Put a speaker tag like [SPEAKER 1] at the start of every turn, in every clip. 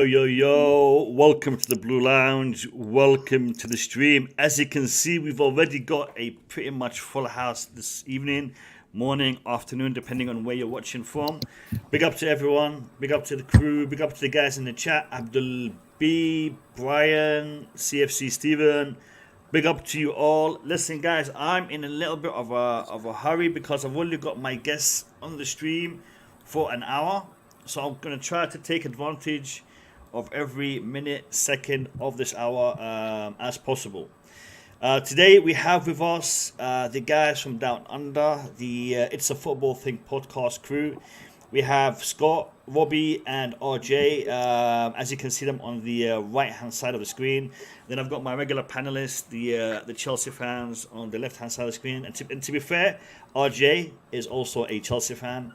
[SPEAKER 1] Yo. Welcome to the Blue Lounge. Welcome to the stream. As you can see, we've already got a pretty much full house this evening, morning, afternoon, depending on where you're watching from. Big up to everyone. Big up to the crew. Big up to the guys in the chat. Abdul B, Brian, CFC Steven. Big up to you all. Listen, guys, I'm in a little bit of a hurry because I've only got my guests on the stream for an hour. So I'm going to try to take advantage of every minute, second of this hour as possible. Today we have with us the guys from Down Under, the It's a Football Thing podcast crew. We have Scott, Robbie and RJ, as you can see them on the right-hand side of the screen. Then I've got my regular panelists, the Chelsea fans on the left-hand side of the screen. And to be fair, RJ is also a Chelsea fan.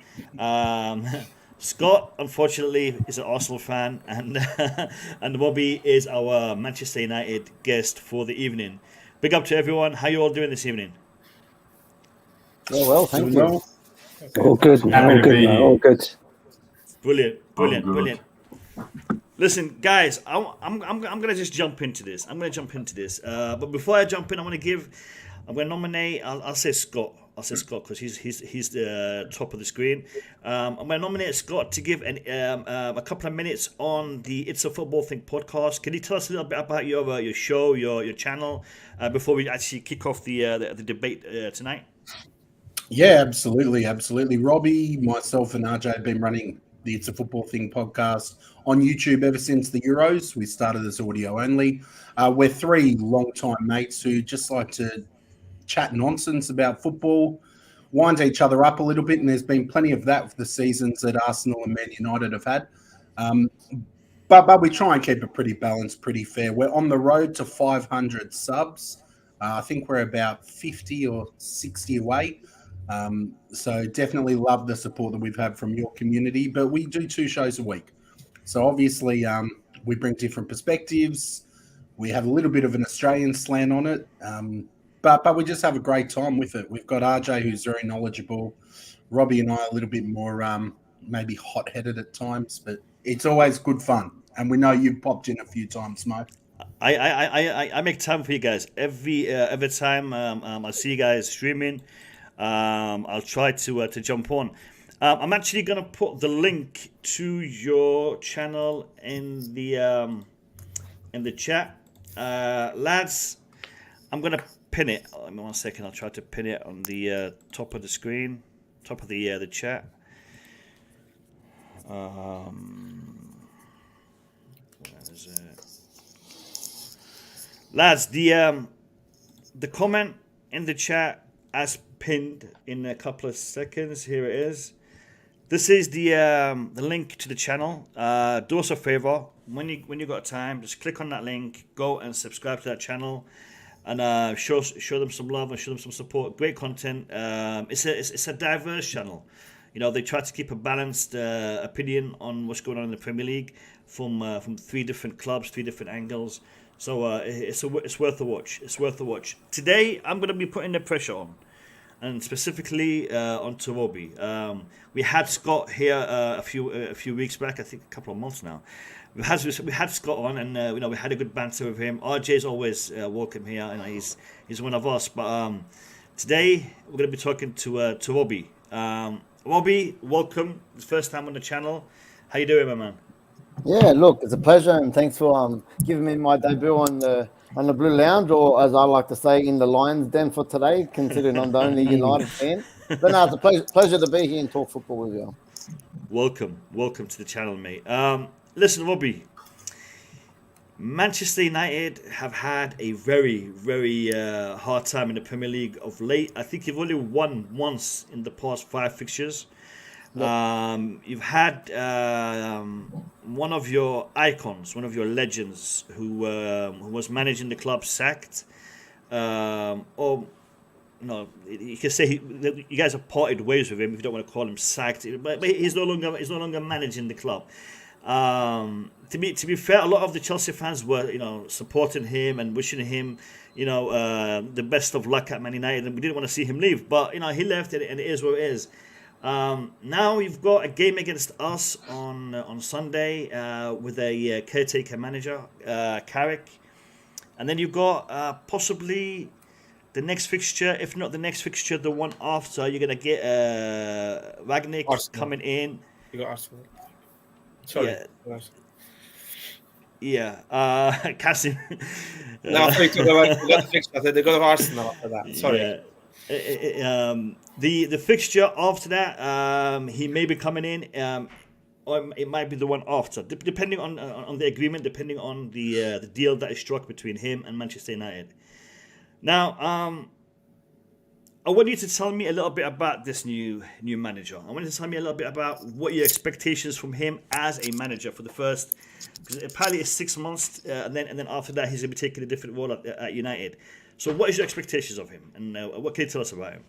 [SPEAKER 1] Scott, unfortunately, is an Arsenal fan, and Robbie is our Manchester United guest for the evening. Big up to everyone. How you all doing this evening?
[SPEAKER 2] Oh, well, thank you.
[SPEAKER 3] Well.
[SPEAKER 2] All good. All good.
[SPEAKER 1] Brilliant. Listen, guys, I'm gonna just jump into this. But before I jump in, I'm gonna nominate. I'll say Scott. Because he's the top of the screen. I'm going to nominate Scott to give a couple of minutes on the It's a Football Thing podcast. Can you tell us a little bit about your show, your channel, before we actually kick off the debate tonight?
[SPEAKER 3] Yeah, absolutely. Robbie, myself, and RJ have been running the It's a Football Thing podcast on YouTube ever since the Euros. We started as audio only. We're three long-time mates who just like to chat nonsense about football, wind each other up a little bit, and there's been plenty of that for the seasons that Arsenal and Man United have had. But we try and keep it pretty balanced, pretty fair. We're on the road to 500 subs. I think we're about 50 or 60 away. So definitely love the support that we've had from your community. But we do 2 shows a week. So obviously we bring different perspectives. We have a little bit of an Australian slant on it. But we just have a great time with it. We've got RJ, who's very knowledgeable. Robbie and I are a little bit more maybe hot-headed at times, but it's always good fun. And we know you've popped in a few times, Mo.
[SPEAKER 1] I make time for you guys every time I see you guys streaming. I'll try to jump on. I'm actually gonna put the link to your channel in the chat, lads. I'm gonna pin it. Give me 1 second. I'll try to pin it on the top of the screen, top of the chat. Where is it? Lads, the comment in the chat as pinned in a couple of seconds. Here it is. This is the link to the channel. Do us a favor, when you got time, just click on that link, go and subscribe to that channel. And show them some love and show them some support. Great content. It's a diverse channel. You know, they try to keep a balanced opinion on what's going on in the Premier League from 3 different clubs, 3 different angles. So it's worth a watch. It's worth a watch. Today I'm going to be putting the pressure on, and specifically onto Robbie. We had Scott here a few weeks back. I think a couple of months now. We had Scott on, and we had a good banter with him. RJ's always welcome here, and he's one of us. But today we're going to be talking to Robbie. Robbie, welcome. It's the first time on the channel. How you doing, my man?
[SPEAKER 2] Yeah, look, it's a pleasure, and thanks for giving me my debut on the Blue Lounge, or as I like to say, in the Lions Den for today, considering I'm the only United fan. But no, it's a pleasure to be here and talk football with you.
[SPEAKER 1] Welcome to the channel, mate. Listen, Robbie, Manchester United have had a very, very hard time in the Premier League of late. I think you've only won once in the past 5 fixtures. Yep. You've had one of your icons, one of your legends who was managing the club sacked. Or no, you can say you guys have parted ways with him if you don't want to call him sacked. But he's no longer managing the club. To be fair, a lot of the Chelsea fans were, supporting him and wishing him, the best of luck at Man United, and we didn't want to see him leave. But he left, and it is what it is. Now you've got a game against us on Sunday with a caretaker manager, Carrick. And then you've got possibly the next fixture, if not the next fixture, the one after. You're going to get Ragnick coming in.
[SPEAKER 4] You got Arsenal. Sorry.
[SPEAKER 1] Yeah. Kasim.
[SPEAKER 4] No, I thought you talked about the fixture. I said they got Arsenal after that. Sorry.
[SPEAKER 1] Yeah. The fixture after that, he may be coming in, or it might be the one after, depending on the agreement, depending on the deal that is struck between him and Manchester United. Now, I want you to tell me a little bit about this new manager. I want you to tell me a little bit about what your expectations from him as a manager for the first, because apparently it's 6 months, and then after that he's going to be taking a different role at United. So what is your expectations of him, and what can you tell us about him?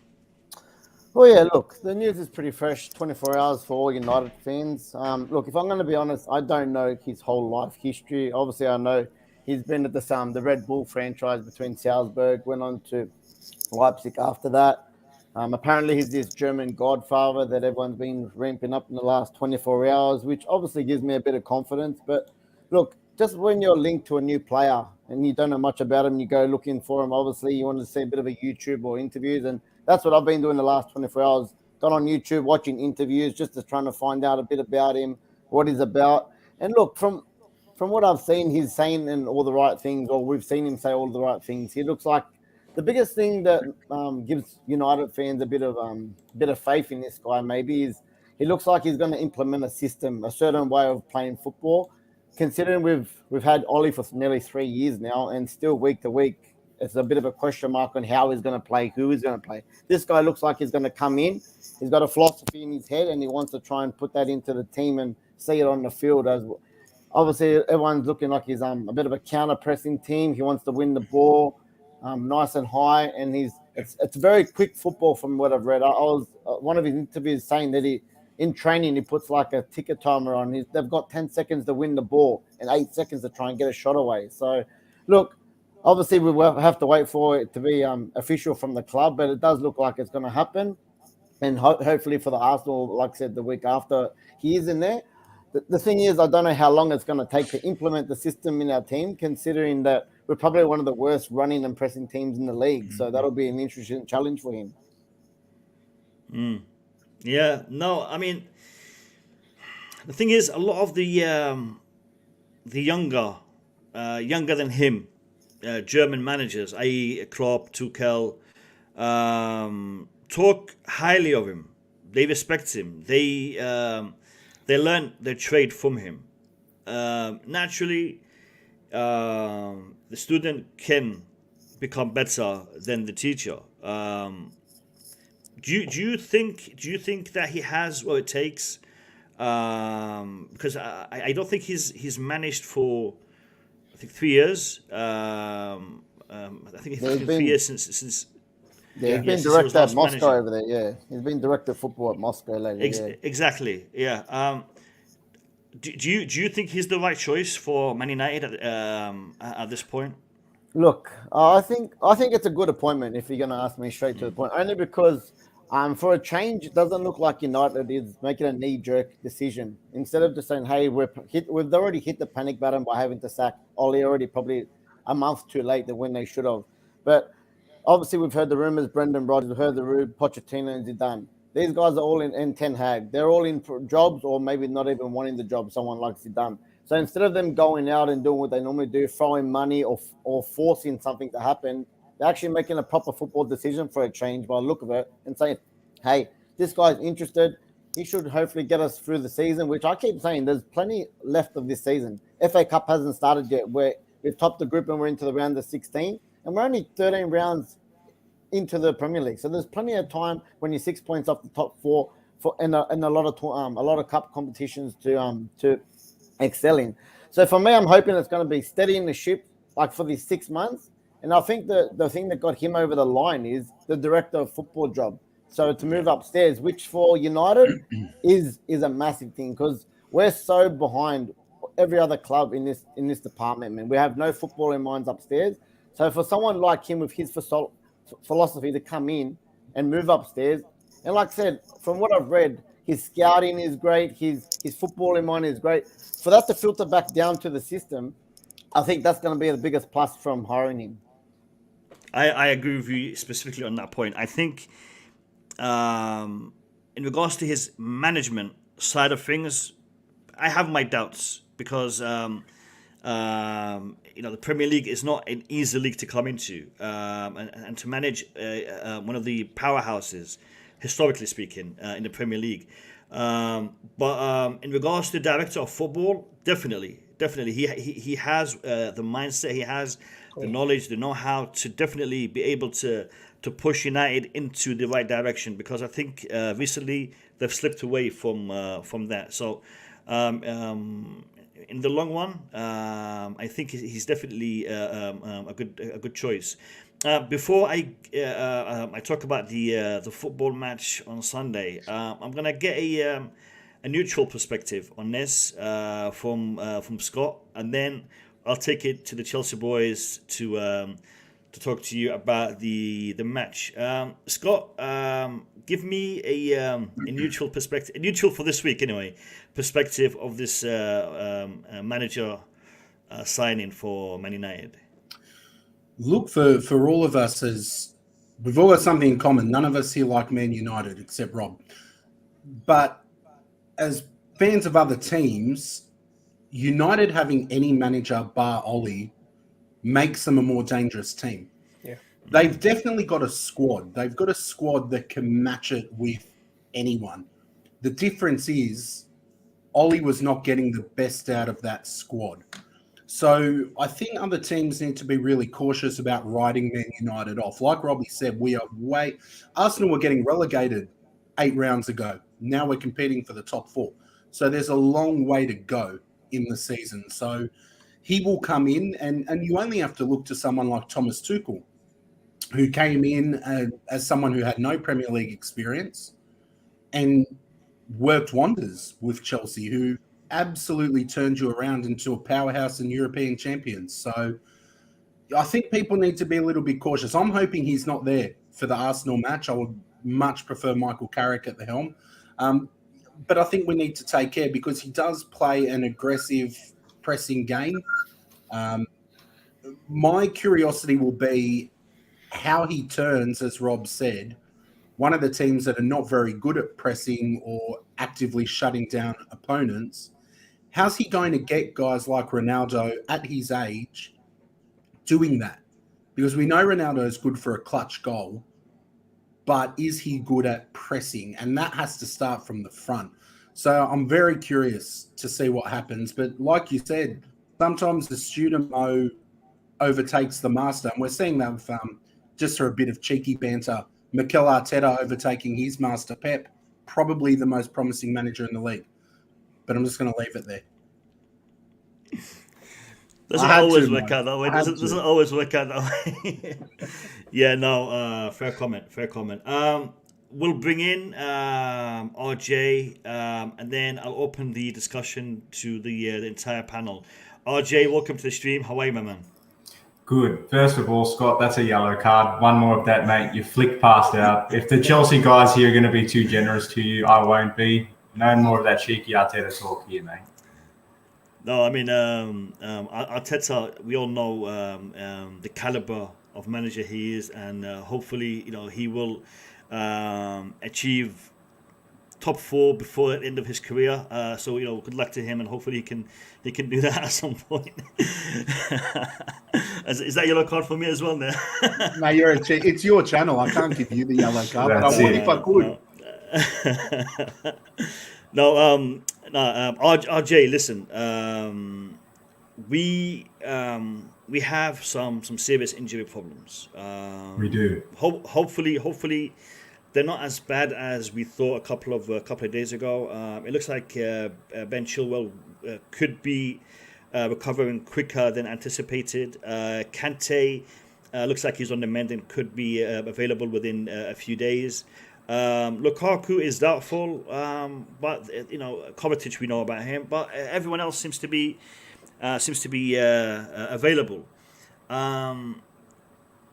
[SPEAKER 2] Well, yeah, look, the news is pretty fresh, 24 hours for all United fans. Look, if I'm going to be honest, I don't know his whole life history. Obviously, I know he's been at the Red Bull franchise between Salzburg, went on to Leipzig after that. Apparently, he's this German godfather that everyone's been ramping up in the last 24 hours, which obviously gives me a bit of confidence. But look, just when you're linked to a new player and you don't know much about him, you go looking for him. Obviously, you want to see a bit of a YouTube or interviews, and that's what I've been doing the last 24 hours. Gone on YouTube, watching interviews, just to trying to find out a bit about him, what he's about. And look, from what I've seen, he's saying all the right things, or we've seen him say all the right things. He looks like the biggest thing that gives United fans a bit of faith in this guy maybe is he looks like he's going to implement a system, a certain way of playing football. Considering we've had Ollie for nearly 3 years now, and still week to week, it's a bit of a question mark on how he's going to play, who he's going to play. This guy looks like he's going to come in. He's got a philosophy in his head, and he wants to try and put that into the team and see it on the field. As obviously, everyone's looking like he's a bit of a counter-pressing team. He wants to win the ball nice and high, and it's very quick football from what I've read. I was one of his interviews saying that in training he puts like a ticket timer on. They've got 10 seconds to win the ball and 8 seconds to try and get a shot away. So, look. Obviously, we will have to wait for it to be official from the club, but it does look like it's going to happen. And hopefully for the Arsenal, like I said, the week after he is in there. The thing is, I don't know how long it's going to take to implement the system in our team, considering that we're probably one of the worst running and pressing teams in the league. So that'll be an interesting challenge for him.
[SPEAKER 1] Yeah, no, I mean, the thing is, a lot of the younger than him, German managers, i.e. Klopp, Tuchel, talk highly of him. They respect him. They learn their trade from him. Naturally, the student can become better than the teacher. Do you think that he has what it takes? Because I don't think he's managed for, I think, 3 years. I think it's 3 years since.
[SPEAKER 2] Yeah, he's been director at Moscow over there. Yeah, he's been director of football at Moscow lately.
[SPEAKER 1] Exactly. Yeah. Do you think he's the right choice for Man United at this point?
[SPEAKER 2] Look, I think it's a good appointment if you're going to ask me straight to the point. Only because for a change, it doesn't look like United is making a knee-jerk decision. Instead of just saying, "Hey, we've already hit the panic button by having to sack Ollie already probably a month too late than when they should have." But obviously, we've heard the rumors. Brendan Rodgers, we've heard the Ruud, Pochettino, and Zidane. These guys are all in Ten Hag. They're all in for jobs, or maybe not even wanting the job. Someone like Zidane. So instead of them going out and doing what they normally do, throwing money or forcing something to happen, they're actually making a proper football decision for a change by the look of it and saying, "Hey, this guy's interested. He should hopefully get us through the season," which I keep saying there's plenty left of this season. FA Cup hasn't started yet. We've topped the group and we're into the round of 16, and we're only 13 rounds into the Premier League. So there's plenty of time when you're 6 points off the top four and a lot of cup competitions to excel in. So for me, I'm hoping it's going to be steadying the ship like for these 6 months. And I think the thing that got him over the line is the director of football job. So to move upstairs, which for United is a massive thing, because we're so behind every other club in this department, man. We have no footballing minds upstairs. So for someone like him with his philosophy to come in and move upstairs, And like I said, from what I've read, his scouting is great. His footballing mind is great. For that to filter back down to the system, I think that's going to be the biggest plus from hiring him.
[SPEAKER 1] I agree with you specifically on that point. I think in regards to his management side of things, I have my doubts because the Premier League is not an easy league to come into, and to manage one of the powerhouses, historically speaking, in the Premier League. But in regards to the director of football, definitely, he has the mindset, he has the knowledge, the know-how to definitely be able to push United into the right direction, because I think recently they've slipped away from that. So in the long run, I think he's definitely a good choice. Before I talk about the football match on Sunday, I'm gonna get a neutral perspective on this from Scott, and then I'll take it to the Chelsea boys to talk to you about the match. Scott, give me a neutral perspective, neutral for this week anyway, perspective of this manager signing for Man United.
[SPEAKER 3] Look, for all of us, as we've all got something in common. None of us here like Man United except Rob. But as fans of other teams, United having any manager bar Oli makes them a more dangerous team.
[SPEAKER 4] Yeah.
[SPEAKER 3] They've definitely got a squad. They've got a squad that can match it with anyone. The difference is Oli was not getting the best out of that squad. So I think other teams need to be really cautious about writing Man United off. Like Robbie said, Arsenal were getting relegated 8 rounds ago. Now we're competing for the top 4. So there's a long way to go in the season. So he will come in, and you only have to look to someone like Thomas Tuchel, who came in as someone who had no Premier League experience and worked wonders with Chelsea, who absolutely turned you around into a powerhouse and European champions. So I think people need to be a little bit cautious. I'm hoping he's not there for the Arsenal match. I would much prefer Michael Carrick at the helm. But I think we need to take care because he does play an aggressive pressing game. My curiosity will be how he turns, as Rob said, one of the teams that are not very good at pressing or actively shutting down opponents. How's he going to get guys like Ronaldo at his age doing that? Because we know Ronaldo is good for a clutch goal, but is he good at pressing? And that has to start from the front. So I'm very curious to see what happens. But like you said, sometimes the student mode overtakes the master. And we're seeing that with, just for a bit of cheeky banter, Mikel Arteta overtaking his master Pep, probably the most promising manager in the league. But I'm just going to leave it there.
[SPEAKER 1] Doesn't always work out that way. Doesn't always work out that way. Yeah, no, fair comment. We'll bring in RJ, and then I'll open the discussion to the entire panel. RJ, welcome to the stream. How are you, my man?
[SPEAKER 5] Good. First of all, Scott, that's a yellow card. One more of that, mate. You flicked past out. If the Chelsea guys here are going to be too generous to you, I won't be. No more of that cheeky Arteta talk here, mate.
[SPEAKER 1] No, I mean, Arteta, we all know the caliber of manager he is, and hopefully, he will achieve top 4 before the end of his career. So, good luck to him, and hopefully he can do that at some point. Is that yellow card for me as well, there?
[SPEAKER 3] No, it's your channel. I can't give you the yellow card, but I would if I could.
[SPEAKER 1] No, RJ, listen. We have some serious injury problems.
[SPEAKER 5] We do.
[SPEAKER 1] Hopefully, they're not as bad as we thought a couple of days ago. It looks like Ben Chilwell could be recovering quicker than anticipated. Kante looks like he's on the mend and could be available within a few days. Lukaku is doubtful, but Kovačić, we know about him. But everyone else seems to be available.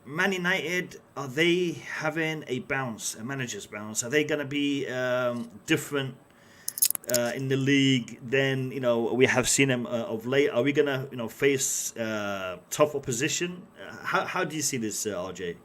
[SPEAKER 1] Man United, are they having a bounce, a manager's bounce? Are they going to be different in the league than we have seen them of late? Are we going to face tough opposition? How do you see this, RJ?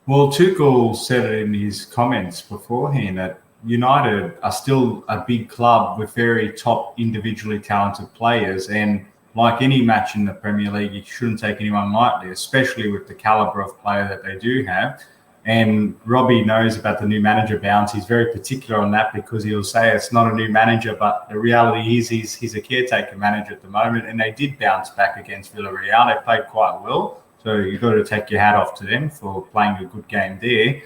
[SPEAKER 5] Well, Tuchel said it in his comments beforehand that United are still a big club with very top individually talented players, and like any match in the Premier League, you shouldn't take anyone lightly, especially with the calibre of player that they do have. And Robbie knows about the new manager bounce. He's very particular on that because he'll say it's not a new manager, but the reality is he's a caretaker manager at the moment, and they did bounce back against Villarreal. They played quite well. So you've got to take your hat off to them for playing a good game there.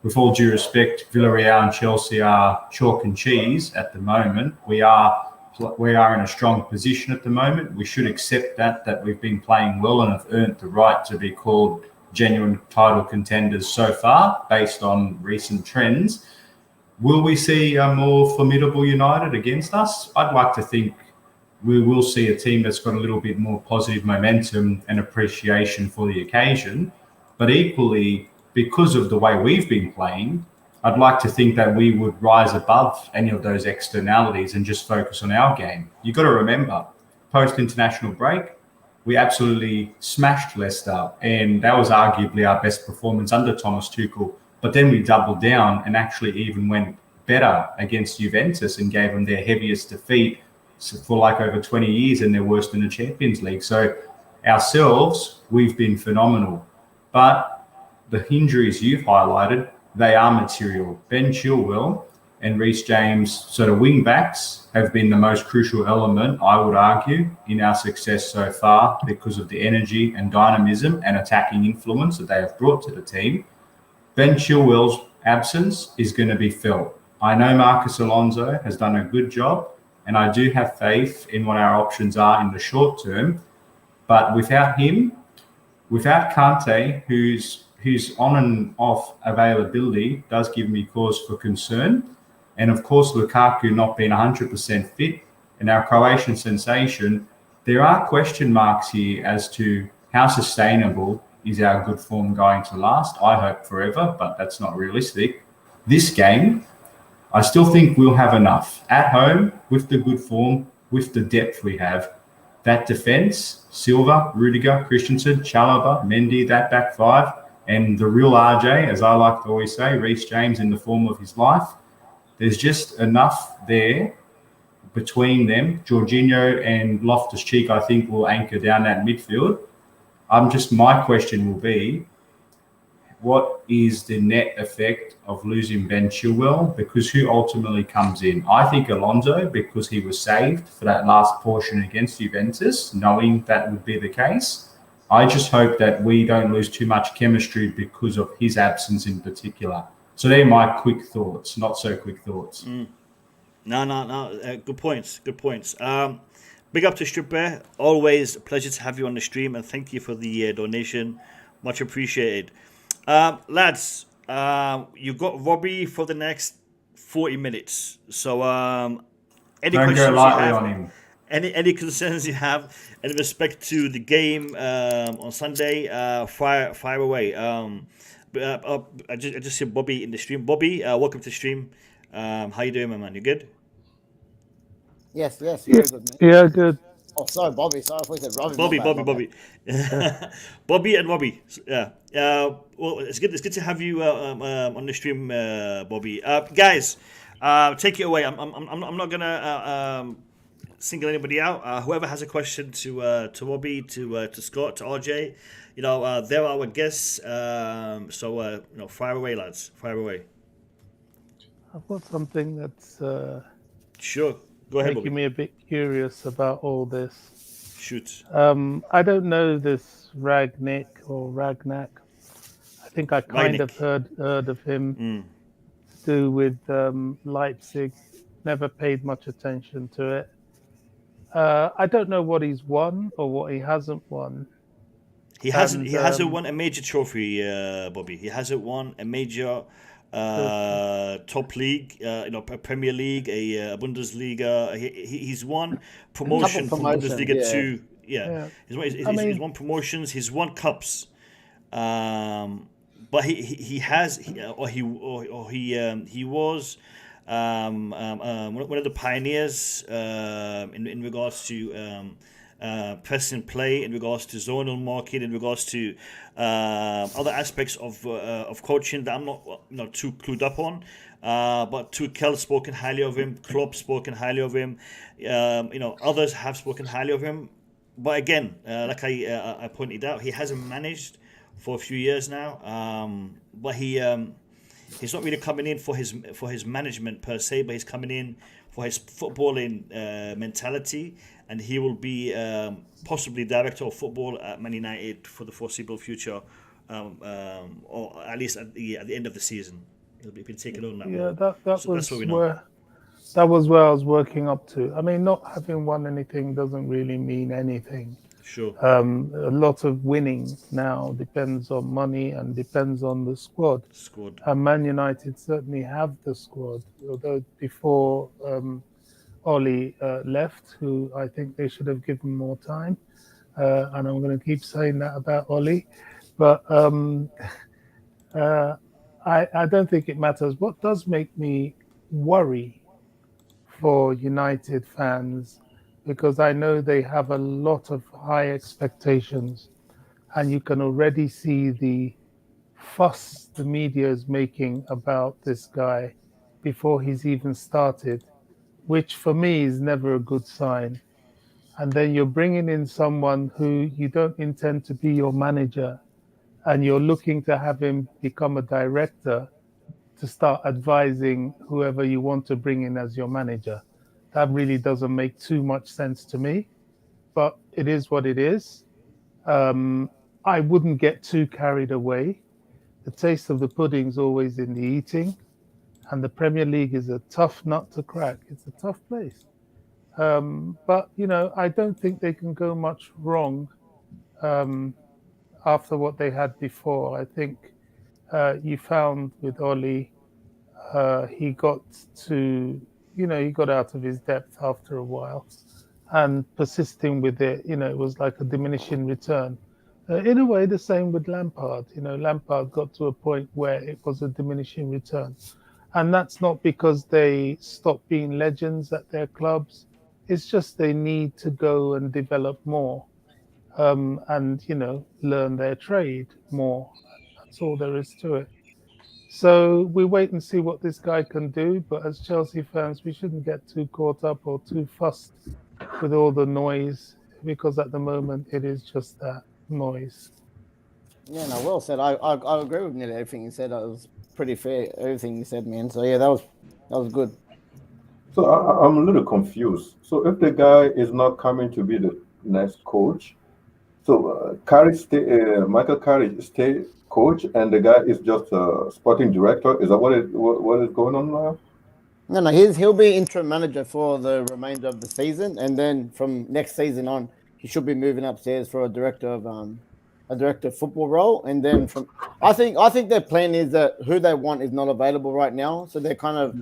[SPEAKER 5] With all due respect, Villarreal and Chelsea are chalk and cheese at the moment. We are in a strong position at the moment. We should accept that we've been playing well and have earned the right to be called genuine title contenders so far based on recent trends. Will we see a more formidable United against us? I'd like to think we will see a team that's got a little bit more positive momentum and appreciation for the occasion. But equally, because of the way we've been playing, I'd like to think that we would rise above any of those externalities and just focus on our game. You've got to remember, post-international break, we absolutely smashed Leicester, and that was arguably our best performance under Thomas Tuchel. But then we doubled down and actually even went better against Juventus and gave them their heaviest defeat for like over 20 years, and they're worse than the Champions League. So ourselves, we've been phenomenal. But the injuries you've highlighted, they are material. Ben Chilwell and Reece James, sort of wing backs, have been the most crucial element, I would argue, in our success so far because of the energy and dynamism and attacking influence that they have brought to the team. Ben Chilwell's absence is going to be felt. I know Marcus Alonso has done a good job, and I do have faith in what our options are in the short term. But without him, without Kante, whose on and off availability does give me cause for concern, and of course Lukaku not being 100% fit, and our Croatian sensation, there are question marks here as to how sustainable is our good form going to last. I hope forever, but that's not realistic. This game, I still think we'll have enough. At home, with the good form, with the depth we have, that defence, Silva, Rudiger, Christensen, Chalobah, Mendy, that back five, and the real RJ, as I like to always say, Reece James in the form of his life, there's just enough there between them. Jorginho and Loftus-Cheek, I think, will anchor down that midfield. My question will be, what is the net effect of losing Ben Chilwell? Because who ultimately comes in? I think Alonso, because he was saved for that last portion against Juventus, knowing that would be the case. I just hope that we don't lose too much chemistry because of his absence in particular. So they're my quick thoughts, not so quick thoughts.
[SPEAKER 1] No. Good points. Big up to Stripper. Always a pleasure to have you on the stream, and thank you for the donation. Much appreciated. Lads, you've got Robbie for the next 40 minutes. So any
[SPEAKER 5] Don't
[SPEAKER 1] questions
[SPEAKER 5] go lightly
[SPEAKER 1] you have,
[SPEAKER 5] on him.
[SPEAKER 1] any concerns you have in respect to the game on Sunday, fire away. I just see Bobby in the stream. Bobby, welcome to the stream. How you doing, my man? You good?
[SPEAKER 2] Yes, very good, mate.
[SPEAKER 6] Yeah, good.
[SPEAKER 2] Oh, sorry, Bobby. Sorry if we said Robbie.
[SPEAKER 1] Bobby. Bobby and Robbie. Yeah. Well, it's good to have you on the stream, Bobby. Guys, take it away. I'm not gonna single anybody out. Whoever has a question to Robbie, to Scott, to RJ, they're our guests. So fire away, lads. Fire away.
[SPEAKER 6] I've got something that's
[SPEAKER 1] Sure. Go ahead,
[SPEAKER 6] making
[SPEAKER 1] Bobby.
[SPEAKER 6] me a bit curious about all this.
[SPEAKER 1] Shoot.
[SPEAKER 6] I don't know this Ragnick or Ragnak. I think I kind of heard of him to do with Leipzig. Never paid much attention to it. I don't know what he's won or what he hasn't won.
[SPEAKER 1] He hasn't won a major trophy, Bobby. He hasn't won a major top league, Premier League, a Bundesliga. He's won promotion from Bundesliga 2. Yeah. He's won promotions. He's won cups. But he was one of the pioneers in regards to press and play, in regards to zonal marking, in regards to other aspects of coaching that I'm not too clued up on. But Tuchel spoken highly of him, Klopp spoken highly of him. Others have spoken highly of him. But again, like I pointed out, he hasn't managed for a few years now. But he's not really coming in for his management per se, but he's coming in for his footballing mentality, and he will be possibly director of football at Man United for the foreseeable future, or at least at the end of the season. He'll be taking on that.
[SPEAKER 6] Yeah, that was where I was working up to. I mean, not having won anything doesn't really mean anything.
[SPEAKER 1] Sure.
[SPEAKER 6] A lot of winning now depends on money and depends on the squad. And Man United certainly have the squad. Although before Oli left, who I think they should have given more time, and I'm going to keep saying that about Oli, but I don't think it matters. What does make me worry for United fans, because I know they have a lot of high expectations, and you can already see the fuss the media is making about this guy before he's even started, which for me is never a good sign. And then you're bringing in someone who you don't intend to be your manager, and you're looking to have him become a director to start advising whoever you want to bring in as your manager. That really doesn't make too much sense to me, but it is what it is. I wouldn't get too carried away. The taste of the pudding's always in the eating, and the Premier League is a tough nut to crack. It's a tough place. But, I don't think they can go much wrong after what they had before. I think you found with Oli, he got out of his depth after a while, and persisting with it, it was like a diminishing return. In a way, the same with Lampard. Lampard got to a point where it was a diminishing return. And that's not because they stopped being legends at their clubs. It's just they need to go and develop more, and, learn their trade more. That's all there is to it. So we wait and see what this guy can do. But as Chelsea fans, we shouldn't get too caught up or too fussed with all the noise, because at the moment it is just that noise.
[SPEAKER 2] Yeah, no, well said. I agree with nearly everything you said. It was pretty fair, everything you said, man. So yeah, that was good.
[SPEAKER 7] So I'm a little confused. So if the guy is not coming to be the next coach, so Michael Carrick stay coach, and the guy is just a sporting director. Is that what is going on now?
[SPEAKER 2] No, he'll be interim manager for the remainder of the season, and then from next season on, he should be moving upstairs for a director of football role. And then I think their plan is that who they want is not available right now, so they're kind of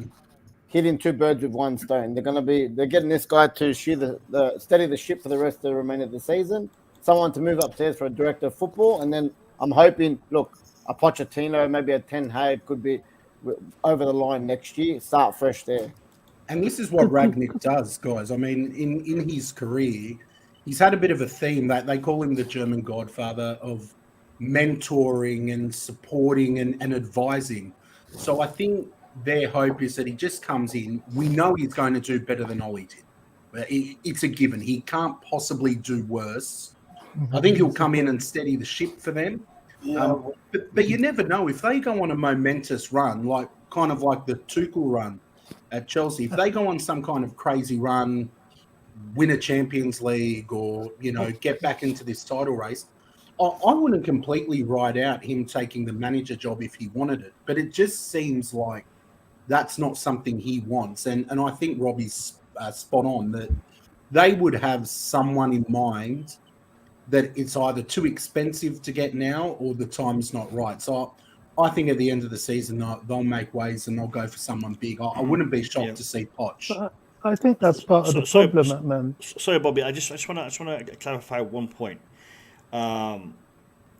[SPEAKER 2] hitting two birds with one stone. They're getting this guy to steady the ship for the rest of the remainder of the season, someone to move upstairs for a director of football, and then I'm hoping, a Pochettino, maybe a Ten Hag could be over the line next year, start fresh there.
[SPEAKER 3] And this is what Rangnick does, guys. I mean, in his career, he's had a bit of a theme that they call him the German godfather of mentoring and supporting and advising. So I think their hope is that he just comes in. We know he's going to do better than Oli did. It's a given. He can't possibly do worse. I think he'll come in and steady the ship for them. But you never know. If they go on a momentous run, kind of like the Tuchel run at Chelsea, if they go on some kind of crazy run, win a Champions League, or, get back into this title race, I wouldn't completely write out him taking the manager job if he wanted it. But it just seems like that's not something he wants. And I think Robbie's spot on that they would have someone in mind that it's either too expensive to get now or the time's not right. So I think at the end of the season, they'll make ways and they'll go for someone big. I wouldn't be shocked to see Poch.
[SPEAKER 6] I think that's part of the problem, man.
[SPEAKER 1] Sorry, Bobby. I just want to clarify one point.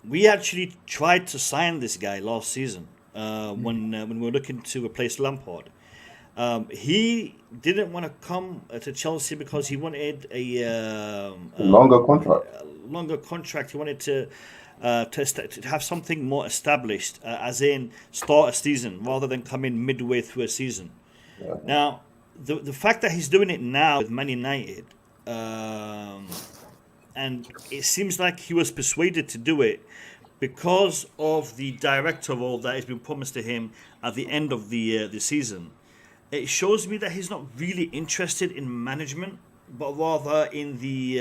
[SPEAKER 1] we actually tried to sign this guy last season when we were looking to replace Lampard. He didn't want to come to Chelsea because he wanted a
[SPEAKER 7] longer contract.
[SPEAKER 1] He wanted to have something more established, as in start a season rather than come in midway through a season.
[SPEAKER 7] Yeah.
[SPEAKER 1] Now, the fact that he's doing it now with Man United, and it seems like he was persuaded to do it because of the director role that has been promised to him at the end of the season. It shows me that he's not really interested in management, but rather in the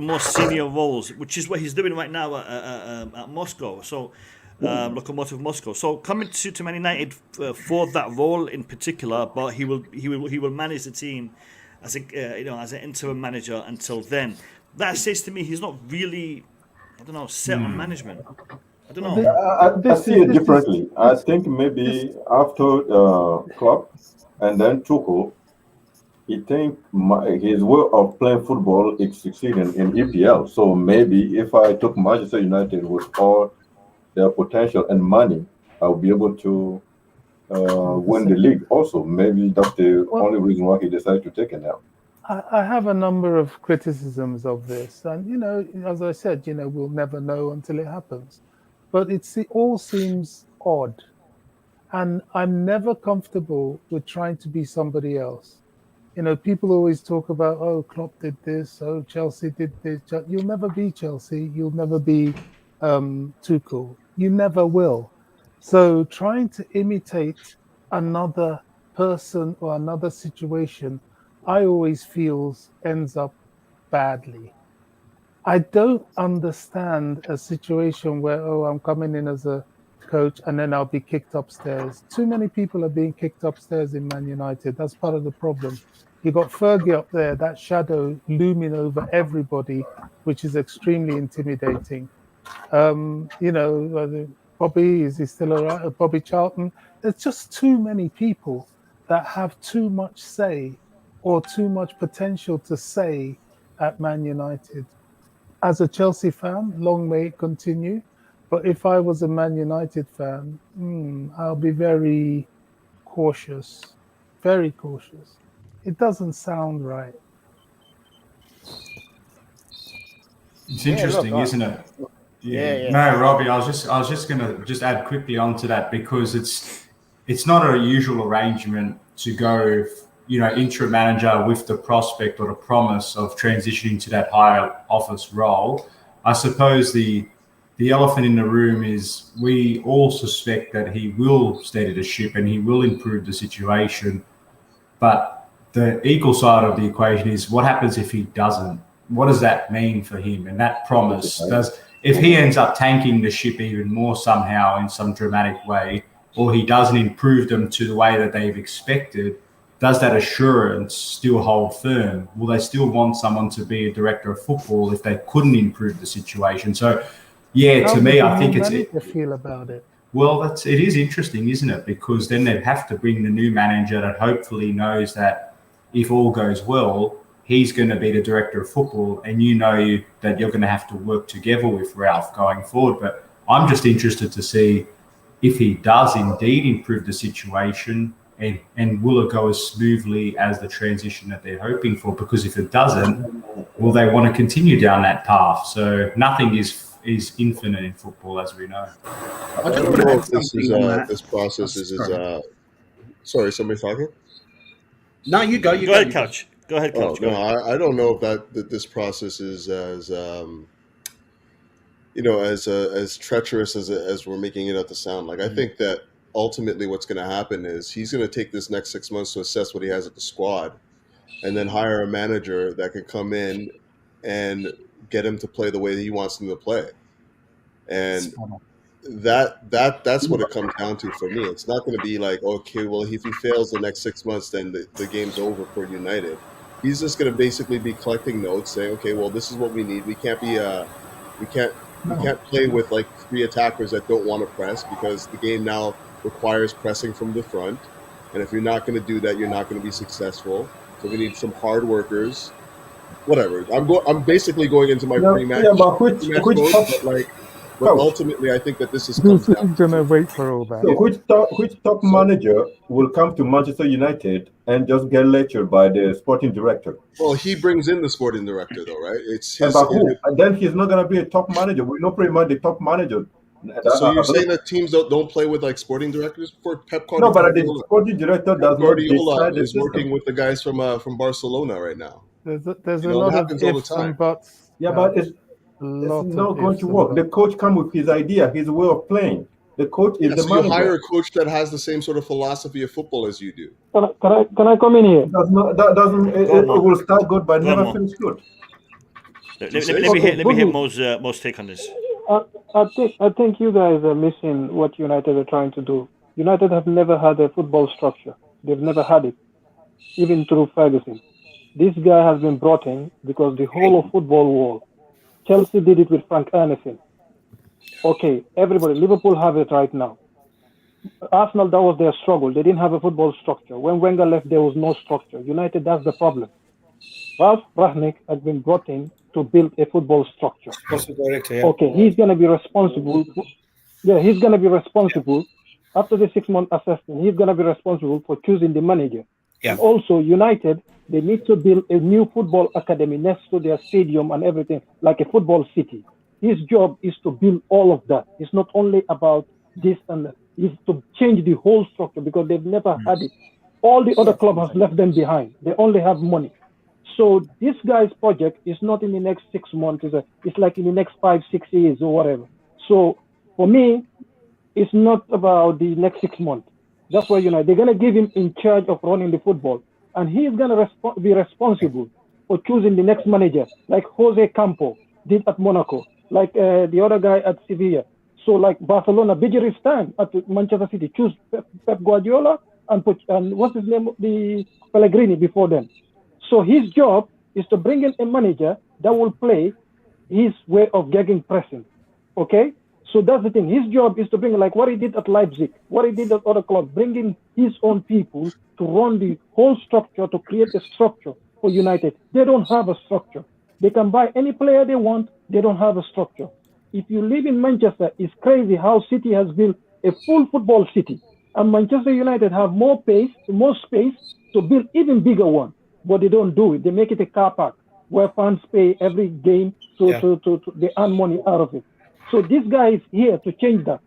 [SPEAKER 1] more senior roles, which is what he's doing right now at Moscow. So, Lokomotiv Moscow. So coming to Man United for that role in particular, but he will manage the team as as an interim manager until then. That says to me he's not really, set on management. I don't know.
[SPEAKER 7] I see it differently. I think maybe after Klopp and then Tuchel, he think his way of playing football is succeeding in EPL. So maybe if I took Manchester United with all their potential and money, I'll be able to win the league also. Maybe that's the only reason why he decided to take it now.
[SPEAKER 6] I have a number of criticisms of this. And, as I said, we'll never know until it happens. But it all seems odd. And I'm never comfortable with trying to be somebody else. People always talk about, oh, Klopp did this, oh, Chelsea did this. You'll never be Chelsea. You'll never be Tuchel. You never will. So trying to imitate another person or another situation, I always feel ends up badly. I don't understand a situation where, I'm coming in as a coach and then I'll be kicked upstairs. Too many people are being kicked upstairs in Man United. That's part of the problem. You got Fergie up there, that shadow looming over everybody, which is extremely intimidating. Bobby, is he still around? Bobby Charlton. There's just too many people that have too much say or too much potential to say at Man United. As a Chelsea fan, long may it continue. But if I was a Man United fan, I'll be very cautious. Very cautious. It doesn't sound right.
[SPEAKER 5] It's interesting, isn't it? Yeah. No, Robbie, I was just gonna add quickly onto that because it's not a usual arrangement to go, interim manager with the prospect or the promise of transitioning to that higher office role. I suppose the elephant in the room is we all suspect that he will steady the ship and he will improve the situation. But the equal side of the equation is what happens if he doesn't? What does that mean for him? And that promise if he ends up tanking the ship even more somehow in some dramatic way, or he doesn't improve them to the way that they've expected, does that assurance still hold firm? Will they still want someone to be a director of football if they couldn't improve the situation? So, to me, I think it's
[SPEAKER 6] to feel about it.
[SPEAKER 5] Well, it is interesting, isn't it? Because then they have to bring the new manager that hopefully knows that if all goes well, he's going to be the director of football, and that you're going to have to work together with Ralph going forward. But I'm just interested to see if he does indeed improve the situation. And will it go as smoothly as the transition that they're hoping for? Because if it doesn't, will they want to continue down that path? So nothing is infinite in football, as we know.
[SPEAKER 8] I don't know if this process is sorry, somebody talking?
[SPEAKER 3] No, you go.
[SPEAKER 1] Go ahead, Coach. Go ahead, Coach.
[SPEAKER 8] No, I don't know if that this process is as as treacherous as we're making it out to sound. Like I think that ultimately what's going to happen is he's going to take this next 6 months to assess what he has at the squad and then hire a manager that can come in and get him to play the way that he wants him to play. And that's what it comes down to for me. It's not going to be like, okay, well, if he fails the next 6 months, then the game's over for United. He's just going to basically be collecting notes saying, okay, well, this is what we need. We can't play with like three attackers that don't want to press because the game now requires pressing from the front, and if you're not going to do that, you're not going to be successful. So we need some hard workers whatever. I'm basically going into my pre-match.
[SPEAKER 7] Yeah, but which
[SPEAKER 8] mode,
[SPEAKER 7] top,
[SPEAKER 8] but ultimately, I think that this is comes down.
[SPEAKER 6] Who's gonna wait for all that?
[SPEAKER 7] so which top manager will come to Manchester United and just get lectured by the sporting director?
[SPEAKER 8] Well, he brings in the sporting director, though, right? It's his.
[SPEAKER 7] But who? And then he's not gonna be a top manager. We know pretty much the top manager.
[SPEAKER 8] So you're saying that teams don't play with like sporting directors for Pep Guardiola?
[SPEAKER 7] No, but the sporting director does not
[SPEAKER 8] Guardiola
[SPEAKER 7] decide.
[SPEAKER 8] is working with the guys from Barcelona right now.
[SPEAKER 6] There's a lot of ifs and buts.
[SPEAKER 7] Yeah, but it's not going to work. The coach comes with his idea, his way of playing. The coach is the
[SPEAKER 8] so
[SPEAKER 7] manager.
[SPEAKER 8] You hire a coach that has the same sort of philosophy of football as you do.
[SPEAKER 9] Can I come in here?
[SPEAKER 7] It will start good but never finish good.
[SPEAKER 1] Let me hear Mo's take on this.
[SPEAKER 9] I think you guys are missing what United are trying to do. United have never had a football structure. They've never had it, even through Ferguson. This guy has been brought in because the whole of football world. Chelsea did it with Frank Anderson. Okay, everybody, Liverpool have it right now. Arsenal, that was their struggle. They didn't have a football structure. When Wenger left, there was no structure. United, that's the problem. Ralf Rangnick has been brought in to build a football structure. Okay, he's going to be responsible. He's going to be responsible. After the 6-month assessment, he's going to be responsible for choosing the manager. Yeah. And also, United, they need to build a new football academy next to their stadium and everything, like a football city. His job is to build all of that. It's not only about this and that. It's to change the whole structure because they've never had it. All the other clubs have left them behind. They only have money. So this guy's project is not in the next 6 months. It's like in the next 5-6 years or whatever. So for me, it's not about the next 6 months. That's why they're going to give him in charge of running the football. And he's going to be responsible for choosing the next manager, like Jose Campo did at Monaco, like the other guy at Sevilla. So like Barcelona, Bijeristan at Manchester City, choose Pep Guardiola and what's his name, the Pellegrini before them. So his job is to bring in a manager that will play his way of getting pressing. Okay? So that's the thing. His job is to bring, like what he did at Leipzig, what he did at other clubs, bringing his own people to run the whole structure, to create a structure for United. They don't have a structure. They can buy any player they want. They don't have a structure. If you live in Manchester, it's crazy how City has built a full football city. And Manchester United have more space to build even bigger one. But they don't do it. They make it a car park where fans pay every game to they earn money out of it. So this guy is here to change that.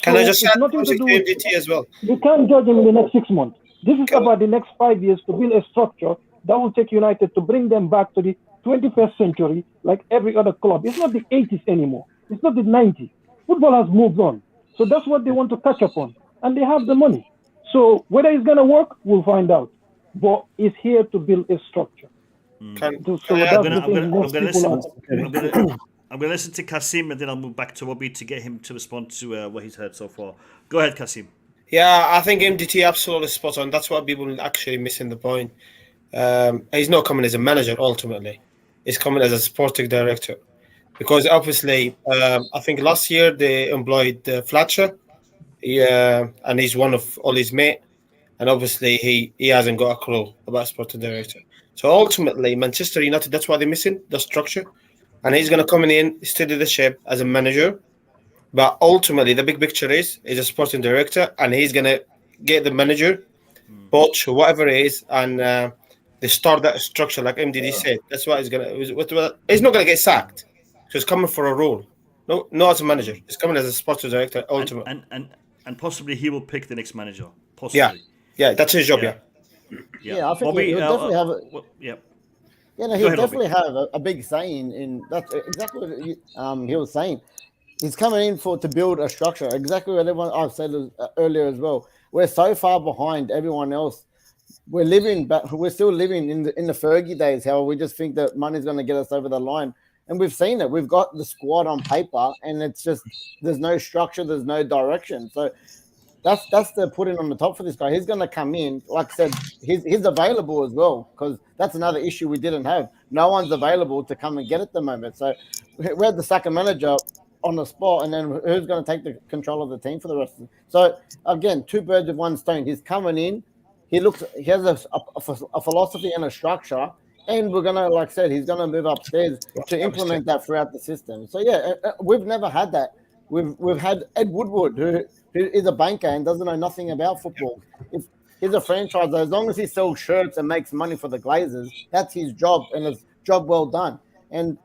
[SPEAKER 4] Can I just add
[SPEAKER 9] nothing to do with
[SPEAKER 4] MDT as well?
[SPEAKER 9] You can't judge him in the next 6 months. This is about the next 5 years to build a structure that will take United to bring them back to the 21st century like every other club. It's not the 80s anymore. It's not the 90s. Football has moved on. So that's what they want to catch up on. And they have the money. So whether it's going to work, we'll find out. But it's here to build a structure.
[SPEAKER 1] I'm going to listen to Kasim and then I'll move back to Robbie to get him to respond to what he's heard so far. Go ahead, Kasim.
[SPEAKER 4] Yeah, I think MDT absolutely spot on. That's what people are actually missing the point. He's not coming as a manager, ultimately. He's coming as a sporting director. Because obviously, I think last year they employed Fletcher. And he's one of Ollie's mate. And obviously, he hasn't got a clue about sporting director. So ultimately, Manchester United, that's why they're missing, the structure. And he's going to come in, steady the ship as a manager. But ultimately, the big picture is a sporting director. And he's going to get the manager, coach, whatever it is. And they start that structure, like MDD said. That's why he's going to... He's not going to get sacked. So he's coming for a role. No, not as a manager. He's coming as a sporting director, ultimately.
[SPEAKER 1] And possibly he will pick the next manager. Possibly.
[SPEAKER 4] Yeah, that's his job,
[SPEAKER 2] Yeah, I think he'll definitely have he'll definitely have a big say in that's exactly what he was saying. He's coming in to build a structure. Exactly what everyone I've said earlier as well. We're so far behind everyone else. We're still living in the Fergie days. How we just think that money's going to get us over the line, and we've seen it. We've got the squad on paper, and it's just there's no structure, there's no direction. So. That's the putting on the top for this guy. He's going to come in, like I said, he's available as well, because that's another issue we didn't have. No one's available to come and get at the moment. So we had the second manager on the spot, and then who's going to take the control of the team for the rest of it? So again, two birds with one stone. He's coming in. He has a philosophy and a structure. And we're gonna, like I said, he's gonna move upstairs to implement that throughout the system. So yeah, we've never had that. We've had Ed Woodward, who is a banker and doesn't know nothing about football. If he's a franchise, as long as he sells shirts and makes money for the Glazers, that's his job, and it's job well done. And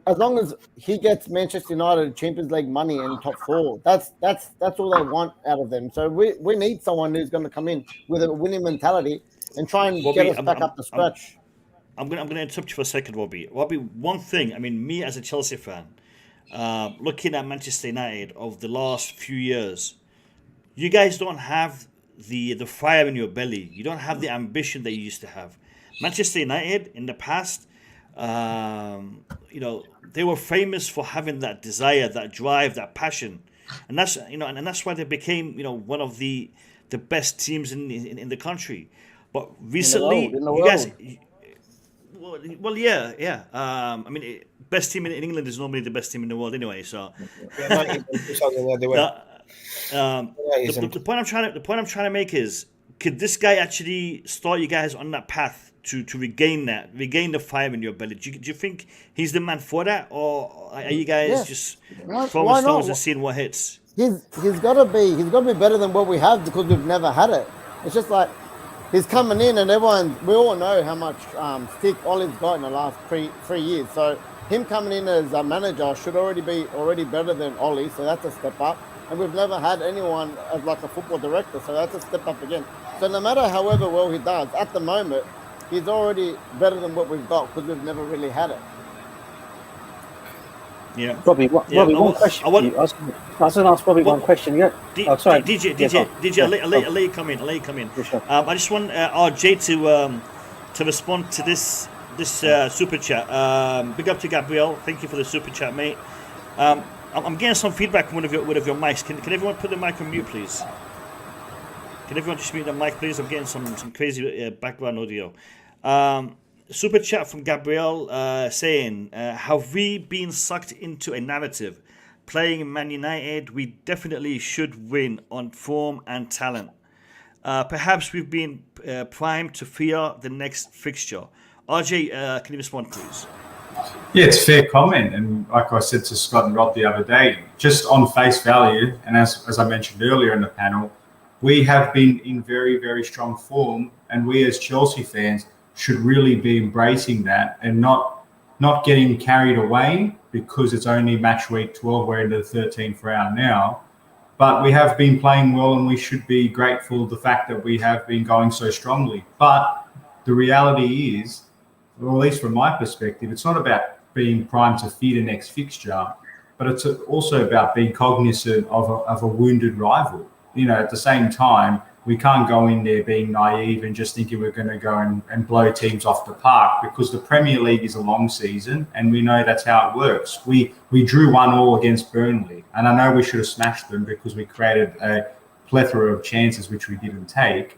[SPEAKER 2] as long as he gets Manchester United Champions League money in top four, that's all they want out of them. So we need someone who's going to come in with a winning mentality and try and get us back up to scratch.
[SPEAKER 1] I'm gonna interrupt you for a second, Robbie. Robbie, one thing. I mean, me as a Chelsea fan, looking at Manchester United of the last few years, you guys don't have the fire in your belly. You don't have the ambition that you used to have. Manchester United in the past, they were famous for having that desire, that drive, that passion, and that's why they became one of the best teams in the country. But recently,
[SPEAKER 2] in the
[SPEAKER 1] you
[SPEAKER 2] world.
[SPEAKER 1] guys. Well, yeah. I mean, best team in England is normally the best team in the world anyway. So, the point I'm trying to make is, could this guy actually start you guys on that path to regain the fire in your belly? Do you think he's the man for that, or are you guys just throwing stones and seeing what hits?
[SPEAKER 2] He's got to be better than what we have, because we've never had it. It's just like, he's coming in, and we all know how much stick Ollie's got in the last 3 years. So him coming in as a manager should already be better than Ollie. So that's a step up. And we've never had anyone as like a football director. So that's a step up again. So no matter however well he does, at the moment, he's already better than what we've got, because we've never really had it.
[SPEAKER 10] Yeah. Robbie, one question. I was going to ask Robbie one question. Yeah. Sorry.
[SPEAKER 1] DJ, I'll let you come in. Sure. I just want RJ to respond to this super chat. Big up to Gabriel. Thank you for the super chat, mate. I'm getting some feedback from one of your mics. Can everyone put the mic on mute, please? Can everyone just mute the mic, please? I'm getting some crazy background audio. Super chat from Gabriel saying, have we been sucked into a narrative? Playing Man United, we definitely should win on form and talent. Perhaps we've been primed to fear the next fixture. RJ, can you respond, please?
[SPEAKER 5] Yeah, it's a fair comment. And like I said to Scott and Rob the other day, just on face value, and as I mentioned earlier in the panel, we have been in very, very strong form, and we as Chelsea fans should really be embracing that and not getting carried away because it's only match week 12. We're into the 13th round now. But we have been playing well, and we should be grateful for the fact that we have been going so strongly. But the reality is, or at least from my perspective, it's not about being primed to fear the next fixture, but it's also about being cognizant of a wounded rival. At the same time, we can't go in there being naive and just thinking we're going to go and blow teams off the park, because the Premier League is a long season, and we know that's how it works. We drew 1-1 against Burnley, and I know we should have smashed them because we created a plethora of chances which we didn't take.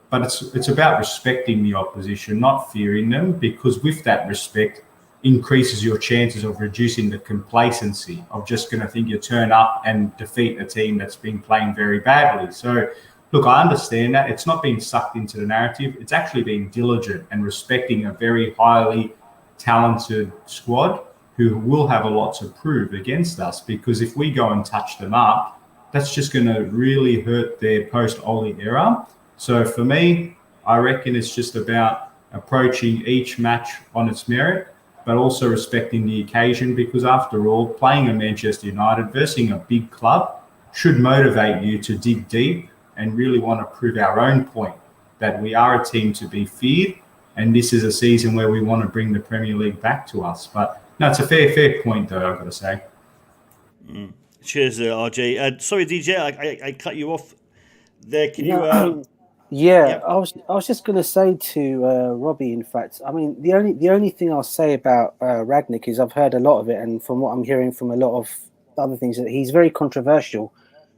[SPEAKER 5] But it's about respecting the opposition, not fearing them, because with that respect increases your chances of reducing the complacency of just going to think you turn up and defeat a team that's been playing very badly. So, look, I understand that. It's not being sucked into the narrative. It's actually being diligent and respecting a very highly talented squad who will have a lot to prove against us, because if we go and touch them up, that's just going to really hurt their post-Oli era. So for me, I reckon it's just about approaching each match on its merit, but also respecting the occasion, because after all, playing a Manchester United versus a big club should motivate you to dig deep and really want to prove our own point that we are a team to be feared, and this is a season where we want to bring the Premier League back to us. But no, it's a fair point, though, I've got to say.
[SPEAKER 1] Cheers, RJ. Sorry, DJ, I cut you off there. Can you...
[SPEAKER 10] Yeah, I was just going to say to Robbie, in fact, I mean, the only thing I'll say about Rangnick is I've heard a lot of it, and from what I'm hearing from a lot of other things, that he's very controversial,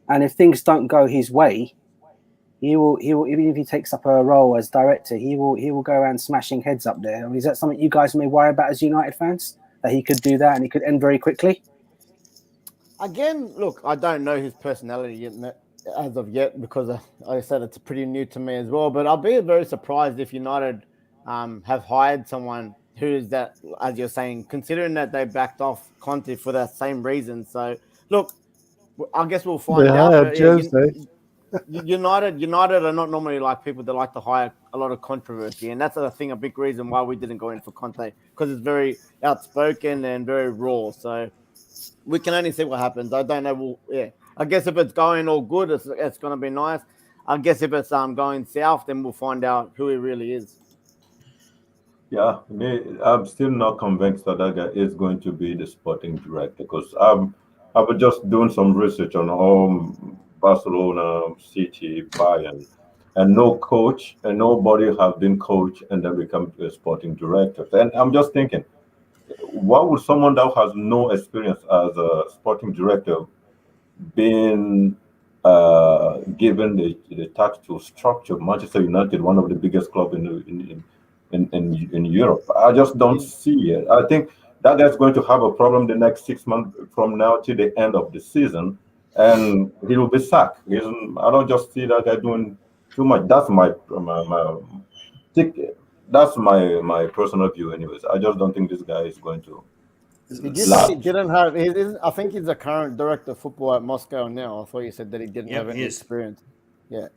[SPEAKER 10] and if things don't go his way, he will even if he takes up a role as director, he will go around smashing heads up there. I mean, is that something you guys may worry about as United fans, that he could do that and he could end very quickly?
[SPEAKER 2] Again, look, I don't know his personality yet. As of yet, because like I said, it's pretty new to me as well. But I'll be very surprised if United have hired someone who is that, as you're saying, considering that they backed off Conte for that same reason. So, look, I guess we'll find out. But, United are not normally like people that like to hire a lot of controversy, and that's I think a big reason why we didn't go in for Conte, because it's very outspoken and very raw. So we can only see what happens. I don't know. I guess if it's going all good, it's going to be nice. I guess if it's going south, then we'll find out who he really is.
[SPEAKER 7] Yeah, I'm still not convinced that guy is going to be the sporting director, because I was just doing some research on all Barcelona, City, Bayern, and no coach and nobody have been coach and then become a sporting director. And I'm just thinking, why would someone that has no experience as a sporting director being given the task to structure Manchester United, one of the biggest clubs in Europe? I just don't see it. I think that guy's going to have a problem the next 6 months from now to the end of the season, and he will be sacked. I don't just see that guy doing too much. That's my personal view, anyways. I just don't think this guy is going to.
[SPEAKER 2] He didn't have. I think he's the current director of football at Moscow now. I thought you said that he didn't have any experience. Yeah.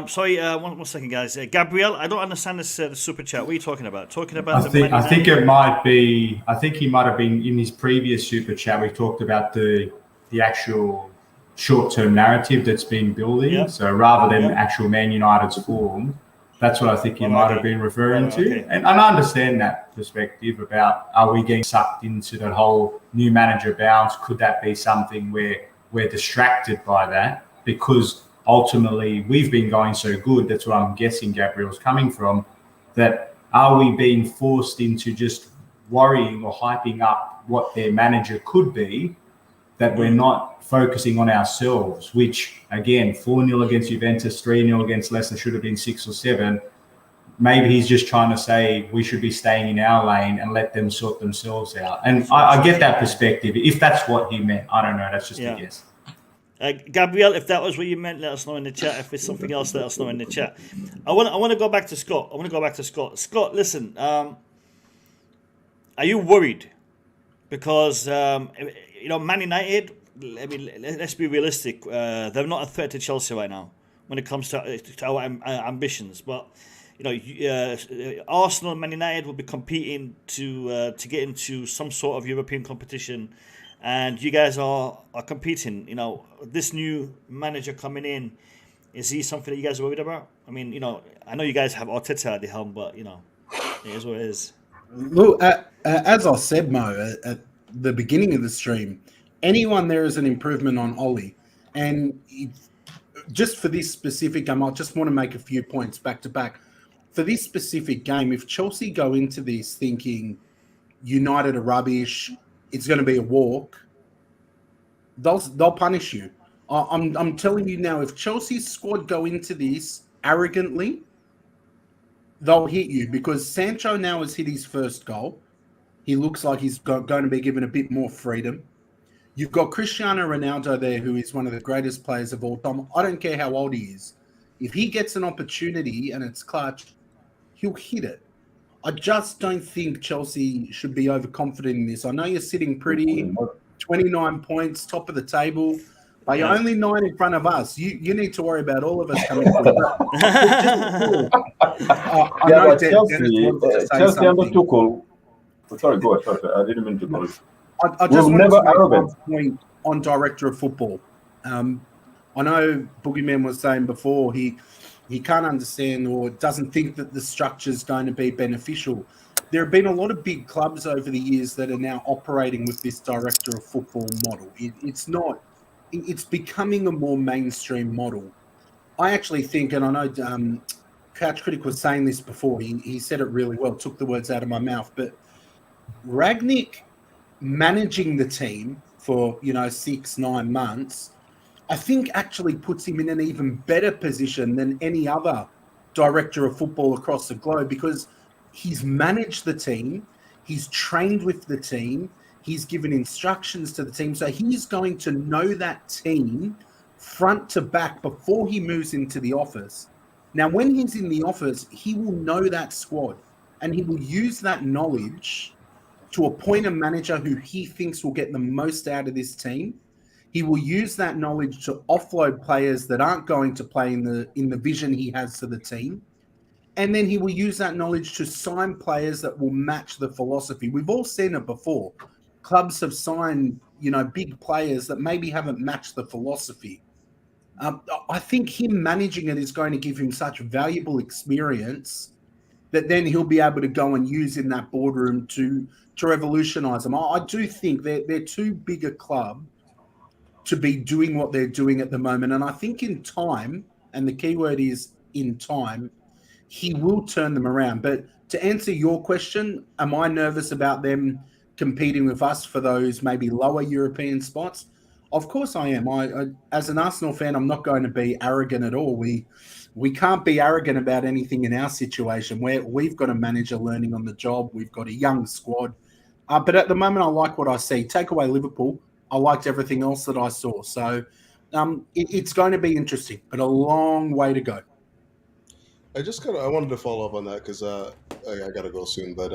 [SPEAKER 1] Sorry, one second, guys. Gabriel, I don't understand this the super chat. What are you talking about?
[SPEAKER 5] I think it might be. I think he might have been in his previous super chat. We talked about the actual short-term narrative that's been building. Yep. So rather than actual Man United's form, that's what I think he might have been referring to. Okay. And I understand that perspective about, are we getting sucked into that whole new manager bounce? Could that be something where we're distracted by that? Because ultimately we've been going so good, that's what I'm guessing Gabriel's coming from, that are we being forced into just worrying or hyping up what their manager could be, that we're not focusing on ourselves, which, again, 4-0 against Juventus, 3-0 against Leicester should have been 6 or 7. Maybe he's just trying to say we should be staying in our lane and let them sort themselves out. And I get that perspective. If that's what he meant, I don't know. That's just a guess.
[SPEAKER 1] Gabriel, if that was what you meant, let us know in the chat. If it's something else, let us know in the chat. I want to go back to Scott. Scott, listen. Are you worried? Because Man United, I mean, let's be realistic. They're not a threat to Chelsea right now when it comes to our ambitions. But Arsenal and Man United will be competing to get into some sort of European competition, and you guys are competing. This new manager coming in, is he something that you guys are worried about? I mean, I know you guys have Arteta at the helm, but it is what it is.
[SPEAKER 3] Look, as I said, Mo, at the beginning of the stream, anyone there is an improvement on Oli. And just for this specific game, I just want to make a few points back to back. For this specific game, if Chelsea go into this thinking United are rubbish, it's going to be a walk, they'll punish you. I'm telling you now, if Chelsea's squad go into this arrogantly, they'll hit you, because Sancho now has hit his first goal. He looks like he's going to be given a bit more freedom. You've got Cristiano Ronaldo there, who is one of the greatest players of all time. I don't care how old he is. If he gets an opportunity and it's clutch, he'll hit it. I just don't think Chelsea should be overconfident in this. I know you're sitting pretty, 29 points, top of the table. But you're only 9 in front of us. You need to worry about all of us coming through.
[SPEAKER 7] Chelsea under Tuchel. Sorry, go ahead. Sorry, I didn't mean to call it.
[SPEAKER 3] I just want to make one point on director of football. I know Boogeyman was saying before he can't understand or doesn't think that the structure is going to be beneficial. There have been a lot of big clubs over the years that are now operating with this director of football model. It's becoming a more mainstream model. I actually think, and I know Couch Critic was saying this before, he said it really well, took the words out of my mouth, but Rangnick managing the team for 6-9 months, I think actually puts him in an even better position than any other director of football across the globe, because he's managed the team, he's trained with the team, he's given instructions to the team, so he's going to know that team front to back before he moves into the office. Now, when he's in the office, he will know that squad and he will use that knowledge to appoint a manager who he thinks will get the most out of this team. He will use that knowledge to offload players that aren't going to play in the vision he has for the team. And then he will use that knowledge to sign players that will match the philosophy. We've all seen it before. Clubs have signed, big players that maybe haven't matched the philosophy. I think him managing it is going to give him such valuable experience that then he'll be able to go and use in that boardroom to revolutionise them. I do think they're too big a club to be doing what they're doing at the moment. And I think in time, and the key word is in time, he will turn them around. But to answer your question, am I nervous about them competing with us for those maybe lower European spots? Of course I am. I as an Arsenal fan, I'm not going to be arrogant at all. We can't be arrogant about anything in our situation where we've got a manager learning on the job. We've got a young squad. But at the moment, I like what I see. Take away Liverpool, I liked everything else that I saw. So it's going to be interesting, but a long way to go.
[SPEAKER 8] I wanted to follow up on that because I got to go soon. But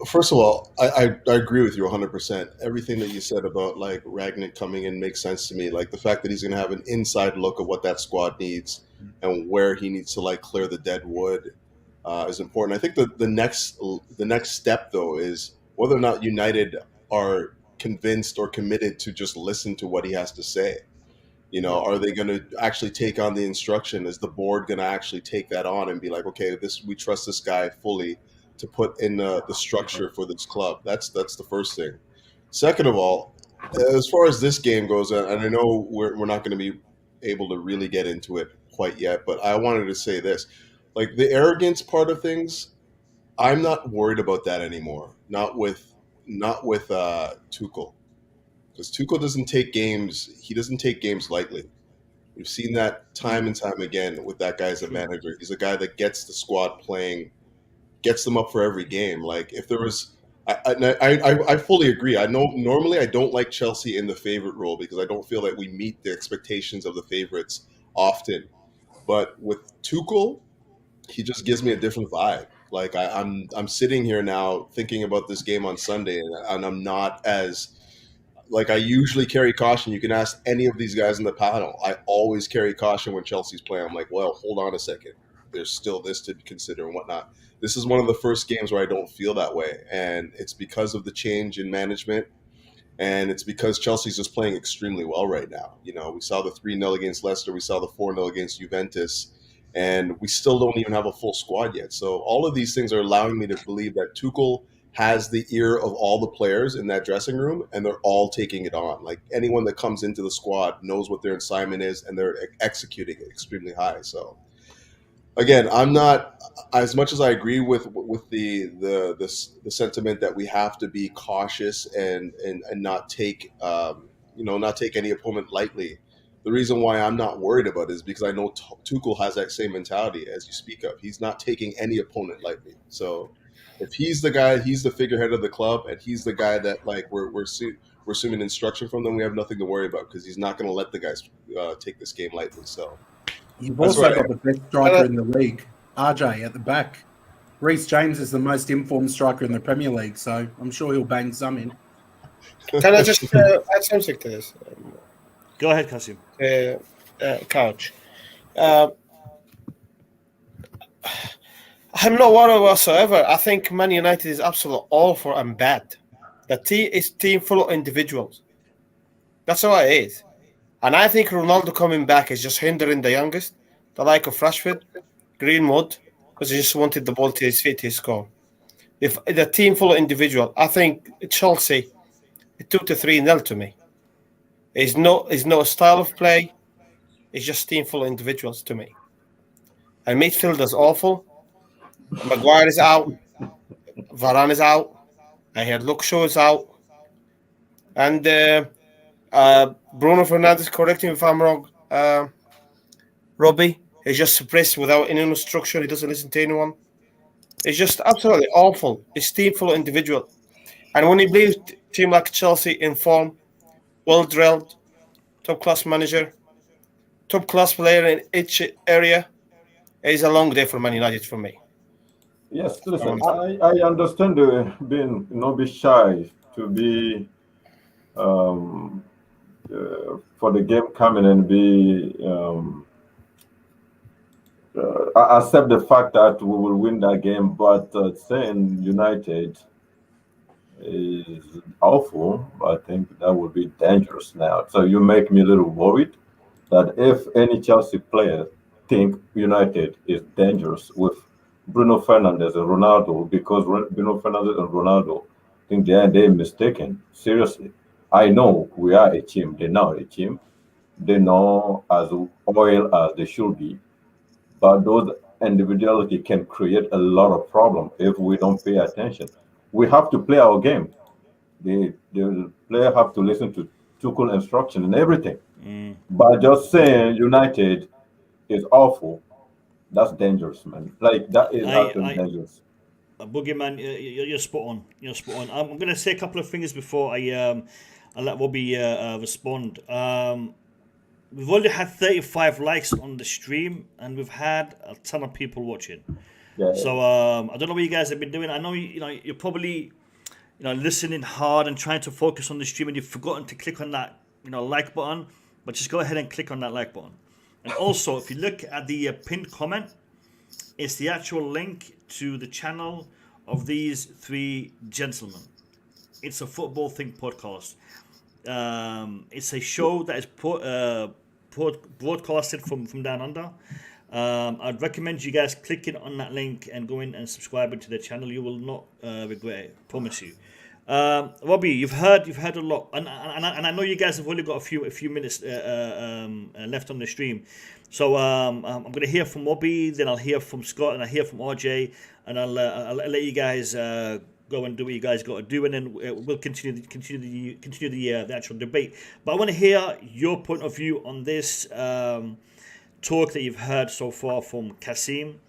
[SPEAKER 8] first of all, I agree with you 100%. Everything that you said about like Rangnick coming in makes sense to me. Like the fact that he's going to have an inside look at what that squad needs and where he needs to like clear the dead wood is important. I think the next step though is whether or not United are convinced or committed to just listen to what he has to say. Are they going to actually take on the instruction? Is the board going to actually take that on and be like, okay, we trust this guy fully to put in the structure for this club? That's the first thing. Second of all, as far as this game goes, and I know we're not going to be able to really get into it quite yet, but I wanted to say this. Like the arrogance part of things, I'm not worried about that anymore. Not with Tuchel. Because Tuchel doesn't take games lightly. We've seen that time and time again with that guy as a manager. He's a guy that gets the squad playing, gets them up for every game. Like if there was, I fully agree. I know normally I don't like Chelsea in the favorite role because I don't feel that we meet the expectations of the favorites often. But with Tuchel, he just gives me a different vibe. Like I'm sitting here now thinking about this game on Sunday, and I'm not as like I usually carry caution. You can ask any of these guys in the panel. I always carry caution when Chelsea's playing. I'm like, well, hold on a second. There's still this to consider and whatnot. This is one of the first games where I don't feel that way. And it's because of the change in management. And it's because Chelsea's just playing extremely well right now. We saw the 3-0 against Leicester. We saw the 4-0 against Juventus. And we still don't even have a full squad yet. So all of these things are allowing me to believe that Tuchel has the ear of all the players in that dressing room, and they're all taking it on. Like anyone that comes into the squad knows what their assignment is, and they're executing it extremely high. So, again, I'm not as much as I agree with the sentiment that we have to be cautious and not take not take any opponent lightly. The reason why I'm not worried about it is because I know Tuchel has that same mentality as you speak of. He's not taking any opponent lightly. So. If he's the guy, he's the figurehead of the club, and he's the guy that like we're assuming instruction from, then we have nothing to worry about because he's not going to let the guys take this game lightly. So
[SPEAKER 3] you've also got the best striker in the league, RJ at the back. Reece James is the most informed striker in the Premier League, so I'm sure he'll bang some in.
[SPEAKER 4] Can I just add something to this?
[SPEAKER 1] Go ahead, Kasim.
[SPEAKER 4] Couch. I'm not worried whatsoever. I think Man United is absolutely awful and bad. The team is team full of individuals. That's all it is. And I think Ronaldo coming back is just hindering the youngest, the like of Rashford, Greenwood, because he just wanted the ball to his feet to score. If the team full of individual, I think Chelsea 2-3-0 to me. It's no style of play. It's just team full of individuals to me. And midfield is awful. Maguire is out. Varane is out. I heard Luke Shaw is out. And Bruno Fernandes, correct me if I'm wrong, Robbie, is just suppressed without any instruction. He doesn't listen to anyone. It's just absolutely awful. It's team full of individual. And when you believe a team like Chelsea in form, well-drilled, top-class manager, top class player in each area, it's a long day for Man United for me.
[SPEAKER 7] Yes, listen, I understand being be shy to be for the game coming and be accept the fact that we will win that game, but saying United is awful, I think that would be dangerous now. So you make me a little worried that if any Chelsea player think United is dangerous with Bruno Fernandes and Ronaldo, because Bruno Fernandes and Ronaldo think they're mistaken. Seriously, I know we are a team. They're not a team. They're not as oil as they should be. But those individuality can create a lot of problem if we don't pay attention. We have to play our game. The player have to listen to Tuchel instruction and everything. But just saying United is awful, that's dangerous, man. Like that is actually dangerous.
[SPEAKER 1] Boogeyman, you're spot on. You're spot on. I'm going to say a couple of things before I let Robbie respond. We've already had 35 likes on the stream, and we've had a ton of people watching.
[SPEAKER 7] Yeah.
[SPEAKER 1] So I don't know what you guys have been doing. I know you're probably listening hard and trying to focus on the stream, and you've forgotten to click on that like button. But just go ahead and click on that like button. And also, if you look at the pinned comment, it's the actual link to the channel of these three gentlemen. It's a Football Thing podcast. It's a show that is broadcasted from down under. I'd recommend you guys clicking on that link and going and subscribing to their channel. You will not regret it, promise you. Robbie, you've heard a lot, and I know you guys have only got a few minutes left on the stream. So I'm going to hear from Robbie, then I'll hear from Scott, and I'll hear from RJ, and I'll let you guys go and do what you guys got to do, and then we'll continue the actual debate. But I want to hear your point of view on this talk that you've heard so far from Kasim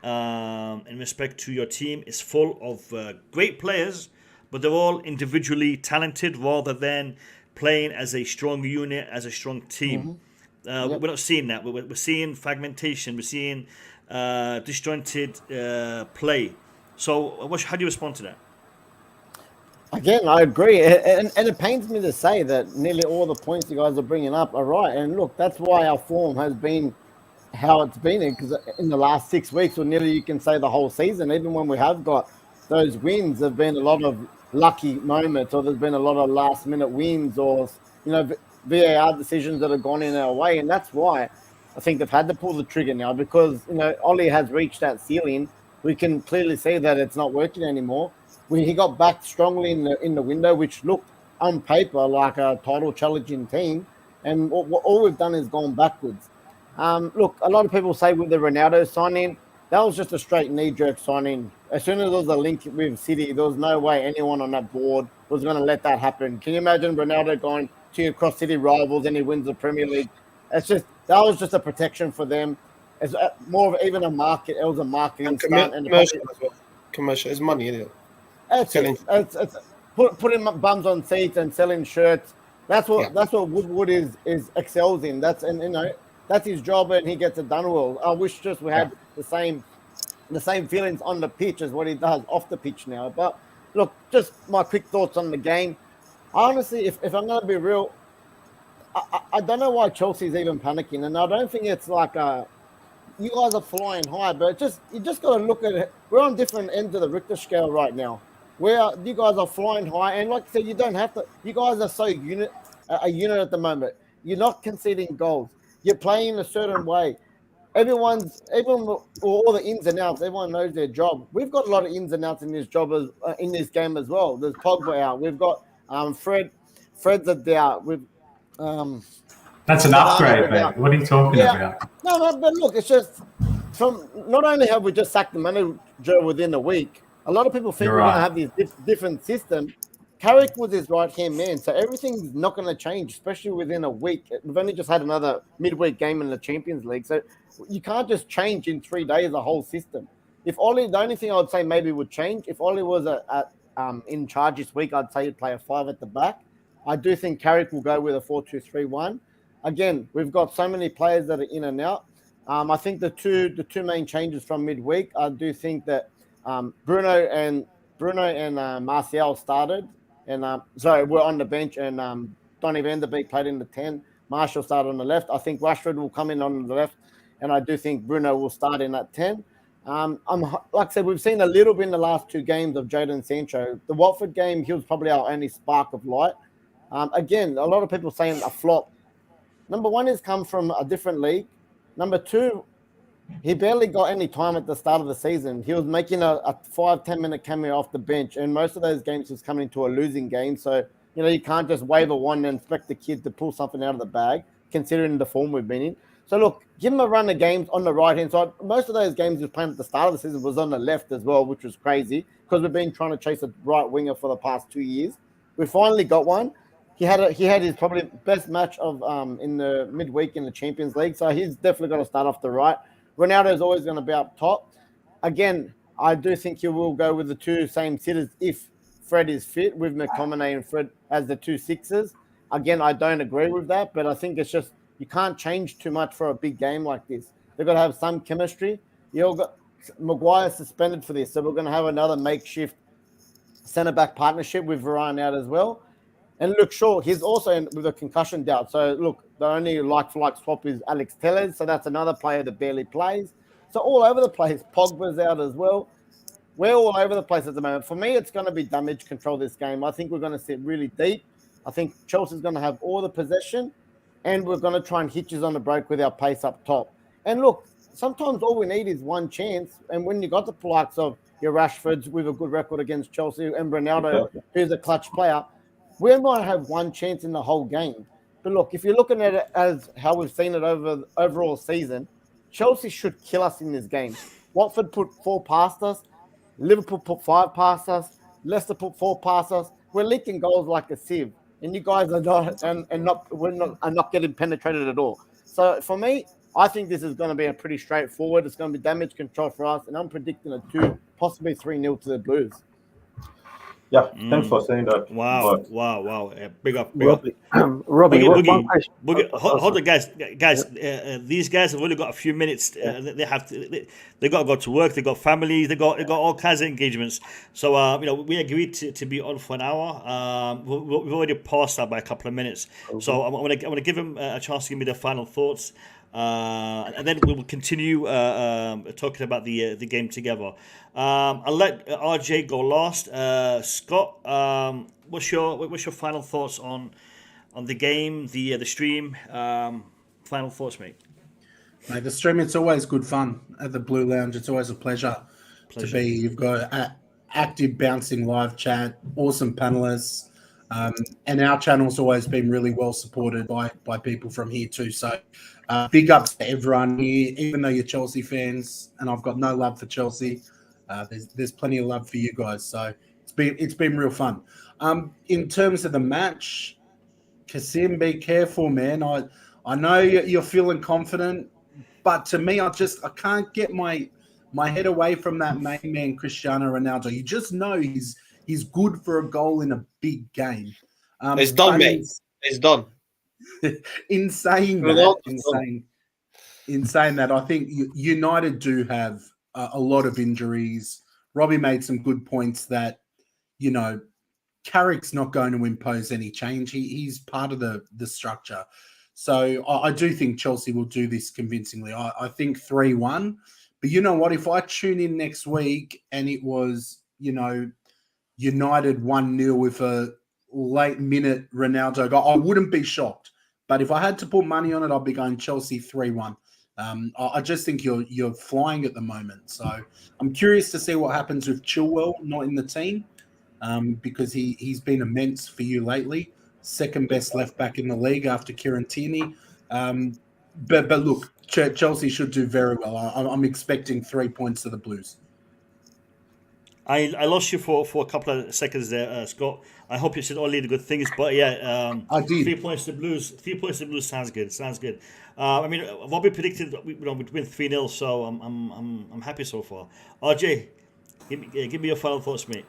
[SPEAKER 1] in respect to your team. Is full of great players, but they're all individually talented rather than playing as a strong unit, as a strong team. We're not seeing that. We're seeing fragmentation. We're seeing disjointed play. So how do you respond to that?
[SPEAKER 2] Again, I agree. And it pains me to say that nearly all the points you guys are bringing up are right. And look, that's why our form has been how it's been, because in the last 6 weeks, or nearly you can say the whole season, even when we have got those wins, have been a lot of lucky moments, or there's been a lot of last minute wins, or VAR decisions that have gone in our way. And that's why I think they've had to pull the trigger now, because Oli has reached that ceiling. We can clearly see that it's not working anymore. He got backed strongly in the window, which looked on paper like a title challenging team, and all we've done is gone backwards. Look, a lot of people say with the Ronaldo signing, that was just a straight knee-jerk signing. As soon as there was a link with City, there was no way anyone on that board was going to let that happen. Can you imagine Ronaldo going to your cross-city rivals and he wins the Premier League? That was just a protection for them. It's more of even a market. It was a marketing stunt. And
[SPEAKER 4] commercial as well. Commercial. It's money, isn't it?
[SPEAKER 2] It's putting bums on seats and selling shirts. That's what Woodward is excels in. That's his job, and he gets it done well. I wish just we had the same feelings on the pitch as what he does off the pitch now. But look, just my quick thoughts on the game. Honestly, if I'm going to be real, I don't know why Chelsea's even panicking, and I don't think it's like you guys are flying high, but you just got to look at it. We're on different ends of the Richter scale right now. You guys are flying high, and like I said, you don't have to. You guys are so a unit at the moment. You're not conceding goals. You're playing a certain way. All the ins and outs. Everyone knows their job. We've got a lot of ins and outs in this in this game as well. There's Pogba out. We've got Fred's a doubt.
[SPEAKER 5] That's an upgrade, mate. What are you talking about?
[SPEAKER 2] No, but look, it's just from not only have we just sacked the manager within a week. A lot of people think we're going to have this different system. Carrick was his right-hand man, so everything's not going to change, especially within a week. We've only just had another midweek game in the Champions League, so you can't just change in 3 days the whole system. The only thing I would say maybe would change, if Oli was in charge this week, I'd say he'd play a 5 at the back. I do think Carrick will go with a 4-2-3-1. again, we've got so many players that are in and out. I think the two main changes from midweek, I do think that Bruno and Martial started, and we're on the bench, and Donny van der Beek played in the 10. Martial started on the left. I think Rashford will come in on the left, and I do think Bruno will start in at 10. Like I said, we've seen a little bit in the last 2 games of Jadon Sancho. The Watford game, he was probably our only spark of light. Again, a lot of people saying a flop. Number one, he's come from a different league. Number two, he barely got any time at the start of the season. He was making a 5-10 minute cameo off the bench, and most of those games was coming to a losing game. So, you can't just wave a wand and expect the kid to pull something out of the bag, considering the form we've been in. So, look, give him a run of games on the right-hand side. Most of those games he was playing at the start of the season was on the left as well, which was crazy because we've been trying to chase a right winger for the past 2 years. We finally got one. He had his probably best match of in the midweek in the Champions League, so he's definitely going to start off the right. Ronaldo's always going to be up top. Again, I do think he will go with the 2 same sitters if Fred is fit, with McTominay and Fred as the 2 sixers. Again, I don't agree with that, but I think it's just you can't change too much for a big game like this. They've got to have some chemistry. You all got Maguire suspended for this, so we're going to have another makeshift centre-back partnership with Varane out as well. And look, sure, he's also with a concussion doubt. So, look, the only like-for-like swap is Alex Telles. So that's another player that barely plays. So all over the place. Pogba's out as well. We're all over the place at the moment. For me, it's going to be damage control this game. I think we're going to sit really deep. I think Chelsea's going to have all the possession. And we're going to try and hitches on the break with our pace up top. And look, sometimes all we need is one chance. And when you got the likes of your Rashfords with a good record against Chelsea and Ronaldo, who's a clutch player, we might have one chance in the whole game. But look, if you're looking at it as how we've seen it over the overall season, Chelsea should kill us in this game. Watford put 4 past us. Liverpool put 5 past us. Leicester put 4 past us. We're leaking goals like a sieve. And you guys are not getting penetrated at all. So for me, I think this is going to be a pretty straightforward. It's going to be damage control for us. And I'm predicting a 2, possibly 3-0 to the Blues.
[SPEAKER 7] Yeah, thanks for saying that.
[SPEAKER 1] Wow. Big up.
[SPEAKER 10] Robbie,
[SPEAKER 1] one question. Hold on, guys. These guys have only got a few minutes. They got to go to work. They got families. They got all kinds of engagements. So we agreed to be on for an hour. We've already passed that by a couple of minutes. Okay. So I'm gonna give him a chance to give me their final thoughts. And then we will continue talking about the game together. I'll let RJ go last. Scott, what's your final thoughts on the game, the stream? Final thoughts, mate.
[SPEAKER 3] Mate, the stream, it's always good fun at the Blue Lounge. It's always a pleasure. To be. You've got active, bouncing live chat, awesome panelists. And our channel's always been really well supported by people from here too. So big ups to everyone here, even though you're Chelsea fans, and I've got no love for Chelsea. There's plenty of love for you guys. So it's been real fun. In terms of the match, Kasim, be careful, man. I know you're feeling confident, but to me, I can't get my head away from that main man, Cristiano Ronaldo. You just know he's good for a goal in a big game.
[SPEAKER 4] It's done, mate. It's done.
[SPEAKER 3] In saying that, I think United do have a lot of injuries. Robbie made some good points that, Carrick's not going to impose any change. He's part of the structure. So I do think Chelsea will do this convincingly. I think 3-1. But you know what? If I tune in next week and it was, United 1-0 with a late minute Ronaldo goal, I wouldn't be shocked. But if I had to put money on it, I'd be going Chelsea 3-1. I just think you're flying at the moment. So I'm curious to see what happens with Chilwell not in the team, because he's been immense for you lately. Second best left back in the league after Kieran Tierney. But look, Chelsea should do very well. I'm expecting 3 points to the Blues.
[SPEAKER 1] I lost you for a couple of seconds there, Scott. I hope you said only the good things, but yeah,
[SPEAKER 3] I did.
[SPEAKER 1] 3 points to the Blues. 3 points to the Blues sounds good. Robbie predicted we'd win 3-0, so I'm happy so far. RJ, give me your final thoughts, mate.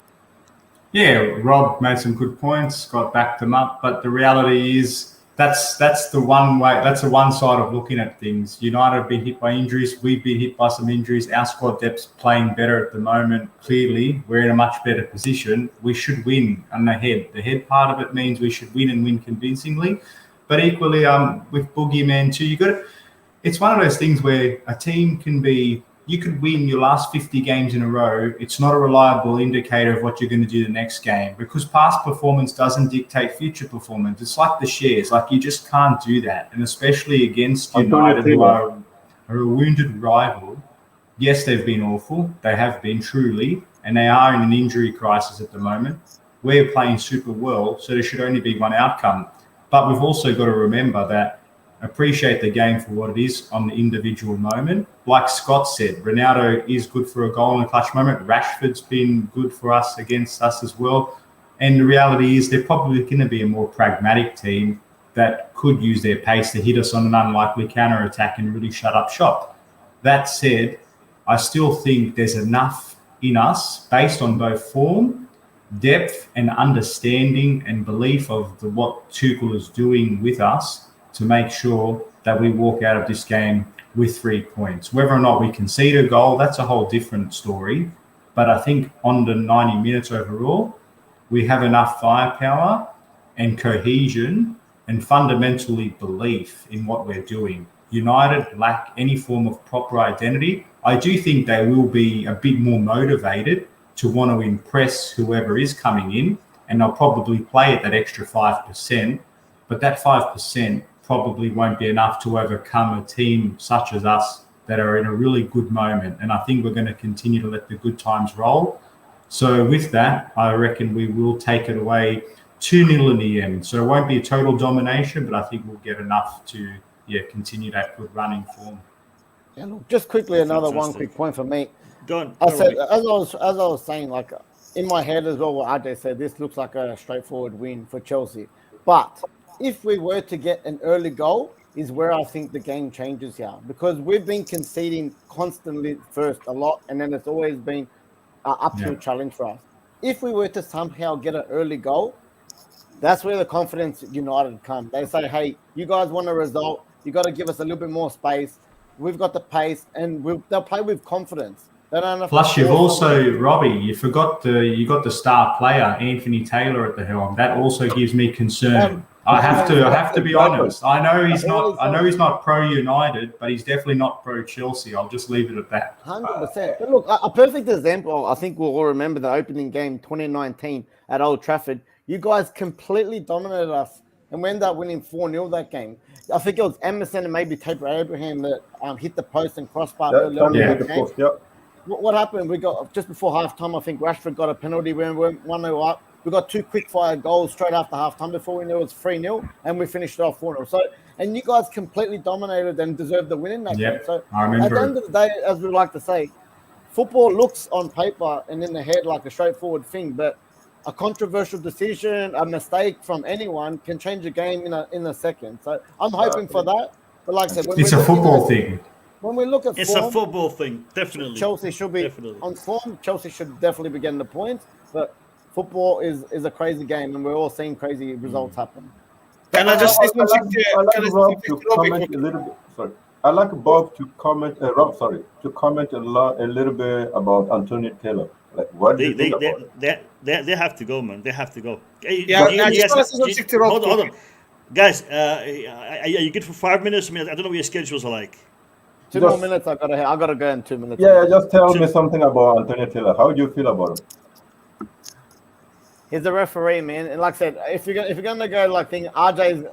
[SPEAKER 5] Yeah, Rob made some good points, Scott backed them up, but the reality is that's the one way. That's the one side of looking at things. United have been hit by injuries. We've been hit by some injuries. Our squad depth's playing better at the moment. Clearly, we're in a much better position. We should win on the head. The head part of it means we should win and win convincingly. But equally, with Boogeyman too, it's one of those things where a team can be. You could win your last 50 games in a row. It's not a reliable indicator of what you're going to do the next game, because past performance doesn't dictate future performance. It's like the shares. Like, you just can't do that. And especially against United, who are a wounded rival. Yes, they've been awful. They have been, truly. And they are in an injury crisis at the moment. We're playing super well, so there should only be one outcome. But we've also got to remember that appreciate the game for what it is on the individual moment. Like Scott said, Ronaldo is good for a goal in a clutch moment. Rashford's been good for us against us as well. And the reality is they're probably going to be a more pragmatic team that could use their pace to hit us on an unlikely counter-attack and really shut up shop. That said, I still think there's enough in us based on both form, depth and understanding and belief of what Tuchel is doing with us to make sure that we walk out of this game with 3 points. Whether or not we concede a goal, that's a whole different story. But I think on the 90 minutes overall, we have enough firepower and cohesion and fundamentally belief in what we're doing. United lack any form of proper identity. I do think they will be a bit more motivated to want to impress whoever is coming in, and they'll probably play at that extra 5%. But that 5% probably won't be enough to overcome a team such as us that are in a really good moment. And I think we're going to continue to let the good times roll. So with that, I reckon we will take it away 2-0 in the end. So it won't be a total domination, but I think we'll get enough to continue that good running form.
[SPEAKER 2] Yeah, look, just quickly, another one quick point for me.
[SPEAKER 1] Go
[SPEAKER 2] I said, as I was saying, like in my head as well, what RJ said, this looks like a straightforward win for Chelsea. But if we were to get an early goal, is where I think the game changes here, because we've been conceding constantly first a lot, and then it's always been an uphill challenge for us. If we were to somehow get an early goal, that's where the confidence United come. They say, hey, you guys want a result, you got to give us a little bit more space. We've got the pace, and they'll play with confidence.
[SPEAKER 5] Plus, you've also, Robbie, you got the star player, Anthony Taylor, at the helm. That also gives me concern. I have to be honest. I know he's not pro United, but he's definitely not pro Chelsea. I'll just leave it at that.
[SPEAKER 2] 100%. But look, a perfect example. I think we'll all remember the opening game 2019 at Old Trafford. You guys completely dominated us, and we ended up winning 4-0 that game. I think it was Emerson and maybe Kepa Arrizabalaga that hit the post and crossbar early on in the game. What happened? We got just before halftime. I think Rashford got a penalty. We went 1-0 up. We got 2 quick-fire goals straight after halftime. Before we knew it was 3-0, and we finished it off 4-0. So, and you guys completely dominated and deserved the win in that game. So, at the end of the day, as we like to say, football looks on paper and in the head like a straightforward thing, but a controversial decision, a mistake from anyone can change a game in a second. So, I'm hoping for that. But like I said,
[SPEAKER 5] it's a football thing.
[SPEAKER 2] When we look at
[SPEAKER 1] it's a football thing, definitely.
[SPEAKER 2] Chelsea should be on form. Chelsea should definitely be getting the points, but football is a crazy game, and we're all seeing crazy results happen.
[SPEAKER 7] Can I just say something to Rob to comment a little bit? Sorry, I'd like Bob to comment. Rob, sorry, to comment a little bit about Anthony Taylor. Like, what do you think about it?
[SPEAKER 1] They have to go, man. They have to go.
[SPEAKER 4] I just want to say something to Rob.
[SPEAKER 1] Hold on. Guys, are you good for 5 minutes? I mean, I don't know what your schedules are like.
[SPEAKER 2] 2 more minutes. I gotta go in 2 minutes.
[SPEAKER 7] Yeah, just tell me something about Anthony Taylor. How do you feel about him?
[SPEAKER 2] He's a referee, man. And like I said, if you're gonna go like thing,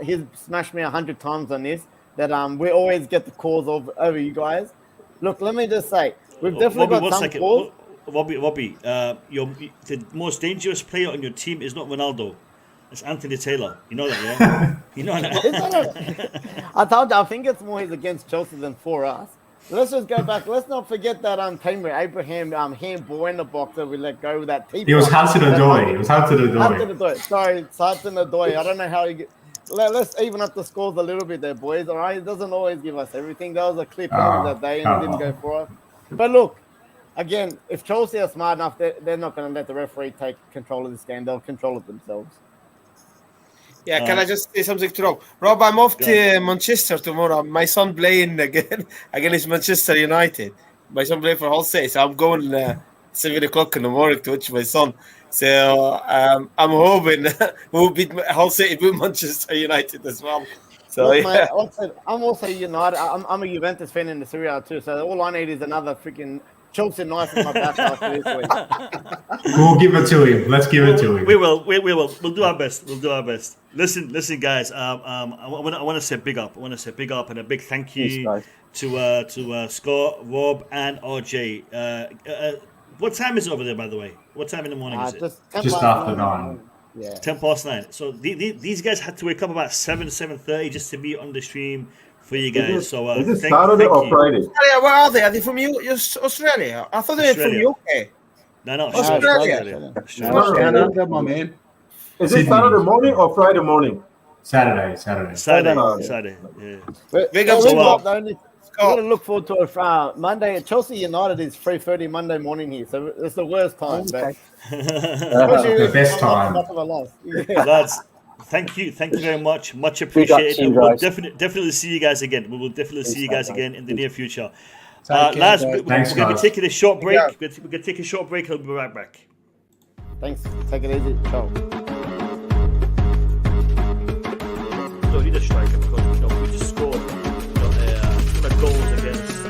[SPEAKER 2] he's smashed me 100 times on this. That we always get the calls over you guys. Look, let me just say, we've definitely got some calls.
[SPEAKER 1] Robbie, the most dangerous player on your team is not Ronaldo. It's Anthony Taylor. You know that, yeah? You know that.
[SPEAKER 2] I told you, I think it's more he's against Chelsea than for us. Let's just go back. Let's not forget that Tammy Abraham handball in the box that we let go with that team.
[SPEAKER 5] It was Hudson-Odoi.
[SPEAKER 2] Sorry, it's Hudson-Odoi. I don't know how you get. Let's even up the scores a little bit there, boys. All right, it doesn't always give us everything. That was a clip that day, and it didn't go for us. But look, again, if Chelsea are smart enough, they're not going to let the referee take control of this game. They'll control it themselves.
[SPEAKER 4] Yeah, can I just say something to Rob? Rob, I'm off to Manchester tomorrow. My son playing again against Manchester United. My son playing for Hull City, so I'm going 7 o'clock in the morning to watch my son. So I'm hoping we'll beat Hull City, beat Manchester United as well. So
[SPEAKER 2] Look, mate, I'm also United. I'm a Juventus fan in the Serie A too. So all I need is another freaking Chelsea knife in my back after this week.
[SPEAKER 5] We'll give it to him. Let's give it to him.
[SPEAKER 1] We will. We'll do our best. Listen, guys. I want to say big up. And a big thank you to Scott, Rob, and RJ. What time is it over there, by the way? What time in the morning is it?
[SPEAKER 5] Just after 9.
[SPEAKER 2] Yeah.
[SPEAKER 1] 9:10. So these guys had to wake up about 7:30 just to be on the stream for you guys. So
[SPEAKER 7] is it Saturday or Friday?
[SPEAKER 4] Yeah, where are they? Are they from Australia? I thought they were from UK.
[SPEAKER 1] No,
[SPEAKER 4] Australia.
[SPEAKER 3] Canada, my man.
[SPEAKER 7] Is it Saturday morning or Friday morning?
[SPEAKER 5] Saturday.
[SPEAKER 1] Yeah.
[SPEAKER 4] Big up
[SPEAKER 2] I'm going to look forward to it. Monday, Chelsea United is 3:30 Monday morning here, so it's the worst time.
[SPEAKER 10] Okay.
[SPEAKER 5] The best time.
[SPEAKER 1] Lads, thank you very much appreciated. We'll definitely see you guys again. We will definitely see you guys again in the near future. Lads, we're going to be taking a short break. We're going to take a short break. I'll be right back.
[SPEAKER 2] Thanks. Take it easy. Ciao.
[SPEAKER 1] Don't need a striker because we just scored goals against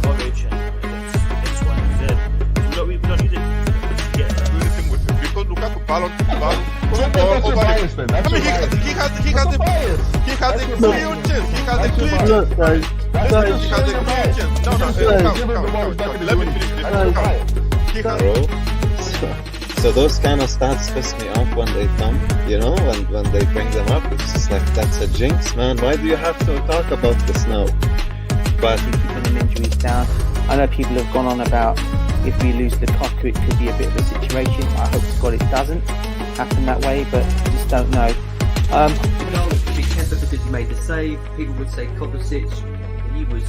[SPEAKER 1] Norwich and against one. We don't need it.
[SPEAKER 11] Because Lukaku ballon over. I mean, he has a clear chance. He has a clear chance. No, let me finish this.
[SPEAKER 12] So those kind of stats piss me off when they come, when they bring them up. It's just like, that's a jinx, man. Why do you have to talk about this now? But
[SPEAKER 10] keeping them injuries down. I know people have gone on about if we lose Lukaku, it could be a bit of a situation. I hope to God it doesn't happen that way, but I just don't know.
[SPEAKER 13] The goal could be Kepa because he made the save. People would say Kovačić, he was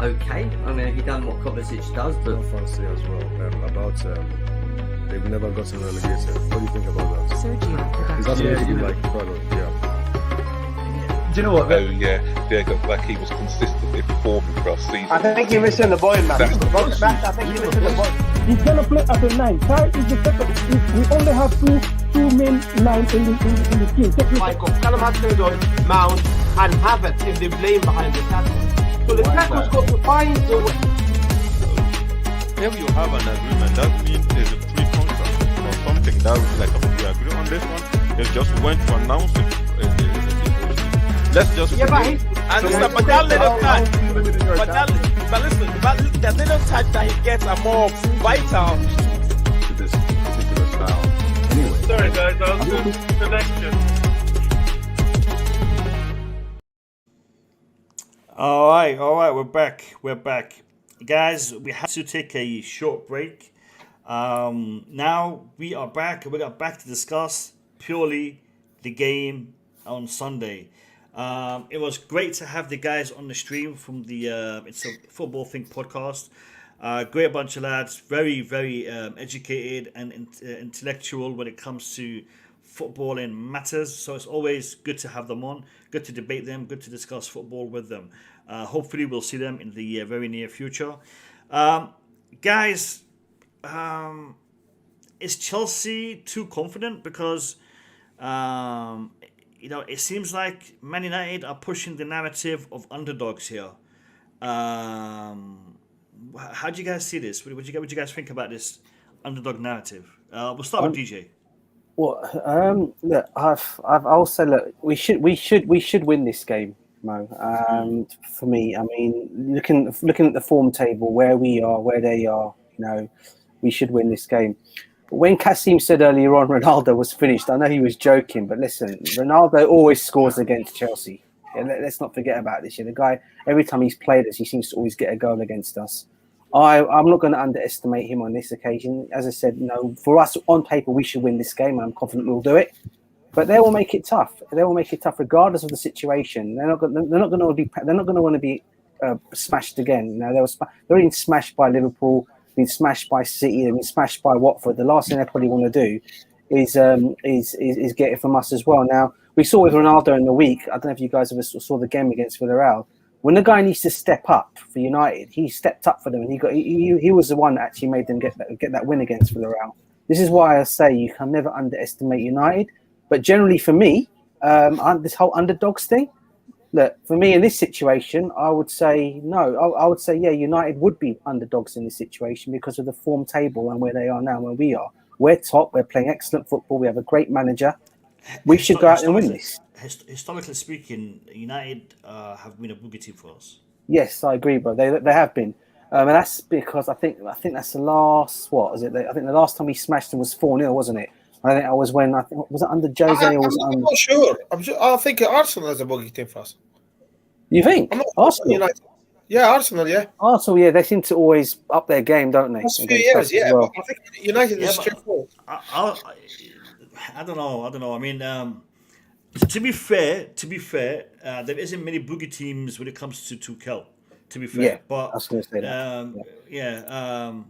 [SPEAKER 13] okay. I mean, he done what Kovačić does, but
[SPEAKER 14] fancy as well about they've never gotten relegated. What do you think about that? Is that something you like?
[SPEAKER 15] Do you know what?
[SPEAKER 11] Oh yeah, Diego, like he was consistently performing for us season.
[SPEAKER 2] I think you're missing the point, man. I think you're missing the point.
[SPEAKER 9] He's gonna play as a 9. Kai is the second. We only have two main 9 in the team.
[SPEAKER 16] Michael, Callum Hudson-Odoi, Mount, and Havertz if they're playing behind the tackle. So the tackle's got to find the way.
[SPEAKER 11] If you have an agreement, that means there's a pre-contract or something that would like we agree on this one. They just went to announce it. Let's just
[SPEAKER 16] but
[SPEAKER 11] that little touch, but listen, the little touch that he gets are more vital
[SPEAKER 14] to this particular style. Anyway,
[SPEAKER 11] sorry guys, I was losing connection.
[SPEAKER 1] All right, we're back. Guys, we had to take a short break. Now we are back. We got back to discuss purely the game on Sunday. It was great to have the guys on the stream from the It's a Football Think podcast. Great bunch of lads, very, very educated and intellectual when it comes to footballing matters. So it's always good to have them on, good to debate them, good to discuss football with them. Hopefully we'll see them in the very near future. Guys, is Chelsea too confident? Because it seems like Man United are pushing the narrative of underdogs here. How do you guys see this? What do you guys think about this underdog narrative? We'll start with DJ.
[SPEAKER 10] Well, look, I'll say, look, we should win this game, Mo. For me, I mean, looking at the form table, where we are, where they are, we should win this game. But when Kasim said earlier on Ronaldo was finished, I know he was joking, but listen, Ronaldo always scores against Chelsea. Yeah, let's not forget about this. The guy, every time he's played us, he seems to always get a goal against us. I'm not going to underestimate him on this occasion. As I said, for us on paper, we should win this game. I'm confident we'll do it. But they will make it tough. They will make it tough, regardless of the situation. They're not going to want to be smashed again. They're being smashed by Liverpool, been smashed by City, they've been smashed by Watford. The last thing they probably want to do is getting from us as well. Now, we saw with Ronaldo in the week, I don't know if you guys ever saw the game against Villarreal, when the guy needs to step up for United, he stepped up for them, and he was the one that actually made them get that win against Villarreal. This is why I say you can never underestimate United. But generally for me, this whole underdogs thing, look, for me in this situation, I would say no. I would say, yeah, United would be underdogs in this situation because of the form table and where they are now, where we are. We're top. We're playing excellent football. We have a great manager. We should go out and win this.
[SPEAKER 1] Historically speaking, United have been a boogie team for us.
[SPEAKER 10] Yes, I agree, bro. They have been. And that's because I think that's the last, what is it? I think the last time we smashed them was 4-0, wasn't it? I think that was when, was it under Jose or was it
[SPEAKER 4] I'm not sure. I think Arsenal is a boogie team for us.
[SPEAKER 10] You think? Arsenal?
[SPEAKER 4] United. Yeah, Arsenal, yeah.
[SPEAKER 10] Arsenal, yeah, they seem to always up their game, don't they?
[SPEAKER 4] Last few years, yeah. Well. I think United is straightforward.
[SPEAKER 1] I don't know. I mean, to be fair, there isn't many boogie teams when it comes to Tuchel. To be fair,
[SPEAKER 10] yeah,
[SPEAKER 1] but
[SPEAKER 10] I was going to say that.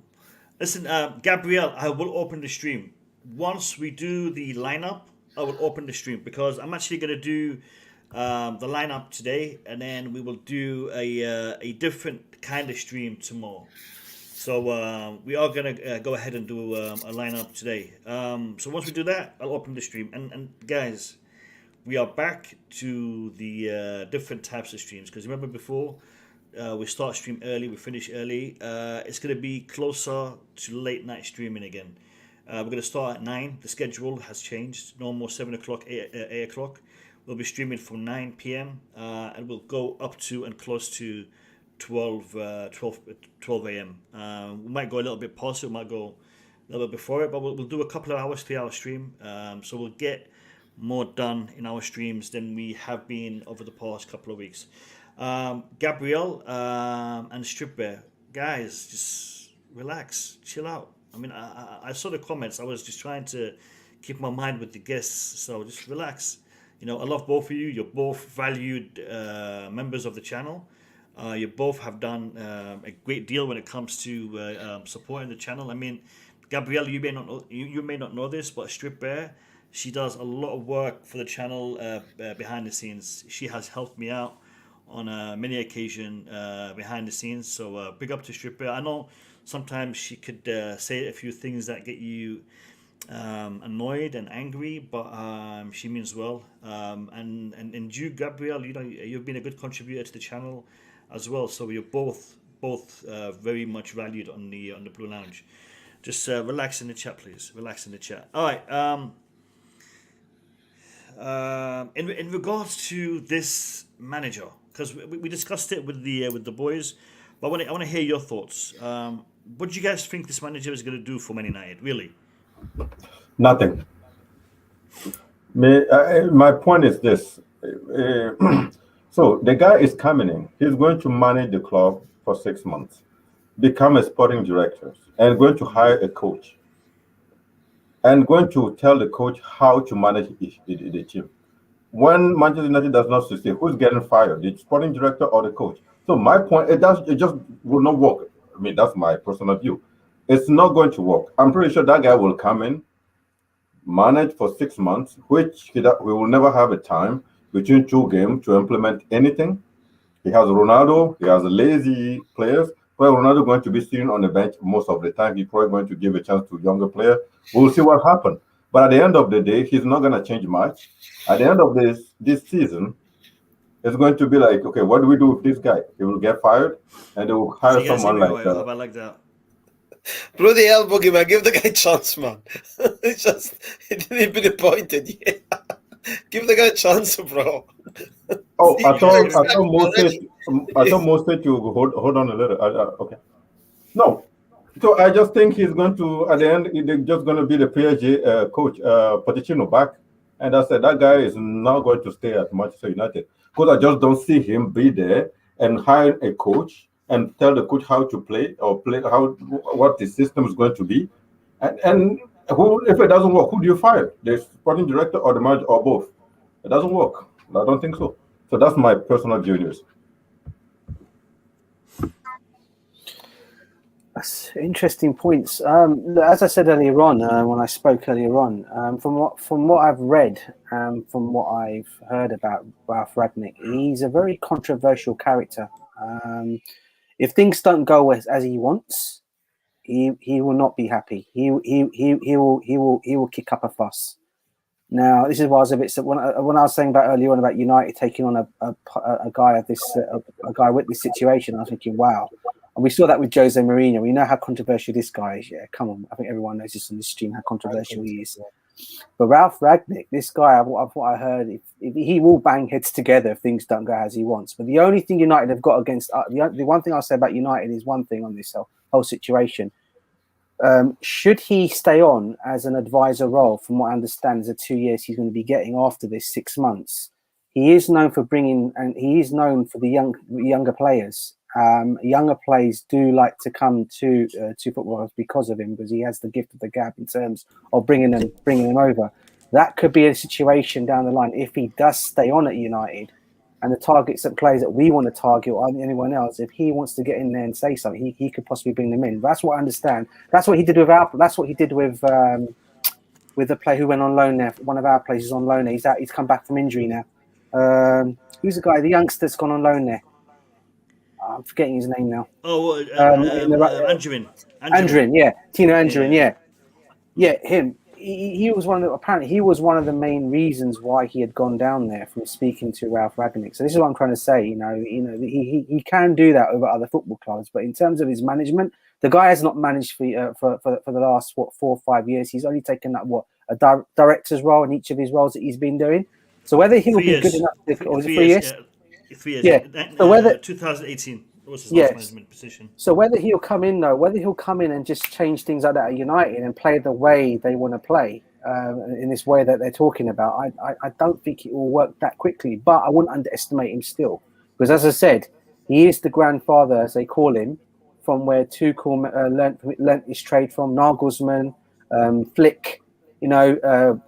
[SPEAKER 1] Listen, Gabriel, I will open the stream once we do the lineup. I will open the stream because I'm actually going to do the lineup today, and then we will do a different kind of stream tomorrow. So we are going to go ahead and do a lineup today. So once we do that, I'll open the stream. And guys, we are back to the different types of streams. Because remember before, we start stream early, we finish early. It's going to be closer to late night streaming again. We're going to start at 9. The schedule has changed. No more 7 o'clock, 8 o'clock. We'll be streaming from 9 p.m. And we'll go up to and close to 12 a.m. We might go a little bit past it, we might go a little bit before it, but we'll do a couple of hours, 3-hour stream. So we'll get more done in our streams than we have been over the past couple of weeks. Gabriel and Strip Bear, guys, just relax, chill out. I mean, I saw the comments. I was just trying to keep my mind with the guests, so just relax. You know, I love both of you. You're both valued members of the channel. You both have done a great deal when it comes to supporting the channel. I mean, Gabrielle, you may not know this, but Strip Bear, she does a lot of work for the channel behind the scenes. She has helped me out on many occasions behind the scenes. So big up to Strip Bear. I know sometimes she could say a few things that get you annoyed and angry, but she means well. And you, Gabrielle, you know, you've been a good contributor to the channel as well, so you're both very much valued on the Blue Lounge. Just relax in the chat, please. Relax in the chat. All right. In regards to this manager, because we discussed it with the boys, but I want to hear your thoughts. What do you guys think this manager is going to do for Man United? Really?
[SPEAKER 7] Nothing. My point is this. So the guy is coming in. He's going to manage the club for 6 months, become a sporting director, and going to hire a coach, and going to tell the coach how to manage the team. When Manchester United does not succeed, who's getting fired, the sporting director or the coach? So my point, it just will not work. I mean, that's my personal view. It's not going to work. I'm pretty sure that guy will come in, manage for 6 months, which we will never have a time between 2 games to implement anything. He has Ronaldo, he has lazy players. Well, Ronaldo going to be sitting on the bench most of the time. He's probably going to give a chance to younger players. We'll see what happens. But at the end of the day, he's not going to change much. At the end of this season, it's going to be like, okay, what do we do with this guy? He will get fired, and they will hire someone like that.
[SPEAKER 1] I like that.
[SPEAKER 4] Bloody hell, Boogie, man. Give the guy a chance, man. It's just, he didn't even been appointed yet. Give the guy a chance, bro.
[SPEAKER 7] Oh, I thought Moses to hold on a little. Okay. No. So I just think he's going to, at the end, they're just going to be the PSG coach, Pochettino back. And I said, that guy is not going to stay at Manchester United. Because I just don't see him be there and hire a coach and tell the coach how to play or what the system is going to be. And who, if it doesn't work, who do you fire? The sporting director or the manager or both? It doesn't work. I don't think so. So that's my personal view.
[SPEAKER 10] That's interesting points. As I said earlier on, when I spoke earlier on, from what I've read, from what I've heard about Ralf Rangnick, he's a very controversial character. If things don't go as he wants, he will not be happy. He will kick up a fuss. Now, this is why I was a bit when I was saying about earlier on about United taking on a guy of this a guy with this situation. I was thinking, wow. And we saw that with Jose Mourinho. We know how controversial this guy is. Yeah, come on. I think everyone knows this on the stream how controversial he is. But Ralf Rangnick, this guy, what I heard, if he will bang heads together if things don't go as he wants. But the only thing United have got against the one thing I'll say about United is one thing on this whole situation. Should he stay on as an advisor role, from what I understand, is the 2 years he's going to be getting after this 6 months, he is known for bringing, and he is known for the younger players. Younger players do like to come to football because of him, because he has the gift of the gab in terms of bringing them over. That could be a situation down the line if he does stay on at United, and the targets that players that we want to target or anyone else, if he wants to get in there and say something, he could possibly bring them in. That's what I understand. That's what he did with the player who went on loan there. One of our players is on loan there. He's out. He's come back from injury now. Who's the guy? The youngster's gone on loan there. I'm forgetting his name now.
[SPEAKER 1] Oh, Andrew.
[SPEAKER 10] Yeah, Tino Andrew. Yeah, him. He was one of the main reasons why he had gone down there from speaking to Ralf Rangnick. So this is what I'm trying to say. He can do that over other football clubs, but in terms of his management, the guy has not managed for the last 4 or 5 years. He's only taken that a director's role in each of his roles that he's been doing. So whether he'll be good enough, or 3 years. 3 years.
[SPEAKER 1] Yeah. So whether 2018 was his last management position.
[SPEAKER 10] So whether he'll come in and just change things like that at United and play the way they want to play in this way that they're talking about, I don't think it will work that quickly. But I wouldn't underestimate him still, because as I said, he is the grandfather, as they call him, from where Tuchel learnt his trade from. Nagelsmann, Flick,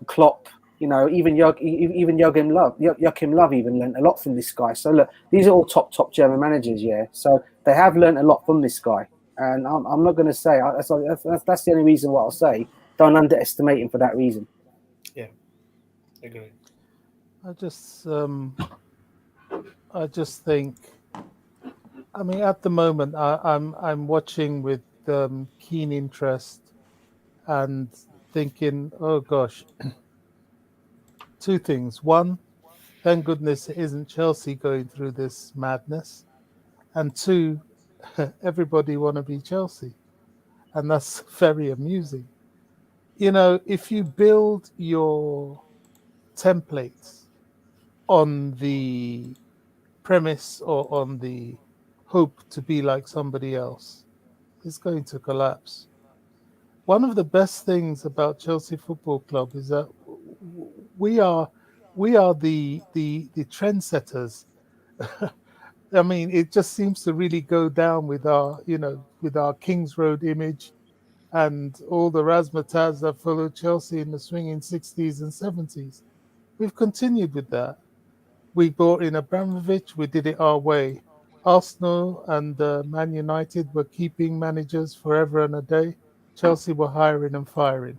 [SPEAKER 10] Klopp. Even Joachim Löw even learned a lot from this guy. So look, these are all top German managers, yeah. So they have learned a lot from this guy, and I'm not going to say that's the only reason what I'll say. Don't underestimate him for that reason.
[SPEAKER 4] Yeah, I agree.
[SPEAKER 6] I just think. I mean, at the moment, I'm watching with keen interest and thinking, oh gosh. 2 things. One, thank goodness it isn't Chelsea going through this madness. And 2, everybody want to be Chelsea. And that's very amusing. If you build your templates on the premise or on the hope to be like somebody else, it's going to collapse. One of the best things about Chelsea Football Club is that we are the trendsetters. I mean, it just seems to really go down with our Kings Road image and all the razzmatazz that followed Chelsea in the swinging 60s and 70s. We've continued with that. We brought in Abramovic. We did it our way. Arsenal and Man United were keeping managers forever and a day. Chelsea were hiring and firing.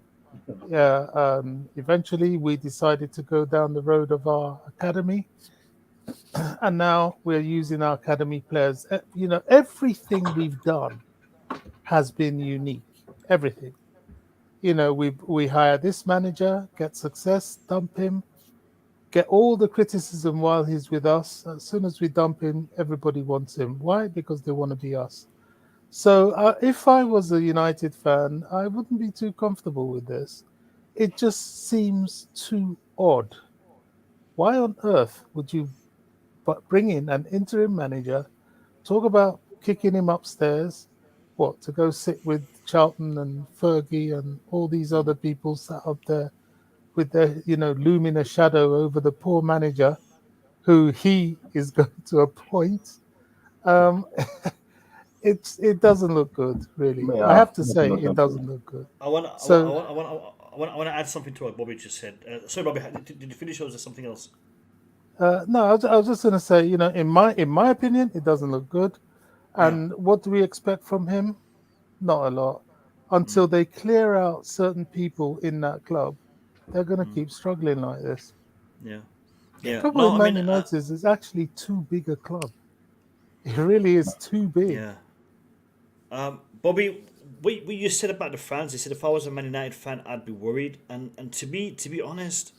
[SPEAKER 6] Eventually we decided to go down the road of our academy, and now we're using our academy players. Everything we've done has been unique. Everything. We hire this manager, get success, dump him, get all the criticism while he's with us. As soon as we dump him, everybody wants him. Why? Because they want to be us. So if I was a United fan, I wouldn't be too comfortable with this. It just seems too odd. Why on earth would you bring in an interim manager, talk about kicking him upstairs, to go sit with Charlton and Fergie and all these other people sat up there with their, looming a shadow over the poor manager who he is going to appoint? It doesn't look good, really. Yeah, I have to say, it doesn't look good.
[SPEAKER 1] I want to add something to what Bobby just said. Sorry, Bobby, did you finish, or was there something else?
[SPEAKER 6] No, I was just going to say, in my opinion, it doesn't look good. And what do we expect from him? not a lot. Until they clear out certain people in that club, they're going to keep struggling like this.
[SPEAKER 1] Yeah.
[SPEAKER 6] The
[SPEAKER 1] Yeah.
[SPEAKER 6] trouble with Man United is it's actually too big a club. It really is too big.
[SPEAKER 1] Yeah. Bobby, what you said about the fans, you said if I was a Man United fan, I'd be worried. And to be honest,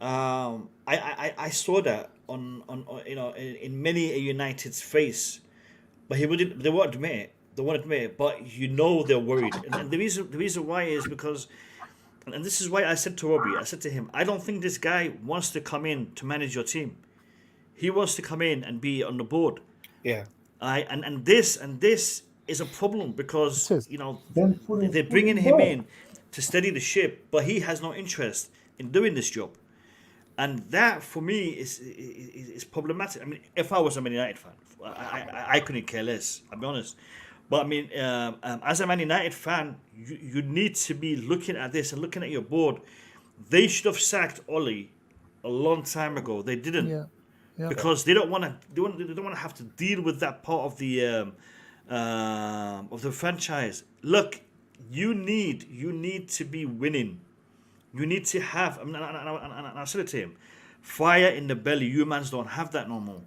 [SPEAKER 1] I saw that on in many a United's face, but they won't admit it. They won't admit it, but they're worried. And the reason why is because, and this is why I said to Robbie, I said to him, I don't think this guy wants to come in to manage your team. He wants to come in and be on the board.
[SPEAKER 4] Yeah.
[SPEAKER 1] And this is a problem because they're bringing him in to steady the ship, but he has no interest in doing this job, and that for me is problematic. I mean, if I was a Man United fan, I couldn't care less. I'll be honest. But I mean, as a Man United fan, you need to be looking at this and looking at your board. They should have sacked Oli a long time ago. They didn't.
[SPEAKER 6] Yeah.
[SPEAKER 1] Because they don't want to. They don't want to have to deal with that part of the franchise. Look, you need to be winning. You need to have. I mean, and I said it to him, fire in the belly. You mans don't have that no more,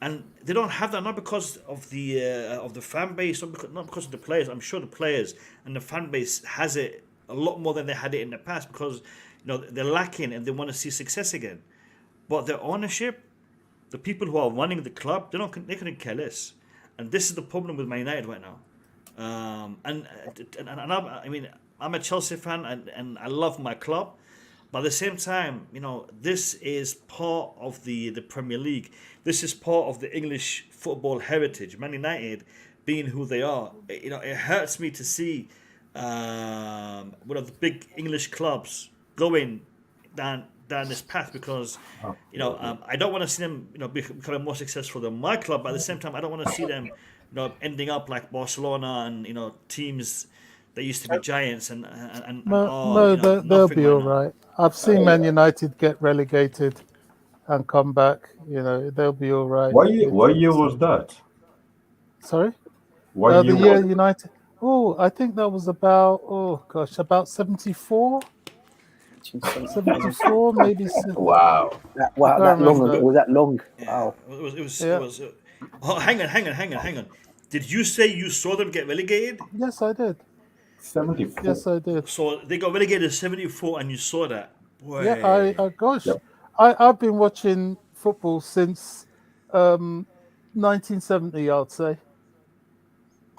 [SPEAKER 1] and they don't have that not because of the fan base, not because of the players. I'm sure the players and the fan base has it a lot more than they had it in the past because they're lacking and they want to see success again. But their ownership, the people who are running the club, they couldn't care less. And this is the problem with Man United right now. And I mean, I'm a Chelsea fan and I love my club. But at the same time, this is part of the Premier League. This is part of the English football heritage. Man United being who they are. It hurts me to see one of the big English clubs going down this path because I don't want to see them becoming more successful than my club, but at the same time I don't want to see them ending up like Barcelona and teams that used to be giants and
[SPEAKER 6] they'll be all right. I've seen Man United get relegated and come back. They'll be all right.
[SPEAKER 7] What year was that?
[SPEAKER 6] Sorry?
[SPEAKER 7] What year
[SPEAKER 6] the year United? Oh, I think that was about 74. 74, maybe.
[SPEAKER 7] Wow.
[SPEAKER 10] That long ago. Was that long? Wow.
[SPEAKER 1] It was. Oh, hang on. Did you say you saw them get relegated?
[SPEAKER 6] Yes, I did.
[SPEAKER 7] 74.
[SPEAKER 6] Yes, I did.
[SPEAKER 1] So they got relegated 74, and you saw that. Boy.
[SPEAKER 6] Yeah, I've been watching football since 1970. I'd say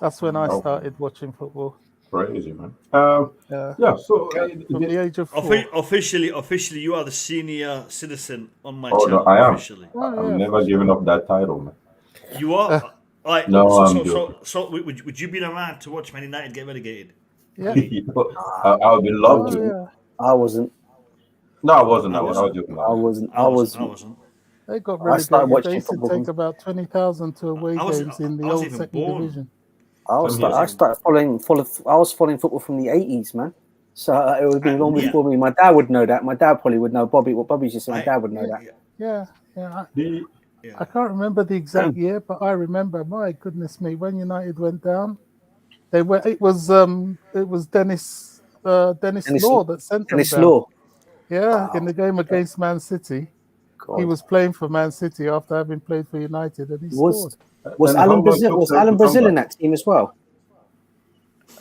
[SPEAKER 6] that's when I started watching football.
[SPEAKER 7] Crazy, man. So
[SPEAKER 6] from the age of 4.
[SPEAKER 1] Officially, you are the senior citizen on my channel.
[SPEAKER 7] No, I am.
[SPEAKER 1] Officially.
[SPEAKER 7] I'm never giving up that title, man.
[SPEAKER 1] You are. So would you be the man to watch Man United get relegated?
[SPEAKER 6] Yeah.
[SPEAKER 7] I would be loved to.
[SPEAKER 10] Yeah. I wasn't.
[SPEAKER 7] No, I wasn't. I was joking.
[SPEAKER 10] I wasn't.
[SPEAKER 6] They got relegated. They used to take about 20,000 to away games in the old second division.
[SPEAKER 10] I started following football from the 80s, man. So it would have been long before me. My dad would know that. My dad probably would know what Bobby's just saying. My dad would know that.
[SPEAKER 6] Yeah. I can't remember the exact year, but I remember. My goodness me, when United went down, it was Dennis Law that sent them down.
[SPEAKER 10] Law.
[SPEAKER 6] Yeah, in the game against Man City. God. He was playing for Man City after having played for United, and he scored.
[SPEAKER 10] Was Alan Brazil in that team as well?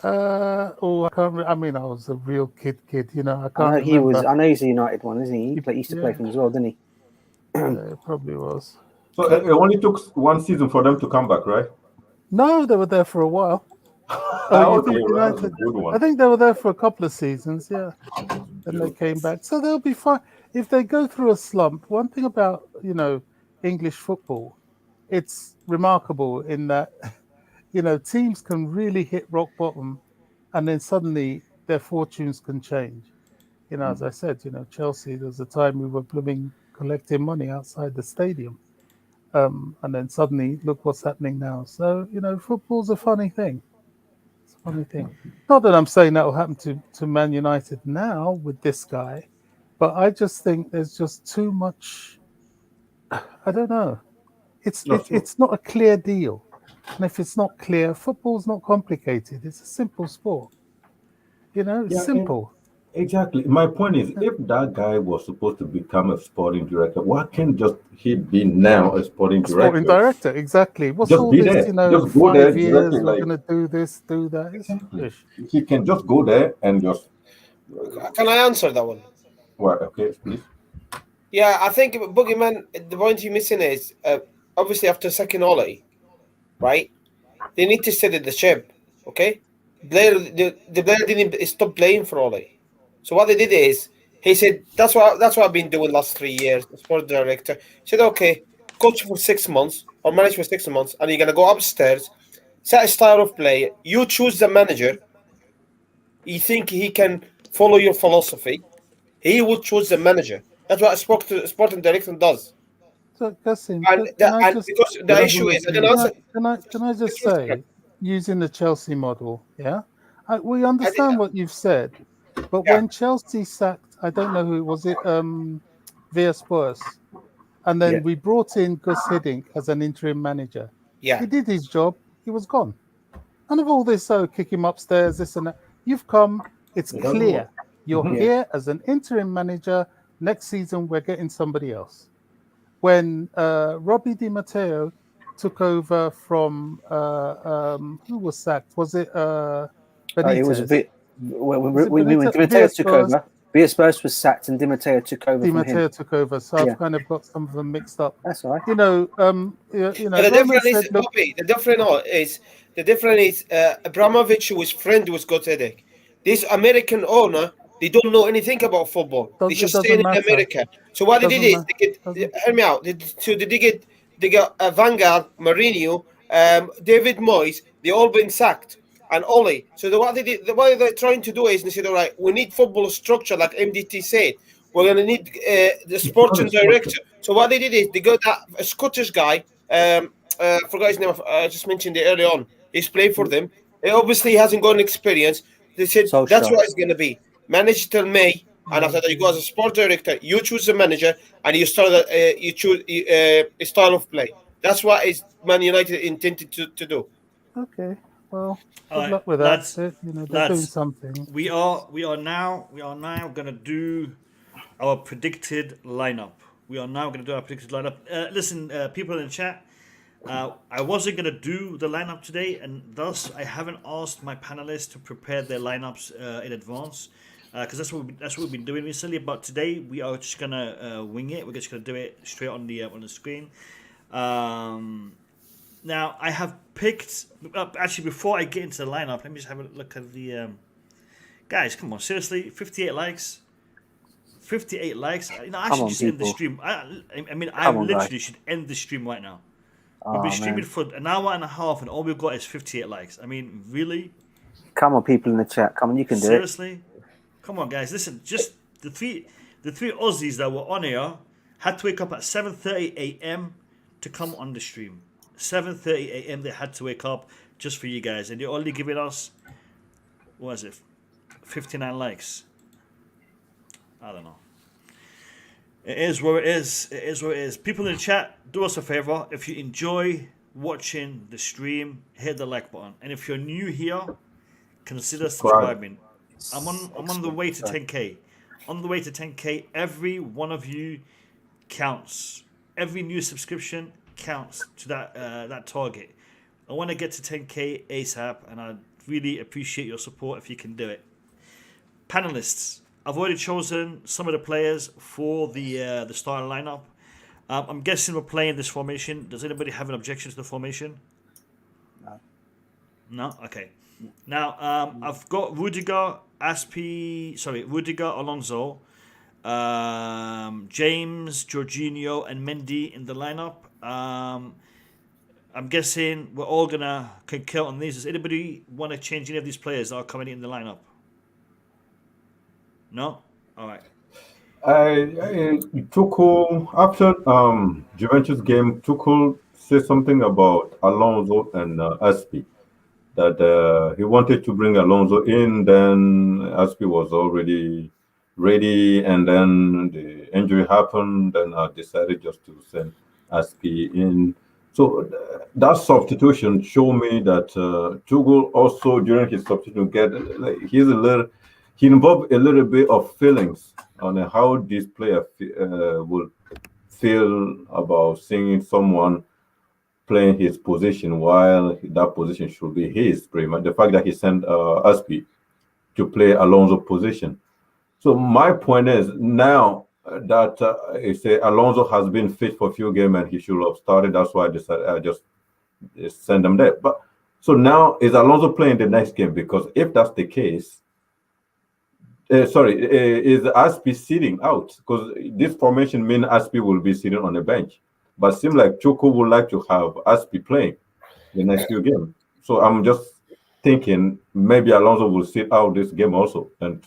[SPEAKER 6] I can't. I mean, I was a real kid. I can't.
[SPEAKER 10] I know he's a United one, isn't he? He used to play for him as well, didn't he?
[SPEAKER 6] Yeah, it probably was.
[SPEAKER 7] So it only took one season for them to come back, right?
[SPEAKER 6] No, they were there for a while. I think they were there for a couple of seasons. Yeah, and they came back, so they'll be fine. If they go through a slump, one thing about English football, it's remarkable in that teams can really hit rock bottom, and then suddenly their fortunes can change. As I said, Chelsea. There was a time we were collecting money outside the stadium, and then suddenly look what's happening now. So football's a funny thing. It's a funny thing. Not that I'm saying that will happen to Man United now with this guy, but I just think there's just too much. I don't know. It's not a clear deal. And if it's not clear, football's not complicated. It's a simple sport. You know, it's simple.
[SPEAKER 7] Exactly. My point is, if that guy was supposed to become a sporting director, why can't just he be now a sporting director?
[SPEAKER 6] Sporting director, exactly. What's
[SPEAKER 7] just
[SPEAKER 6] all
[SPEAKER 7] be
[SPEAKER 6] this,
[SPEAKER 7] there.
[SPEAKER 6] you know,
[SPEAKER 7] Just go
[SPEAKER 6] 5
[SPEAKER 7] there
[SPEAKER 6] years,
[SPEAKER 7] directly,
[SPEAKER 6] we're
[SPEAKER 7] like,
[SPEAKER 6] going to do this, do that. It's foolish.
[SPEAKER 7] he can just go there and just...
[SPEAKER 4] Can I answer that one?
[SPEAKER 7] Well, okay, please.
[SPEAKER 4] Yeah, I think Boogeyman, the point you're missing is, obviously after second Oli, right, they need to steady the ship, okay? The Blair didn't stop playing for Oli. So what they did is, he said, that's what I've been doing last 3 years, the sport director. He said, okay, coach for 6 months, or manage for 6 months, and you're going to go upstairs, set a style of play, you choose the manager, you think he can follow your philosophy, he would choose the manager. That's what a sporting director does.
[SPEAKER 6] So, Gassim,
[SPEAKER 4] because the issue is,
[SPEAKER 6] can I just say, using the Chelsea model, yeah, we understand what you've said, but when Chelsea sacked, I don't know who was it, via Spurs, and then we brought in Gus Hiddink as an interim manager.
[SPEAKER 4] Yeah,
[SPEAKER 6] he did his job. He was gone. None of all this, kick him upstairs, this and that. You've come. It's clear. You're here as an interim manager. Next season, we're getting somebody else. When Robbie Di Matteo took over from who was sacked? Was it Benitez?
[SPEAKER 10] It was when Di Matteo took over. Via Spurs was sacked and Di Matteo took over.
[SPEAKER 6] Di Matteo took over, so I've kind of got some of them mixed up.
[SPEAKER 10] That's all right.
[SPEAKER 6] You know,
[SPEAKER 4] the difference is Abramovic, whose friend was Gus Hiddink. This American owner, they don't know anything about football. They just stay in America. So what they did is, hear me out. They got Vanguard, Mourinho, David Moyes. They all been sacked, and Oli. So what they're trying to do is they said, all right, we need football structure, like MDT said. We're gonna need the sporting director. So what they did is they got a Scottish guy. Forgot his name. I just mentioned it early on. He's played for them. He obviously hasn't got an experience. They said that's what it's going to be. Manage till May, and after that you go as a sport director. You choose the manager, and you start. You choose a style of play. That's what is Man United intended to do.
[SPEAKER 6] Okay, well, good luck with that. You know, they're doing something.
[SPEAKER 1] We are now going to do our predicted lineup. Listen, people in the chat. I wasn't going to do the lineup today, and thus I haven't asked my panelists to prepare their lineups in advance, because that's what we've been doing recently. But today we are just going to wing it. We're just going to do it straight on the screen. Now I have picked. Actually, before I get into the lineup, let me just have a look at the guys. Come on, seriously, 58 likes. 58 likes. You know, I should just end the stream. I literally should end the stream right now. We've been streaming for an hour and a half, and all we've got is 58 likes. I mean, really?
[SPEAKER 10] Come on, people in the chat. Come on, you can do it.
[SPEAKER 1] Seriously? Come on, guys. Listen, just the three Aussies that were on here had to wake up at 7:30 a.m. to come on the stream. 7:30 a.m. they had to wake up just for you guys, and you're only giving us, what is it, 59 likes. I don't know. It is what it is. It is what it is. People in the chat, do us a favor. If you enjoy watching the stream, hit the like button. And if you're new here, consider subscribing. I'm on the way to 10K. On the way to 10K, every one of you counts. Every new subscription counts to that target. I want to get to 10K ASAP, and I really appreciate your support if you can do it. Panelists. I've already chosen some of the players for the starting lineup. I'm guessing we're playing this formation. Does anybody have an objection to the formation?
[SPEAKER 10] No.
[SPEAKER 1] No? Okay. Now, I've got Rudiger, Alonso, James, Jorginho, and Mendy in the lineup. I'm guessing we're all going to concur on these. Does anybody want to change any of these players that are coming in the lineup? No? All right.
[SPEAKER 7] Tuchel, after Juventus game, Tuchel said something about Alonso and Aspi, that he wanted to bring Alonso in, then Aspi was already ready, and then the injury happened, then I decided just to send Aspi in. So that substitution showed me that Tuchel also during his substitution he involved a little bit of feelings on how this player will feel about seeing someone playing his position while that position should be his. Pretty much the fact that he sent Aspi to play Alonso's position. So my point is now that Alonso has been fit for a few games and he should have started. That's why I decided I just send him there. But so now is Alonso playing the next game? Because if that's the case, is Aspi sitting out? Because this formation means Aspi will be sitting on the bench. But it seems like Tuchel would like to have Aspi playing the next few games. So I'm just thinking maybe Alonso will sit out this game also, and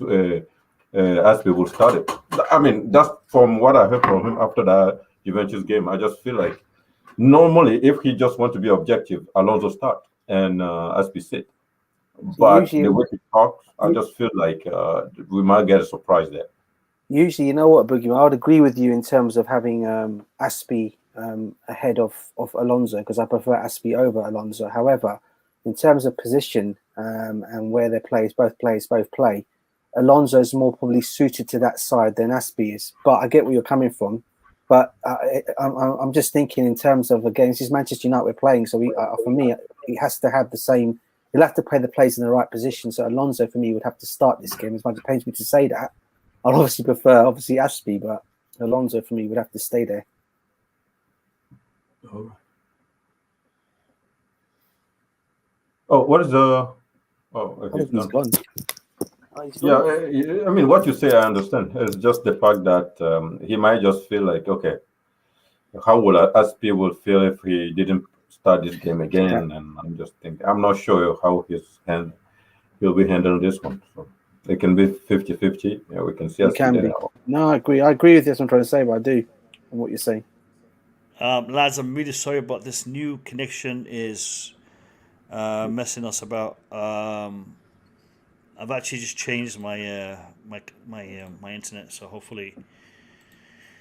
[SPEAKER 7] Aspi will start it. I mean, that's from what I heard from him after that Juventus game. I just feel like normally, if he just wants to be objective, Alonso start and Aspi sit. But usually, the way he talks, I just feel like we might get a surprise there.
[SPEAKER 10] Usually, you know what, Boogeyman, I would agree with you in terms of having Aspi ahead of Alonso, because I prefer Aspi over Alonso. However, in terms of position and where their both players play, Alonso is more probably suited to that side than Aspi is. But I get where you're coming from. But I'm just thinking in terms of, again, this is Manchester United we're playing, so for me, he has to have the same. He'll have to play the players in the right position. So Alonso, for me, would have to start this game. As much as it pains me to say that, I'd obviously prefer Aspi, but Alonso, for me, would have to stay there.
[SPEAKER 7] Oh, what is the? Oh, okay,
[SPEAKER 10] he's gone.
[SPEAKER 7] Yeah, I mean, what you say, I understand. It's just the fact that he might just feel like, okay, how will Aspi will feel if he didn't start this game again? Yeah. And I'm just thinking, I'm not sure how he'll be handling this one. So it can be 50-50. Yeah, we can see.
[SPEAKER 10] It can be. No, I agree. I agree with you. That's what I'm trying to say, but I do on what you're saying.
[SPEAKER 1] Lads, I'm really sorry, but this new connection is messing us about. I've actually just changed my my internet, so hopefully.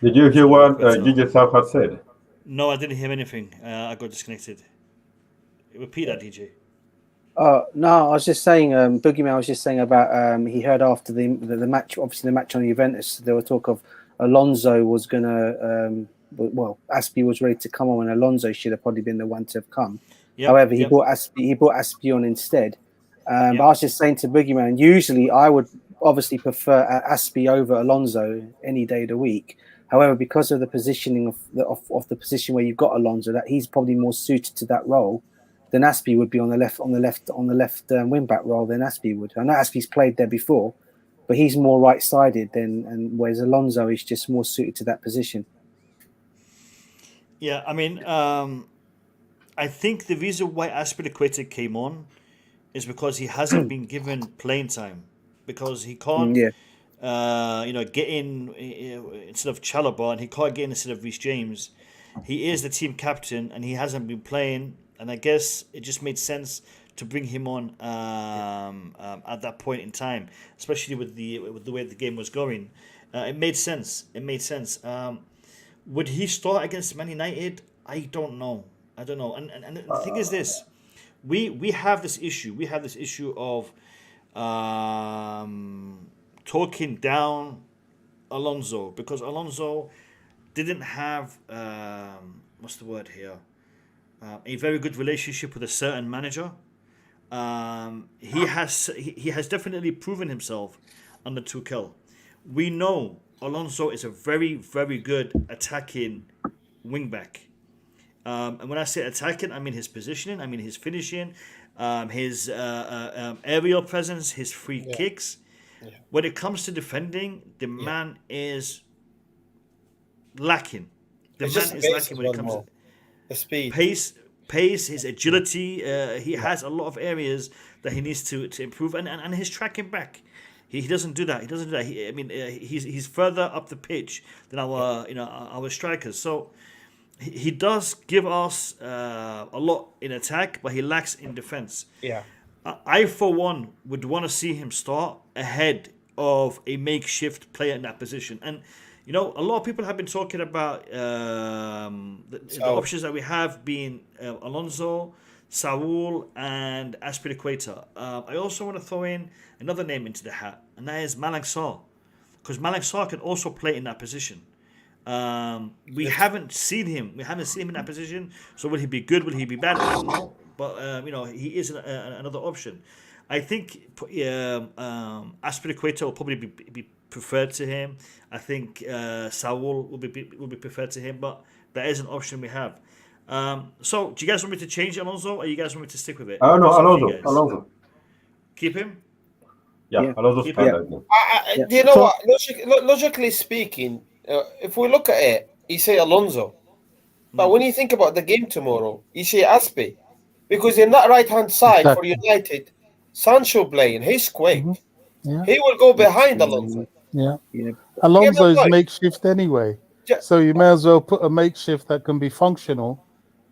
[SPEAKER 7] Did you hear what DJ South had said?
[SPEAKER 1] No, I didn't hear anything. I got disconnected. Repeat that, DJ.
[SPEAKER 10] No, I was just saying, Boogeyman, I was just saying about he heard after the match, obviously the match on Juventus, there was talk of Alonso was going to, Aspi was ready to come on, and Alonso should have probably been the one to have come. Yep, however, he brought Aspi on instead. But I was just saying to Boogeyman, usually I would obviously prefer Aspi over Alonso any day of the week. However, because of the positioning of the position where you've got Alonso, that he's probably more suited to that role, then Aspi would be on the left wing back role than Aspi would. I know Aspi's played there before, but he's more right sided whereas Alonso is just more suited to that position.
[SPEAKER 1] Yeah, I mean, I think the reason why Azpilicueta came on is because he hasn't been given playing time, because he can't, get in instead of Chalobah, and he can't get in instead of Reece James. He is the team captain, and he hasn't been playing. And I guess it just made sense to bring him on at that point in time, especially with the way the game was going. It made sense. Would he start against Man United? I don't know. And the thing is this. We have this issue. We have this issue of talking down Alonso, because Alonso didn't have what's the word here? A very good relationship with a certain manager. He has definitely proven himself under Tuchel. We know Alonso is a very, very good attacking wingback. And when I say attacking, I mean his positioning, I mean his finishing, his aerial presence, his free kicks. Yeah. When it comes to defending, the man is lacking. The man is lacking when it comes to
[SPEAKER 4] the speed,
[SPEAKER 1] pace, his agility. He has a lot of areas that he needs to improve, and his tracking back. He doesn't do that. He's further up the pitch than our strikers. So he does give us a lot in attack, but he lacks in defense.
[SPEAKER 4] Yeah.
[SPEAKER 1] I, for one, would want to see him start ahead of a makeshift player in that position. And You know, a lot of people have been talking about the options that we have being Alonso, Saul, and Azpilicueta. I also want to throw in another name into the hat, and that is Malang Sarr, because Malang Sarr can also play in that position. We haven't seen him. We haven't seen him in that position. So will he be good? Will he be bad? I don't know. But you know, he is another option. I think Azpilicueta will probably be preferred to him. I think Saul will be preferred to him. But that is an option we have. So do you guys want me to change Alonso, or you guys want me to stick with it?
[SPEAKER 7] No, Alonso.
[SPEAKER 1] Keep him.
[SPEAKER 7] Yeah, Alonso's fine.
[SPEAKER 4] You know what? Logically speaking, if we look at it, you say Alonso. But when you think about the game tomorrow, you say Aspi. Because in that right-hand side for United, Sancho playing, he's quick.
[SPEAKER 6] Yeah.
[SPEAKER 4] He will go behind Alonso.
[SPEAKER 6] Yeah. Alonso is makeshift anyway. So you may as well put a makeshift that can be functional,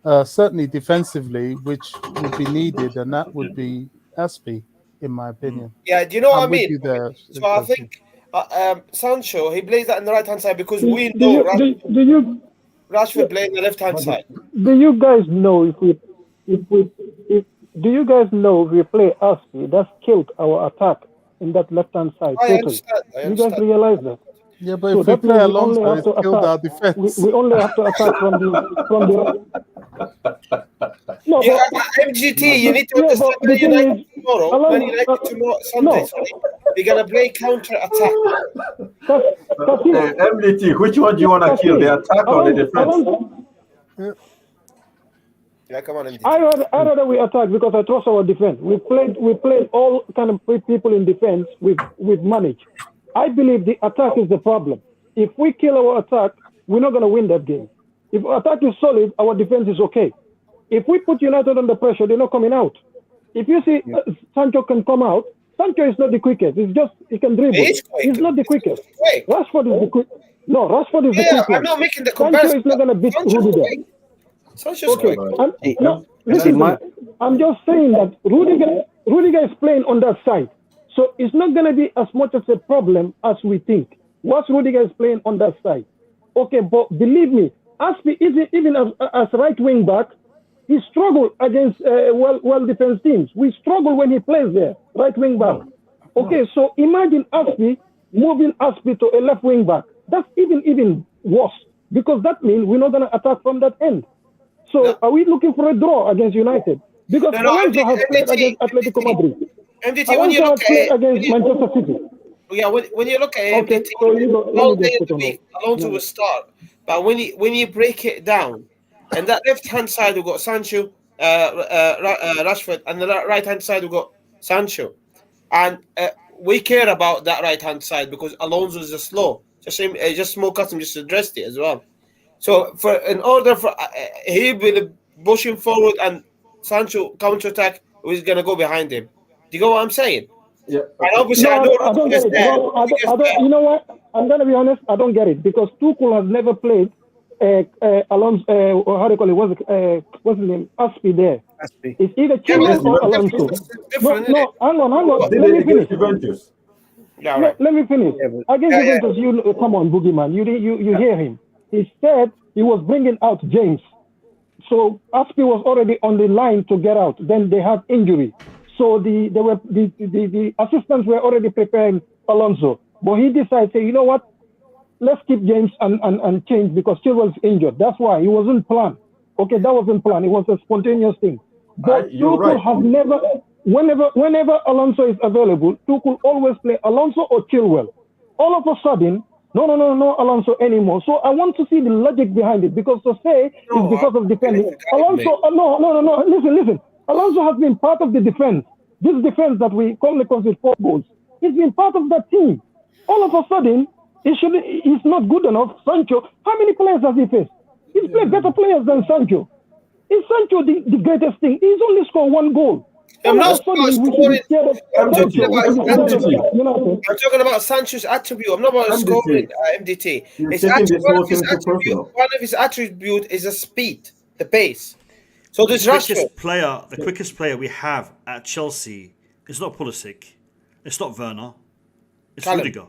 [SPEAKER 6] certainly defensively, which would be needed, and that would be Aspi, in my opinion.
[SPEAKER 4] Yeah, do you know what I
[SPEAKER 6] I'm with
[SPEAKER 4] mean?
[SPEAKER 6] you there,
[SPEAKER 4] So I think Sancho, he plays that on the right-hand side because we
[SPEAKER 9] Do
[SPEAKER 4] know Rashford plays on the left-hand side.
[SPEAKER 9] Do you guys know if we play Aspi, that's killed our attack in that left-hand side.
[SPEAKER 4] I
[SPEAKER 9] totally.
[SPEAKER 4] understand.
[SPEAKER 9] You guys realize that?
[SPEAKER 6] Yeah, but if we play Alonso, it's killed our defense.
[SPEAKER 9] We only have to attack from the. No,
[SPEAKER 4] MGT, you need to understand Man United tomorrow. Man United tomorrow, Sunday. We're gonna play counter-attack.
[SPEAKER 7] MDT, which one do you want to kill, the attack or the defense?
[SPEAKER 4] Yeah, come on, MDT.
[SPEAKER 9] I rather we attack because I trust our defense. We played all kind of people in defense with manage. I believe the attack is the problem. If we kill our attack, we're not going to win that game. If our attack is solid, our defense is okay. If we put United under pressure, they're not coming out. If you see Sancho can come out, Sancho is not the quickest. It's just he can dribble. He's not the quickest. Rashford is the quick. No, Rashford is the quickest.
[SPEAKER 4] I'm not making the comparison.
[SPEAKER 9] Sancho is not going to beat Rudiger.
[SPEAKER 4] Sancho's quick.
[SPEAKER 9] I'm just saying that Rudiger is playing on that side. So it's not going to be as much of a problem as we think. Once Rudiger is playing on that side. Okay, but believe me, Aspi, even as right wing back, he struggled against well defense teams. We struggle when he plays there, right wing back. Okay, so imagine Aspi moving Aspi to a left wing back. That's even worse because that means we're not going to attack from that end. So are we looking for a draw against United? Because Alonso has played against Atletico Madrid.
[SPEAKER 4] MDT, when you look at it,
[SPEAKER 9] against Manchester City.
[SPEAKER 4] Yeah, when you look at it,
[SPEAKER 9] Okay,
[SPEAKER 4] MDT,
[SPEAKER 9] so
[SPEAKER 4] all day of the week, Alonso will start. But when you break it down, and that left-hand side we've got Sancho, Rashford, and the right-hand side we've got Sancho. And we care about that right-hand side because Alonso is just slow. Just Small Custom just addressed it as well. So in order for he will push him forward and Sancho counter-attack, he's going to go behind him. Do you get what I'm saying?
[SPEAKER 7] Yeah.
[SPEAKER 4] And obviously, I don't
[SPEAKER 9] get it. You know what? I'm going to be honest. I don't get it because Tuchel has never played Alonso. How do you call it? What's his name? Aspi there.
[SPEAKER 10] Aspi.
[SPEAKER 9] It's either Chilwell or Alonso. No, hang on. Let me finish. Let me finish. Against Juventus, you come on, Boogeyman. You hear him. He said he was bringing out James. So Aspi was already on the line to get out. Then they had injury. So the assistants were already preparing Alonso. But he decided, you know what? Let's keep James and change because Chilwell's injured. That's why he wasn't planned. Okay, that wasn't planned. It was a spontaneous thing. But Tuchel has never, whenever Alonso is available, Tuchel always play Alonso or Chilwell. All of a sudden, no Alonso anymore. So I want to see the logic behind it because to say it's because of defending. Alonso, no. Listen. Alonso has been part of the defense. This defense that we currently concede 4 goals. He's been part of that team. All of a sudden, he's not good enough. Sancho, how many players has he faced? He's played better players than Sancho. Is Sancho the greatest thing? He's only scored 1 goal.
[SPEAKER 4] I'm talking about Sancho's attribute. I'm not about scoring MDT. One of his attributes is the speed, the pace. So this
[SPEAKER 1] the quickest player we have at Chelsea is not Pulisic, it's not Werner, it's Rudiger.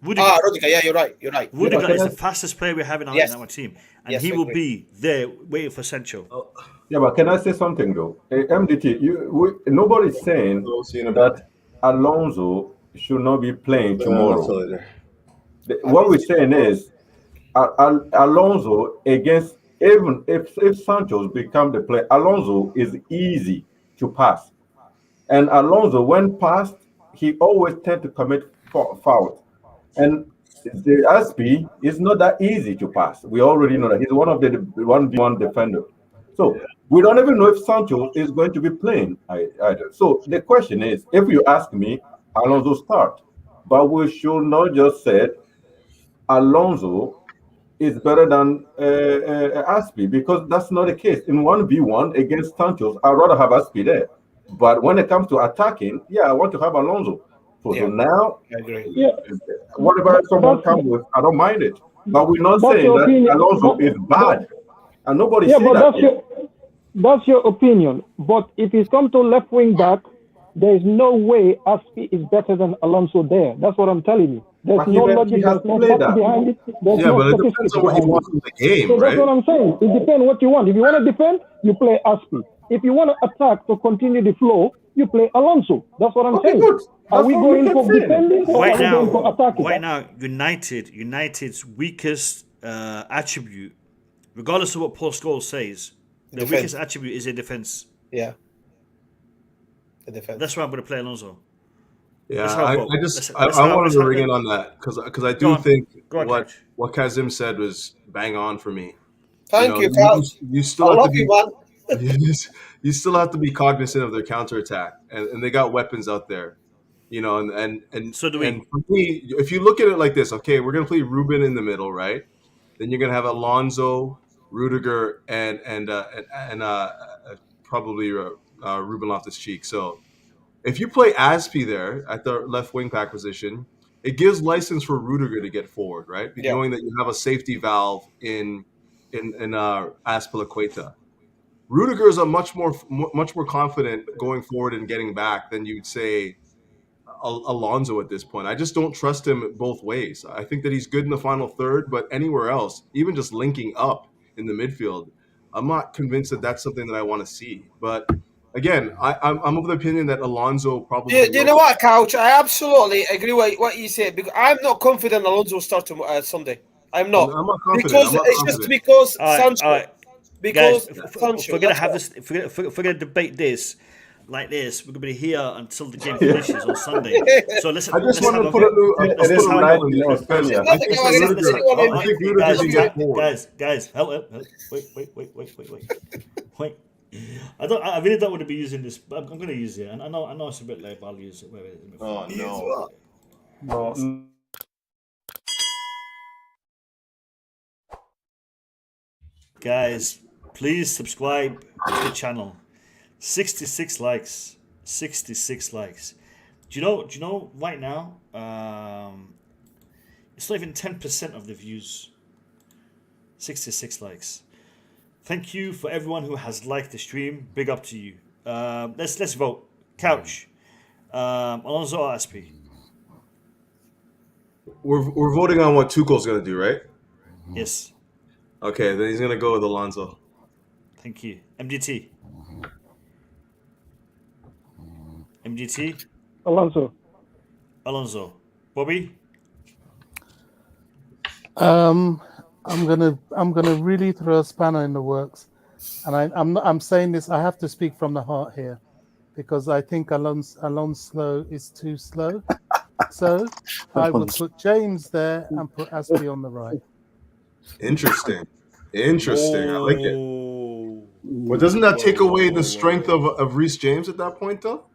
[SPEAKER 4] Rudiger. Yeah, you're right.
[SPEAKER 1] Rudiger is the fastest player we have in our team, and he will be there waiting for Sancho.
[SPEAKER 7] Yeah, but can I say something though? MDT, nobody's saying that Alonso should not be playing tomorrow. What we're saying is Alonso against, even if Sancho become the player, Alonso is easy to pass, and Alonso, when passed, he always tend to commit fouls, and the Azpi is not that easy to pass. We already know that he's one of the 1v1 defender. So we don't even know if Sancho is going to be playing either. So the question is, if you ask me, Alonso start, but we should not just say Alonso is better than Azpi, because that's not the case. In 1v1 against Sancho, I'd rather have Azpi there. But when it comes to attacking, I want to have Alonso. So now,
[SPEAKER 4] I agree.
[SPEAKER 7] Whatever someone comes with, I don't mind it. But we're not saying that Alonso is bad. And nobody said that.
[SPEAKER 9] That's your opinion. But if he's come to left wing back, there is no way Azpi is better than Alonso there. That's what I'm telling you. There's no logic, there's no fact behind it. But it depends on what you want from the game, right? That's what I'm saying. It depends what you want. If you want to defend, you play Azpi. If you want to attack to continue the flow, you play Alonso. That's what I'm saying. Good. Are we going for defending or are we going for attacking?
[SPEAKER 1] Right now, United's weakest attribute, regardless of what Paul Scholes says, the weakest attribute is their defense.
[SPEAKER 4] Yeah. The defense.
[SPEAKER 1] That's why I'm going to play Alonso.
[SPEAKER 15] Yeah, I wanted to ring in on that because I do think what Kazim said was bang on for me.
[SPEAKER 4] Thank you, Coach.
[SPEAKER 15] You still have to be, you still have to be cognizant of their counterattack, and they got weapons out there, and
[SPEAKER 1] so do we.
[SPEAKER 15] And for me, if you look at it like this, okay, we're gonna play Ruben in the middle, right? Then you're gonna have Alonso, Rudiger, and probably Ruben Loftus-Cheek. So if you play Azpi there at the left wing back position, it gives license for Rudiger to get forward, right? Knowing that you have a safety valve in Azpilicueta. Rudiger is a much more confident going forward and getting back than you'd say Alonso at this point. I just don't trust him both ways. I think that he's good in the final third, but anywhere else, even just linking up in the midfield, I'm not convinced that that's something that I want to see. But again, I'm of the opinion that Alonso probably.
[SPEAKER 4] You know what, Couch? I absolutely agree with what you said, because I'm not confident Alonso will start Sunday. I'm not.
[SPEAKER 15] I'm not confident.
[SPEAKER 4] Because it's just because Sancho.
[SPEAKER 1] Because guys, if we're gonna have this, if we're gonna debate this like this, we're gonna be here until the game finishes on Sunday. So listen.
[SPEAKER 15] I just want to put
[SPEAKER 1] Guys, help. Wait. I really don't want to be using this, but I'm going to use it. And I know it's a bit late, but I'll use it.
[SPEAKER 8] Oh no!
[SPEAKER 1] Guys, please subscribe to the channel. 66 likes. 66 likes. Do you know? Right now, it's not even 10% of the views. 66 likes. Thank you for everyone who has liked the stream. Big up to you. Let's vote. Couch. Alonso or Azpi?
[SPEAKER 15] We're voting on what Tuchel's going to do, right?
[SPEAKER 1] Yes.
[SPEAKER 15] Okay, then he's going to go with Alonso.
[SPEAKER 1] Thank you. MDT. Alonso. Bobby?
[SPEAKER 6] I'm gonna really throw a spanner in the works, and I'm saying this. I have to speak from the heart here, because I think Alonso is too slow. So I will put James there and put Azpi on the right.
[SPEAKER 15] Interesting. I like it. But doesn't that take away the strength of Reece James at that point, though?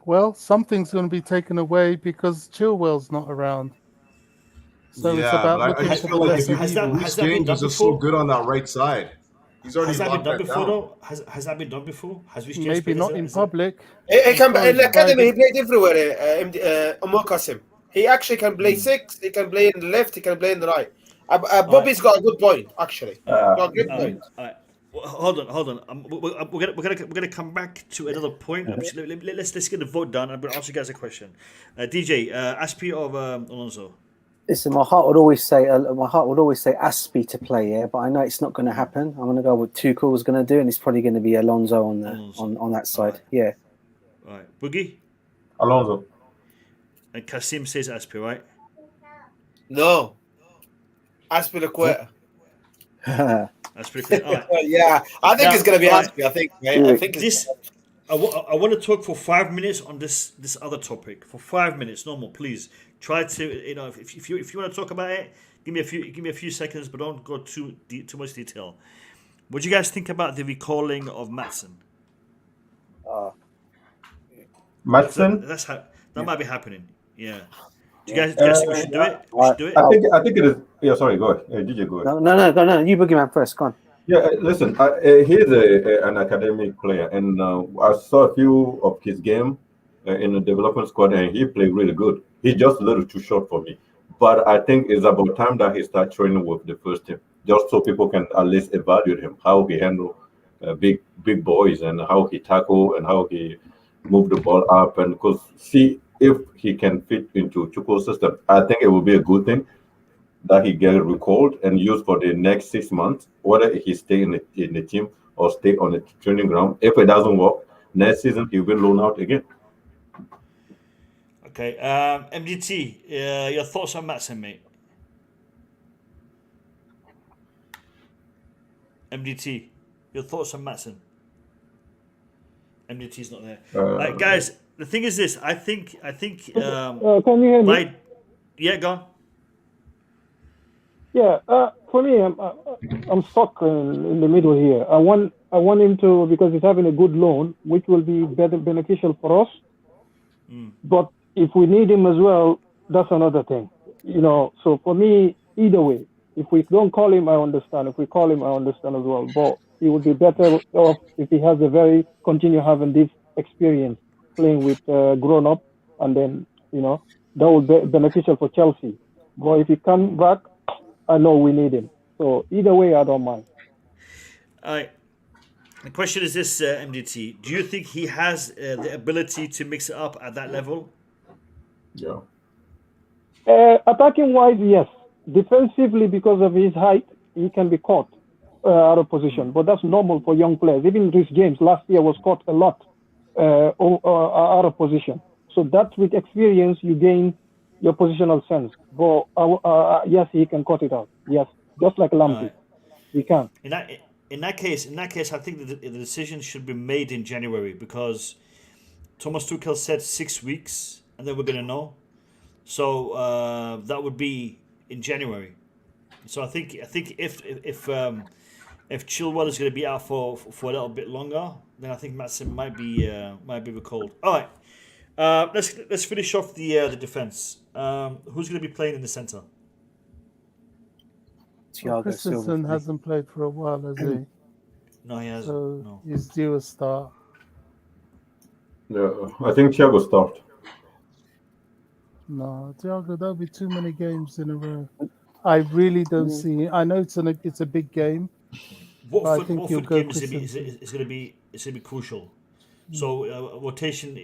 [SPEAKER 6] Well, something's going to be taken away because Chilwell's not around. So it's about looking
[SPEAKER 15] I feel like Reece James is just so good on that right side. He's already
[SPEAKER 1] has that been done before, though? Has that been done before? Has Reece James
[SPEAKER 6] maybe not in public?
[SPEAKER 4] He can in the academy. He played everywhere. Omar Qasim. He actually can play 6. He can play in the left. He can play in the right. Bobby's got a good point, actually. Got a good point.
[SPEAKER 1] Hold on. We're gonna come back to another point. Let's get the vote done. I'm gonna ask you guys a question. DJ, Azpi or Alonso?
[SPEAKER 10] Listen, my heart would always say Aspi to play, yeah, but I know it's not going to happen. I'm going to go with Tuchel was going to do, and it's probably going to be Alonso on that side.
[SPEAKER 1] Right.
[SPEAKER 10] Yeah.
[SPEAKER 1] Right, Boogie.
[SPEAKER 7] Alonso.
[SPEAKER 1] And Kasim says Aspi, right?
[SPEAKER 4] No. Azpilicueta.
[SPEAKER 1] Aspi. All right.
[SPEAKER 4] Yeah, I think it's going to be Aspi. I think. Mate. I think
[SPEAKER 1] this. I want to talk for 5 minutes on this other topic. For 5 minutes, no more, please. Try to, if you want to talk about it, give me a few seconds, but don't go too much detail. What do you guys think about the recalling of Matson?
[SPEAKER 7] Matson?
[SPEAKER 1] That might be happening. Yeah. Do you guys think we should do it? We should do it?
[SPEAKER 7] I think it is. Yeah, sorry, go ahead. DJ, go ahead.
[SPEAKER 10] No. You Boogeyman first. Go on.
[SPEAKER 7] Yeah, listen, he's an academic player, and I saw a few of his game in the development squad, and he played really good. He's just a little too short for me. But I think it's about time that he starts training with the first team, just so people can at least evaluate him, how he handle big boys, and how he tackle, and how he move the ball up, and because see if he can fit into Tuchel's system. I think it will be a good thing that he get recalled and used for the next 6 months, whether he stay in the team or stay on the training ground. If it doesn't work, next season he will loan out again.
[SPEAKER 1] Okay, MDT, your thoughts on Matson, mate? MDT, your thoughts on Matson? MDT's not there. Guys, the thing is this. I think.
[SPEAKER 9] Can you hear me?
[SPEAKER 1] Yeah, go on.
[SPEAKER 9] Yeah, for me, I'm stuck in the middle here. I want him to, because he's having a good loan, which will be beneficial for us. But if we need him as well, that's another thing. So for me, either way, if we don't call him, I understand. If we call him, I understand as well. But he would be better off if he has continue having this experience playing with grown up, and then that would be beneficial for Chelsea. But if he comes back, I know we need him. So either way, I don't mind.
[SPEAKER 1] The question is this, MDT. Do you think he has the ability to mix it up at that level?
[SPEAKER 7] Yeah.
[SPEAKER 9] Attacking wise, yes. Defensively, because of his height, he can be caught out of position. But that's normal for young players. Even Reece James last year was caught a lot out of position. So that with experience, you gain your positional sense. But yes, he can cut it out. Yes, just like Lamptey, he can.
[SPEAKER 1] In that case, I think the decision should be made in January, because Thomas Tuchel said 6 weeks, and then we're going to know. So that would be in January. So I think if Chilwell is going to be out for a little bit longer, then I think Matson might be recalled. All right, let's finish off the defense. Who's going to be playing in the center?
[SPEAKER 6] Christensen hasn't played for a while, has he?
[SPEAKER 1] No, he hasn't.
[SPEAKER 6] So
[SPEAKER 1] no.
[SPEAKER 6] He's due a start.
[SPEAKER 7] Yeah, I think Thiago started.
[SPEAKER 6] No, Thiago, there'll be too many games in a row. I really don't see. I know it's a big game.
[SPEAKER 1] Watford game is going to be crucial. So rotation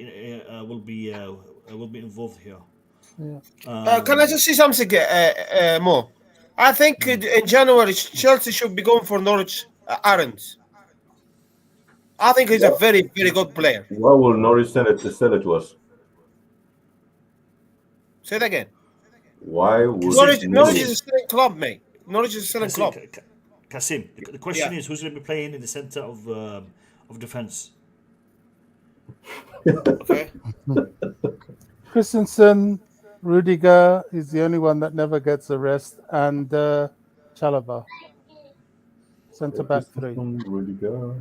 [SPEAKER 1] will be involved here.
[SPEAKER 6] Yeah.
[SPEAKER 4] Can I just say something more? I think in January Chelsea should be going for Norwich Aarons. I think he's a very, very good player.
[SPEAKER 7] Why will Norwich sell it to us?
[SPEAKER 4] Say that again.
[SPEAKER 7] Why would
[SPEAKER 4] Norwich is a selling club, mate? Norwich is a selling club.
[SPEAKER 1] Kasim, the question is, who's going to be playing in the centre of defence?
[SPEAKER 4] Okay.
[SPEAKER 6] Christensen, Rudiger is the only one that never gets a rest, and Chalobah. Centre back three.
[SPEAKER 7] Rudiger,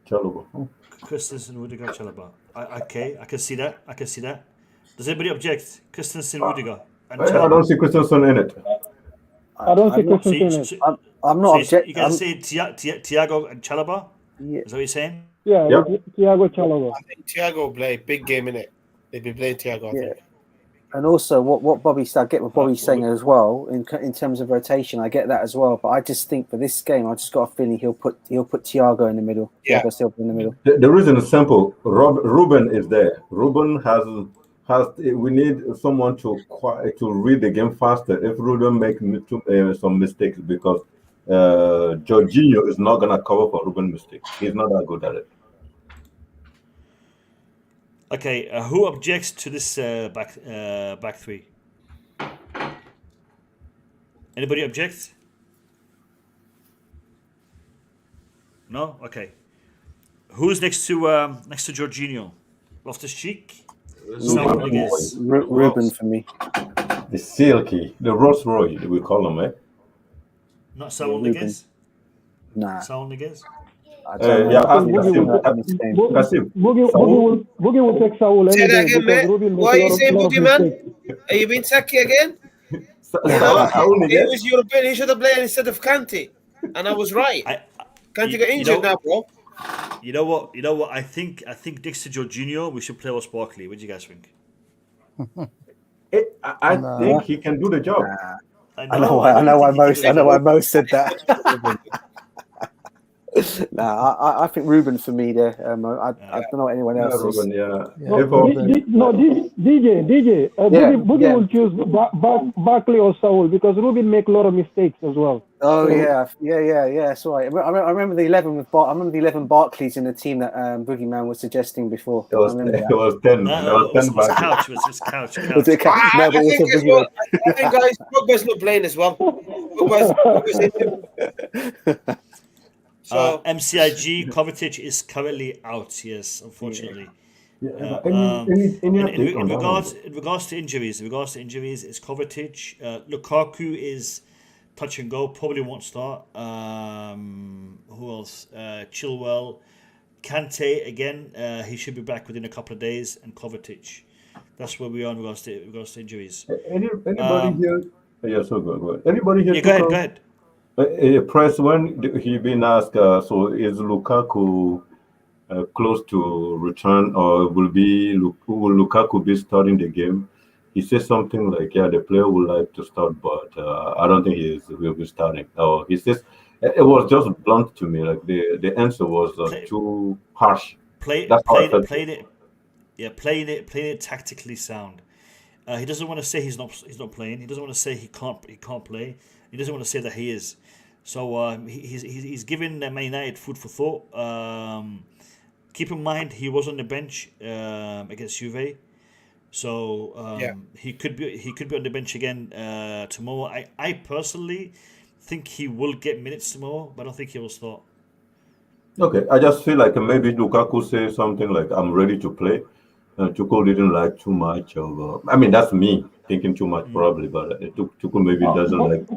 [SPEAKER 7] Chalobah.
[SPEAKER 1] Christensen, Rudiger, Chalobah. Okay, I can see that. Does anybody object? Christensen, Rudiger.
[SPEAKER 7] I don't see Christensen in it.
[SPEAKER 9] I don't see Christensen in it.
[SPEAKER 10] I'm not objecting.
[SPEAKER 1] You can say Thiago and Chalobah?
[SPEAKER 10] Yeah.
[SPEAKER 1] Is that what you're saying?
[SPEAKER 9] Yeah, Thiago Chalobah.
[SPEAKER 4] I think Thiago will play big game in it. They'll be playing Thiago, I think.
[SPEAKER 10] And also, what Bobby's saying as well in terms of rotation. I get that as well, but I just think for this game, I just got a feeling he'll put Thiago in the middle.
[SPEAKER 4] Yeah.
[SPEAKER 10] Thiago Silva in the middle.
[SPEAKER 7] The reason is simple. Ruben is there. Ruben we need someone to read the game faster. If Ruben make some mistakes, because Jorginho is not gonna cover for Ruben mistakes. He's not that good at it.
[SPEAKER 1] Okay, who objects to this back three? Anybody object? No. Okay. Who's next to Jorginho? Loftus-Cheek.
[SPEAKER 10] Ruben for me.
[SPEAKER 7] The Silky, the Rolls Royce, we call him, eh?
[SPEAKER 1] Not Saul Niguez?
[SPEAKER 10] Nah.
[SPEAKER 1] Saul Niguez?
[SPEAKER 9] Boogie will take Saul any
[SPEAKER 4] Say that
[SPEAKER 9] day
[SPEAKER 4] again,
[SPEAKER 9] because
[SPEAKER 4] mate.
[SPEAKER 9] Ruben
[SPEAKER 4] Why are you saying Boogie, man? Are you being tacky again? He was European. He should have played instead of Kante, and I was right. Kante got injured now, bro.
[SPEAKER 1] You know what? I think next to Jorginho, we should play Ross Barkley. What do you guys think?
[SPEAKER 7] I think he can do the job.
[SPEAKER 10] I know why Mo said that. I think Ruben for me there. I don't know what anyone else is.
[SPEAKER 7] Ruben,
[SPEAKER 9] DJ. Boogie will choose Barkley or Saul because Ruben make a lot of mistakes as well.
[SPEAKER 10] Oh yeah. That's right. I remember the 11 with I remember the 11 Barclays in the team that Boogeyman was suggesting before.
[SPEAKER 7] It was 10.
[SPEAKER 1] No, it was Couch. It was Couch.
[SPEAKER 10] Was it Couch?
[SPEAKER 4] I think guys, Pogba's not playing as well. Pogba's injured. So
[SPEAKER 1] MCIG Kovačić is currently out. Yes, unfortunately. In regards to injuries, it's Kovačić. Lukaku is touch and go. Probably won't start. Who else? Chilwell, Kante again. He should be back within a couple of days, and Kovačić. That's where we are in regards to injuries.
[SPEAKER 7] Anybody here? Yeah, so good. Anybody here?
[SPEAKER 1] Yeah, go ahead.
[SPEAKER 7] Press, when he been asked, so is Lukaku close to return, or will Lukaku be starting the game? He says something like, "Yeah, the player would like to start, but I don't think he will be starting." Oh, he says it was just blunt to me. Like the answer was too harsh.
[SPEAKER 1] Playing it tactically sound. He doesn't want to say he's not playing. He doesn't want to say he can't play. He doesn't want to say that he is. So he's giving Man United food for thought. Keep in mind he was on the bench against Juve, so he could be on the bench again tomorrow. I personally think he will get minutes tomorrow, but I don't think he will start.
[SPEAKER 7] Okay, I just feel like maybe Lukaku says something like, "I'm ready to play." Tuchel didn't like too much of. I mean, that's me thinking too much probably, but Tuchel maybe doesn't like.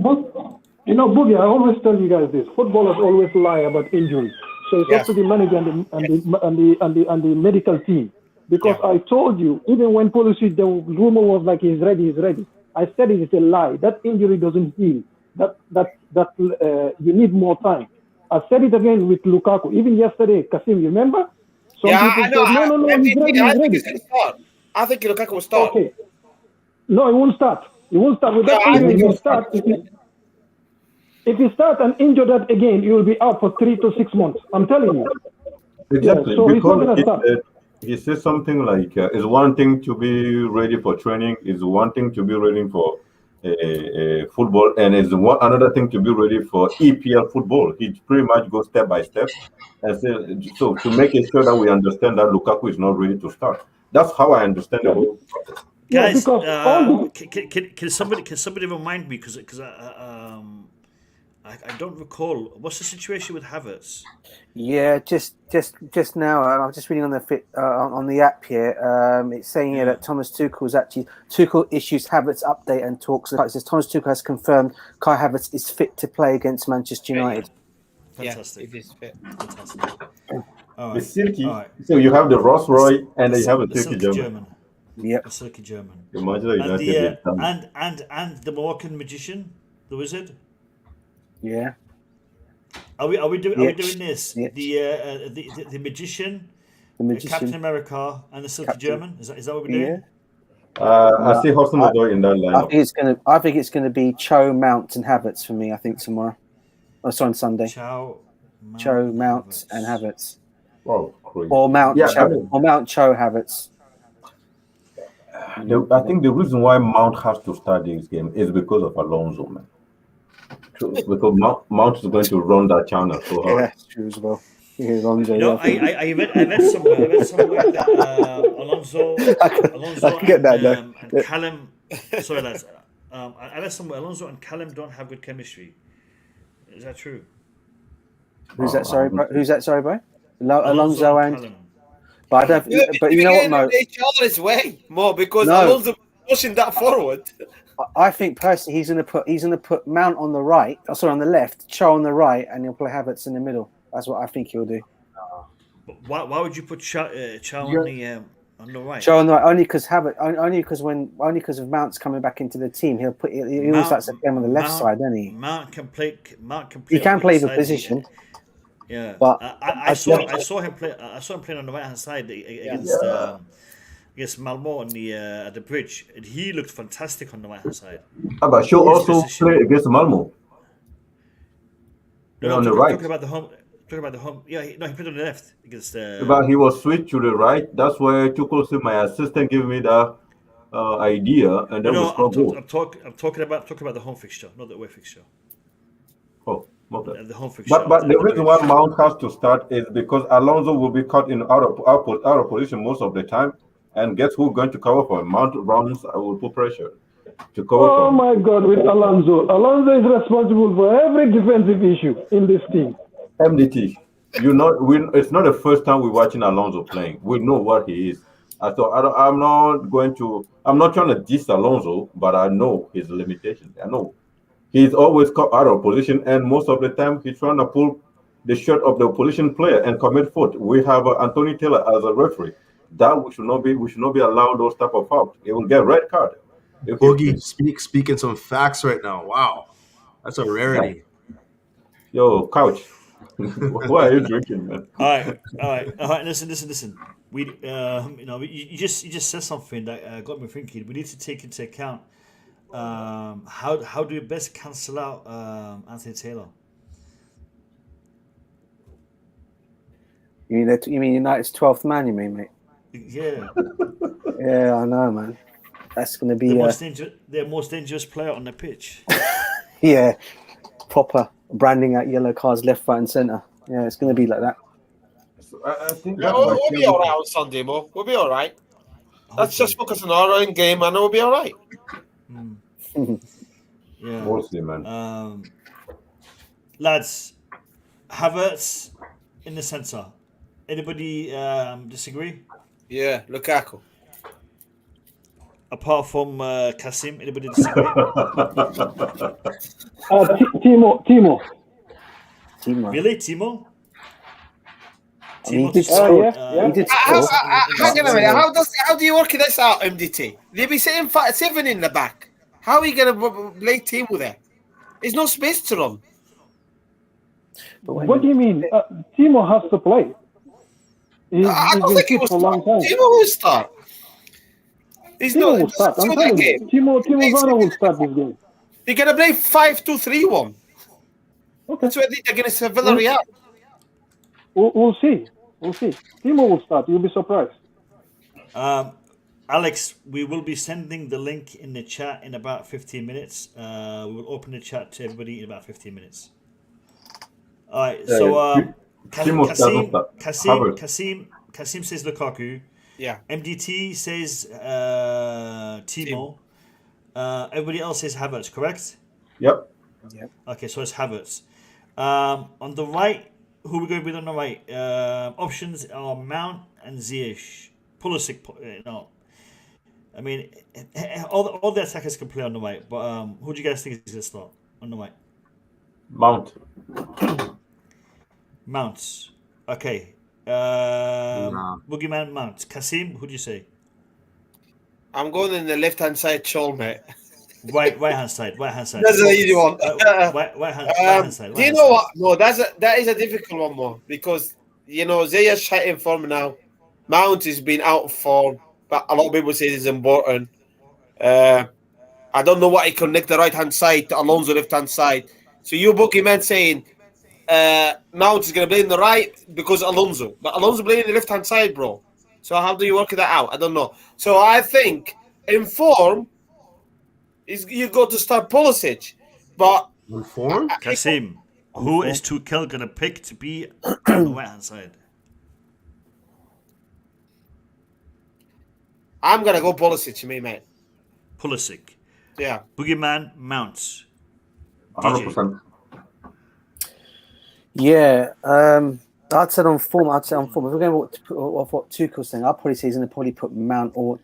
[SPEAKER 9] You know, Boogie, I always tell you guys this: footballers always lie about injuries. So it's up to the manager and the medical team. Because I told you, even when Pulisic, the rumor was like he's ready. I said it is a lie. That injury doesn't heal. That you need more time. I said it again with Lukaku. Even yesterday, Kasim, you remember?
[SPEAKER 4] I know. I think he's going to start. I think Lukaku will start.
[SPEAKER 9] Okay. No, he won't start. He won't start with that injury. He will start. If you start and injure that again, you will be out for 3 to 6 months. I'm telling you.
[SPEAKER 7] Exactly.
[SPEAKER 9] So he's not going to start.
[SPEAKER 7] He says something like, "It's one thing to be ready for training. It's one thing to be ready for football, and it's another thing to be ready for EPL football." He pretty much goes step by step, and so to make it sure that we understand that Lukaku is not ready to start. That's how I understand the whole process.
[SPEAKER 1] Guys, can somebody remind me because I don't recall what's the situation with Havertz.
[SPEAKER 10] Yeah, just now, I'm just reading on the app here. It's saying here that Tuchel issues Havertz update and talks. It says Thomas Tuchel has confirmed Kai Havertz is fit to play against Manchester United.
[SPEAKER 1] Fantastic.
[SPEAKER 4] Yeah, it is fit.
[SPEAKER 1] Fantastic. All
[SPEAKER 7] The
[SPEAKER 1] right.
[SPEAKER 7] Silky.
[SPEAKER 1] All right.
[SPEAKER 7] So you have the Rolls Royce and then you have a Silky German.
[SPEAKER 10] Yep.
[SPEAKER 1] The Silky German.
[SPEAKER 7] And
[SPEAKER 1] the Moroccan magician, the wizard.
[SPEAKER 10] Yeah.
[SPEAKER 1] Are we doing this?
[SPEAKER 10] Yes.
[SPEAKER 1] The magician, Captain America, and the Silky German. Is that what we're doing?
[SPEAKER 7] I see Hudson-Odoi in that lineup.
[SPEAKER 10] I think it's gonna be Cho, Mount, and Havertz for me. I think tomorrow. Oh, sorry, on Sunday. Cho, Mount, and Havertz.
[SPEAKER 7] Oh, crazy.
[SPEAKER 10] Or Mount, Cho, Havertz.
[SPEAKER 7] I think the reason why Mount has to start this game is because of Alonso, man. Because Mount is going to run that channel so hard.
[SPEAKER 10] Yeah, that's true as well. Yeah, Alonso,
[SPEAKER 1] No, I read somewhere that Alonso
[SPEAKER 10] I can get that, though.
[SPEAKER 1] and Callum. Sorry, lads. I read somewhere Alonso and Callum don't have good chemistry. Is that true?
[SPEAKER 10] Who's that? Sorry, bro? Who's that? Sorry, bro? Alonso and.
[SPEAKER 1] Callum.
[SPEAKER 10] But I don't. But you know what, Mo?
[SPEAKER 4] Each other's way more because
[SPEAKER 10] No.
[SPEAKER 4] Alonso pushing that forward.
[SPEAKER 10] I think personally he's gonna put Mount on the right. Sorry, on the left, Cho on the right, and he'll play Havertz in the middle. That's what I think he'll do.
[SPEAKER 1] Why would you put Chow on the right?
[SPEAKER 10] Cho on the right only because of Mount's coming back into the team. He always likes to play him on the left side, doesn't he?
[SPEAKER 1] Mount can play.
[SPEAKER 10] He can play the position.
[SPEAKER 1] Yeah,
[SPEAKER 10] but
[SPEAKER 1] I saw him play. I saw him playing on the right hand side against Malmo on at the bridge, and he looked fantastic on the right hand side.
[SPEAKER 7] But Shaw also played against Malmo.
[SPEAKER 1] No,
[SPEAKER 7] on the right.
[SPEAKER 1] Talking about the home. Yeah, he played on the left against.
[SPEAKER 7] But he was switched to the right. That's where Tuchel said, my assistant gave me that idea, and then we scored goal.
[SPEAKER 1] I'm talking about the home fixture, not the away fixture.
[SPEAKER 7] Oh, okay.
[SPEAKER 1] The home fixture.
[SPEAKER 7] But the reason why Mount has to start is because Alonso will be caught in out of position most of the time, and guess who's going to cover for him? Mount runs. I will put pressure to cover for him.
[SPEAKER 9] My God, with Alonso. Alonso is responsible for every defensive issue in this team.
[SPEAKER 7] MDT, it's not the first time we're watching Alonso playing. We know what he is. I'm not trying to diss Alonso, but I know his limitations. I know he's always caught out of position, and most of the time he's trying to pull the shirt of the opposition player and commit fault. We have Anthony Taylor as a referee. That we should not be allowed those type of fouls. He will get red card.
[SPEAKER 15] Boogie, speaking some facts right now. Wow, that's a rarity.
[SPEAKER 7] Yo, couch. What are you drinking, man?
[SPEAKER 1] All right. Listen. We, you just said something that got me thinking. We need to take into account how do you best cancel out Anthony Taylor.
[SPEAKER 10] You mean United's 12th man? You mean, mate?
[SPEAKER 1] Yeah.
[SPEAKER 10] Yeah, I know, man. That's going to be
[SPEAKER 1] the most dangerous player on the pitch.
[SPEAKER 10] Yeah, proper branding out yellow cards left, right, and centre. Yeah, it's going to be like that.
[SPEAKER 7] I think
[SPEAKER 4] we'll be all right on Sunday, Mo. We'll be all right. Let's just focus on our own game, and we'll be all right.
[SPEAKER 1] Yeah,
[SPEAKER 7] mostly, man.
[SPEAKER 1] Lads, Havertz in the centre. Anybody disagree?
[SPEAKER 4] Yeah, Lukaku.
[SPEAKER 1] Apart from Kasim, anybody disagree?
[SPEAKER 9] Timo.
[SPEAKER 1] Really, Timo?
[SPEAKER 10] He did score. He did score.
[SPEAKER 4] Hang on a minute. How do you work this out, MDT? They'll be sitting 7 in the back. How are you going to play Timo there? There's no space to run.
[SPEAKER 9] What do you mean? Timo has to play.
[SPEAKER 4] I don't think he will start. Timo will start.
[SPEAKER 9] Timo will start. I'm telling you, Timo Werner will start this game.
[SPEAKER 4] They're going to play 5-2-3-1.
[SPEAKER 9] Okay.
[SPEAKER 4] That's what they're going to say. Villarreal.
[SPEAKER 9] We'll see. Timo will start. You'll be surprised.
[SPEAKER 1] Alex, we will be sending the link in the chat in about 15 minutes. We will open the chat to everybody in about 15 minutes. All right. So Kasim says Lukaku.
[SPEAKER 4] Yeah.
[SPEAKER 1] MDT says Timo. Everybody else says Havertz, correct?
[SPEAKER 7] Yep.
[SPEAKER 1] Okay, so it's Havertz. On the right, who are we going with on the right? Options are Mount and Ziyech. Pulisic, no. I mean, all the attackers can play on the right, but who do you guys think is going to start on the right?
[SPEAKER 7] Mount.
[SPEAKER 1] Mount. Okay. Boogeyman Mount. Kasim, who do you say?
[SPEAKER 4] I'm going in the left-hand side, Chol, mate.
[SPEAKER 1] Right hand side.
[SPEAKER 4] That's an easy one.
[SPEAKER 1] Right hand side.
[SPEAKER 4] Do you know what? No, that is a difficult one more because Ziyech's hitting form now. Mount has been out of form, but a lot of people say it's important. I don't know what he connect the right hand side to Alonso left hand side. So you boogeyman saying Mount is going to play in the right because Alonso, but Alonso playing in the left hand side, bro. So how do you work that out? I don't know. So I think in form, you got to start Pulisic. But
[SPEAKER 15] in form,
[SPEAKER 1] Kasim, who is Tuchel gonna pick to be on the right hand side?
[SPEAKER 4] I'm gonna go Pulisic to me, mate.
[SPEAKER 1] Pulisic.
[SPEAKER 4] Yeah.
[SPEAKER 1] Boogeyman Mounts.
[SPEAKER 7] 100%.
[SPEAKER 10] Yeah, I'd say on form. If we're going off what Tuchel's saying, I'd probably say he's going to probably put Mount or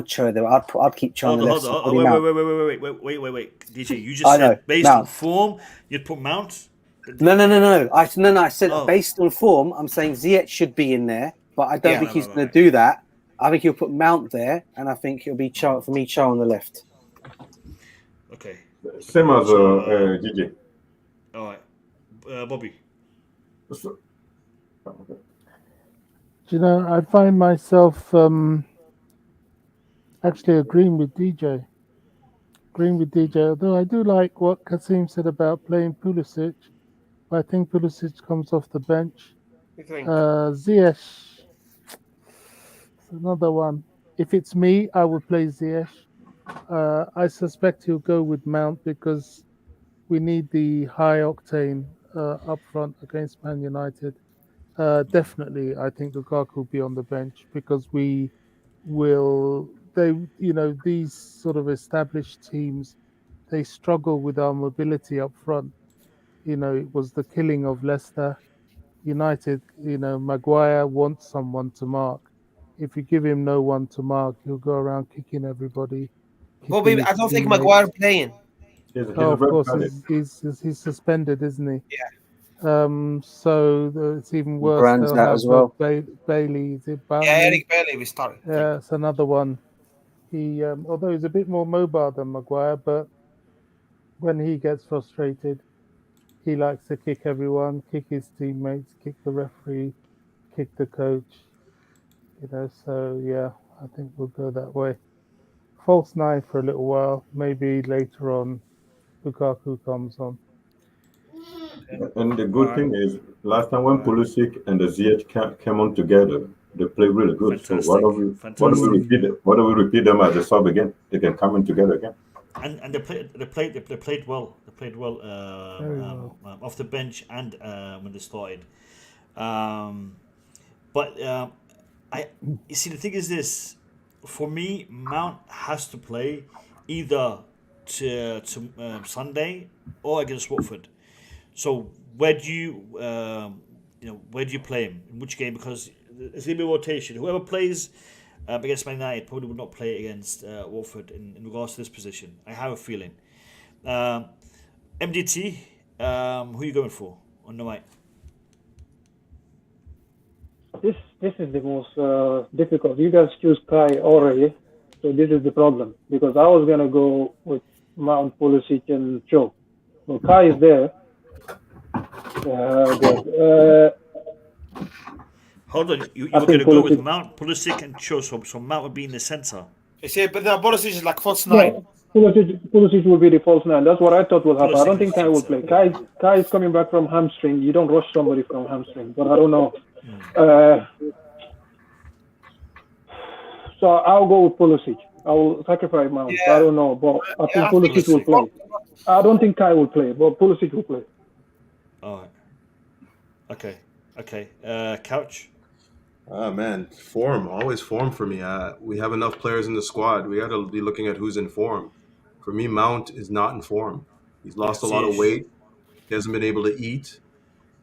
[SPEAKER 10] Cho there. I'd keep Cho on the left.
[SPEAKER 1] Wait. DJ, you just said based on form, you'd put Mount.
[SPEAKER 10] No. I said based on form. I'm saying Ziyech should be in there, but I don't think he's going to do that. I think he'll put Mount there, and I think it'll be Cho for me. Cho on the left.
[SPEAKER 1] Okay.
[SPEAKER 7] Same as DJ.
[SPEAKER 1] All right. Bobby.
[SPEAKER 6] Do you know, I find myself actually agreeing with DJ. Although I do like what Kasim said about playing Pulisic, but I think Pulisic comes off the bench. Ziyech, another one. If it's me, I would play Ziyech. I suspect he'll go with Mount because we need the high octane up front against Man United. Definitely, I think Lukaku will be on the bench because we will. These sort of established teams, they struggle with our mobility up front. It was the killing of Leicester United. Maguire wants someone to mark. If you give him no one to mark, he'll go around kicking everybody.
[SPEAKER 4] Bobby, I don't think Maguire playing.
[SPEAKER 6] Of course, he's suspended, isn't he?
[SPEAKER 4] Yeah.
[SPEAKER 6] So it's even worse.
[SPEAKER 10] Brand's out as well.
[SPEAKER 6] Bailey, is it Bailey?
[SPEAKER 4] Yeah, Eric Bailey we started.
[SPEAKER 6] Yeah, it's another one. He, although he's a bit more mobile than Maguire, but when he gets frustrated, he likes to kick everyone, kick his teammates, kick the referee, kick the coach. So yeah, I think we'll go that way. False 9 for a little while. Maybe later on, Lukaku comes on.
[SPEAKER 7] And the good thing is, last time when Pulisic and the Ziyech came on together, they played really good.
[SPEAKER 1] Fantastic.
[SPEAKER 7] So why do we repeat them as a sub again? They can come in together again.
[SPEAKER 1] And they played well. They played well off the bench and when they started. You see, the thing is this: for me, Mount has to play either to Sunday or against Watford. So where do you play him in which game? Because there's gonna be a rotation. Whoever plays against Man United probably would not play against Watford in regards to this position. I have a feeling. MDT, who are you going for on the right?
[SPEAKER 9] This is the most difficult. You guys choose Kai already, so this is the problem. Because I was gonna go with Mount, Pulisic, and Cho. So Kai is there.
[SPEAKER 1] Hold on, you were going to go with Mount, Pulisic, and Cho, so Mount would be in the centre.
[SPEAKER 4] You see, but the Pulisic is like false 9.
[SPEAKER 9] Pulisic will be the false 9. That's what I thought will happen. I don't think Kai will play. Kai is coming back from hamstring. You don't rush somebody from hamstring, but I don't know. So I'll go with Pulisic. I will sacrifice Mount. I don't know, but I think Pulisic will play. I don't think Kai will play, but Pulisic will play.
[SPEAKER 1] All right. Okay. Couch.
[SPEAKER 15] Man, form, always form for me. We have enough players in the squad. We got to be looking at who's in form. For me, Mount is not in form. He's lost a lot of weight. He hasn't been able to eat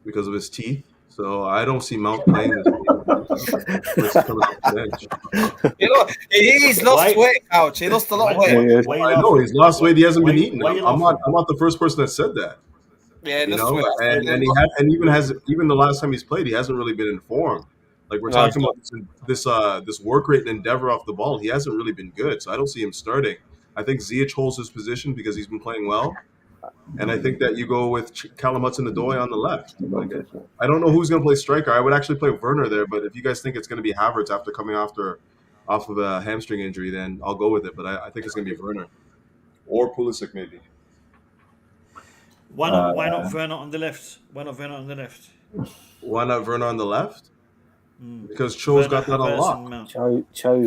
[SPEAKER 15] because of his teeth. So I don't see Mount playing this game.
[SPEAKER 4] He's lost weight, Couch. He lost a lot of weight.
[SPEAKER 15] I know he's lost weight. He hasn't been eating. I'm not the first person that said that.
[SPEAKER 4] Yeah,
[SPEAKER 15] and even the last time he's played, he hasn't really been in form. Like we're talking about this work rate and endeavor off the ball, he hasn't really been good. So I don't see him starting. I think Ziyech holds his position because he's been playing well, and I think that you go with Callum Hudson-Odoi on the left. I don't know who's going to play striker. I would actually play Werner there, but if you guys think it's going to be Havertz after coming off of a hamstring injury, then I'll go with it. But I think it's going to be Werner or Pulisic maybe.
[SPEAKER 1] Why not Werner on the left? Why not Werner on the left?
[SPEAKER 15] Why not Werner on the left? because Cho's got that on lock.
[SPEAKER 10] Cho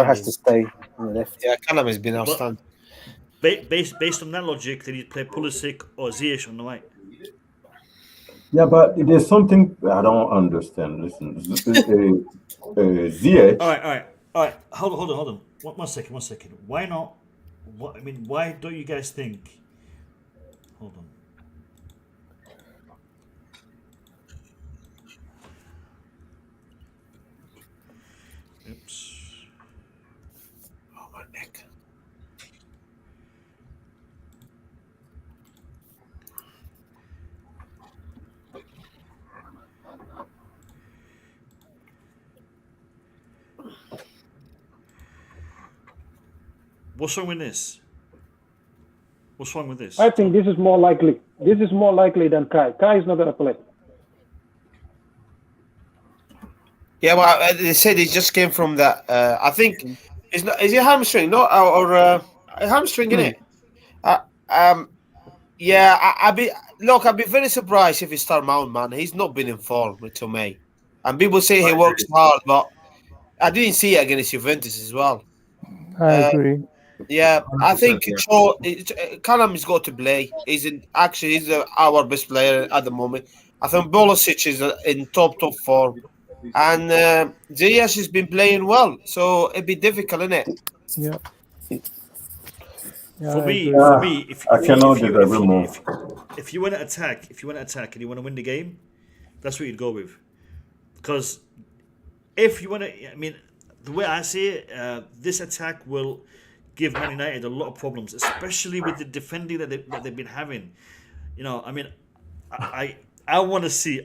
[SPEAKER 10] has to stay on the left.
[SPEAKER 4] Yeah, Callum has been outstanding.
[SPEAKER 1] Based on that logic, they need to play Pulisic or Ziyech on the right.
[SPEAKER 7] Yeah, but there's something I don't understand. Listen, Ziyech.
[SPEAKER 1] All right. Hold on. One second. Why not? Why don't you guys think? Hold on. Oops.
[SPEAKER 4] Oh, my neck.
[SPEAKER 1] What's wrong with this? What's wrong with this?
[SPEAKER 9] I think this is more likely. This is more likely than Kai. Kai is not going to play.
[SPEAKER 4] Yeah, well, they said he just came from that. I think is it hamstring? No, or hamstring in it. Yeah, I'd be very surprised if he start Mount, man. He's not been in form until May, and people say he works hard, but I didn't see it against Juventus as well.
[SPEAKER 6] I agree.
[SPEAKER 4] Yeah, I think Callum's got to play. He's our best player at the moment. I think Pulisic is in top form, and Ziyech has been playing well, so it'd be difficult, isn't it?
[SPEAKER 6] Yeah.
[SPEAKER 1] For me, if you want to attack and you want to win the game, that's what you'd go with. Because if you want to, the way I see it, this attack will give Man United a lot of problems, especially with the defending that they've been having. I want to see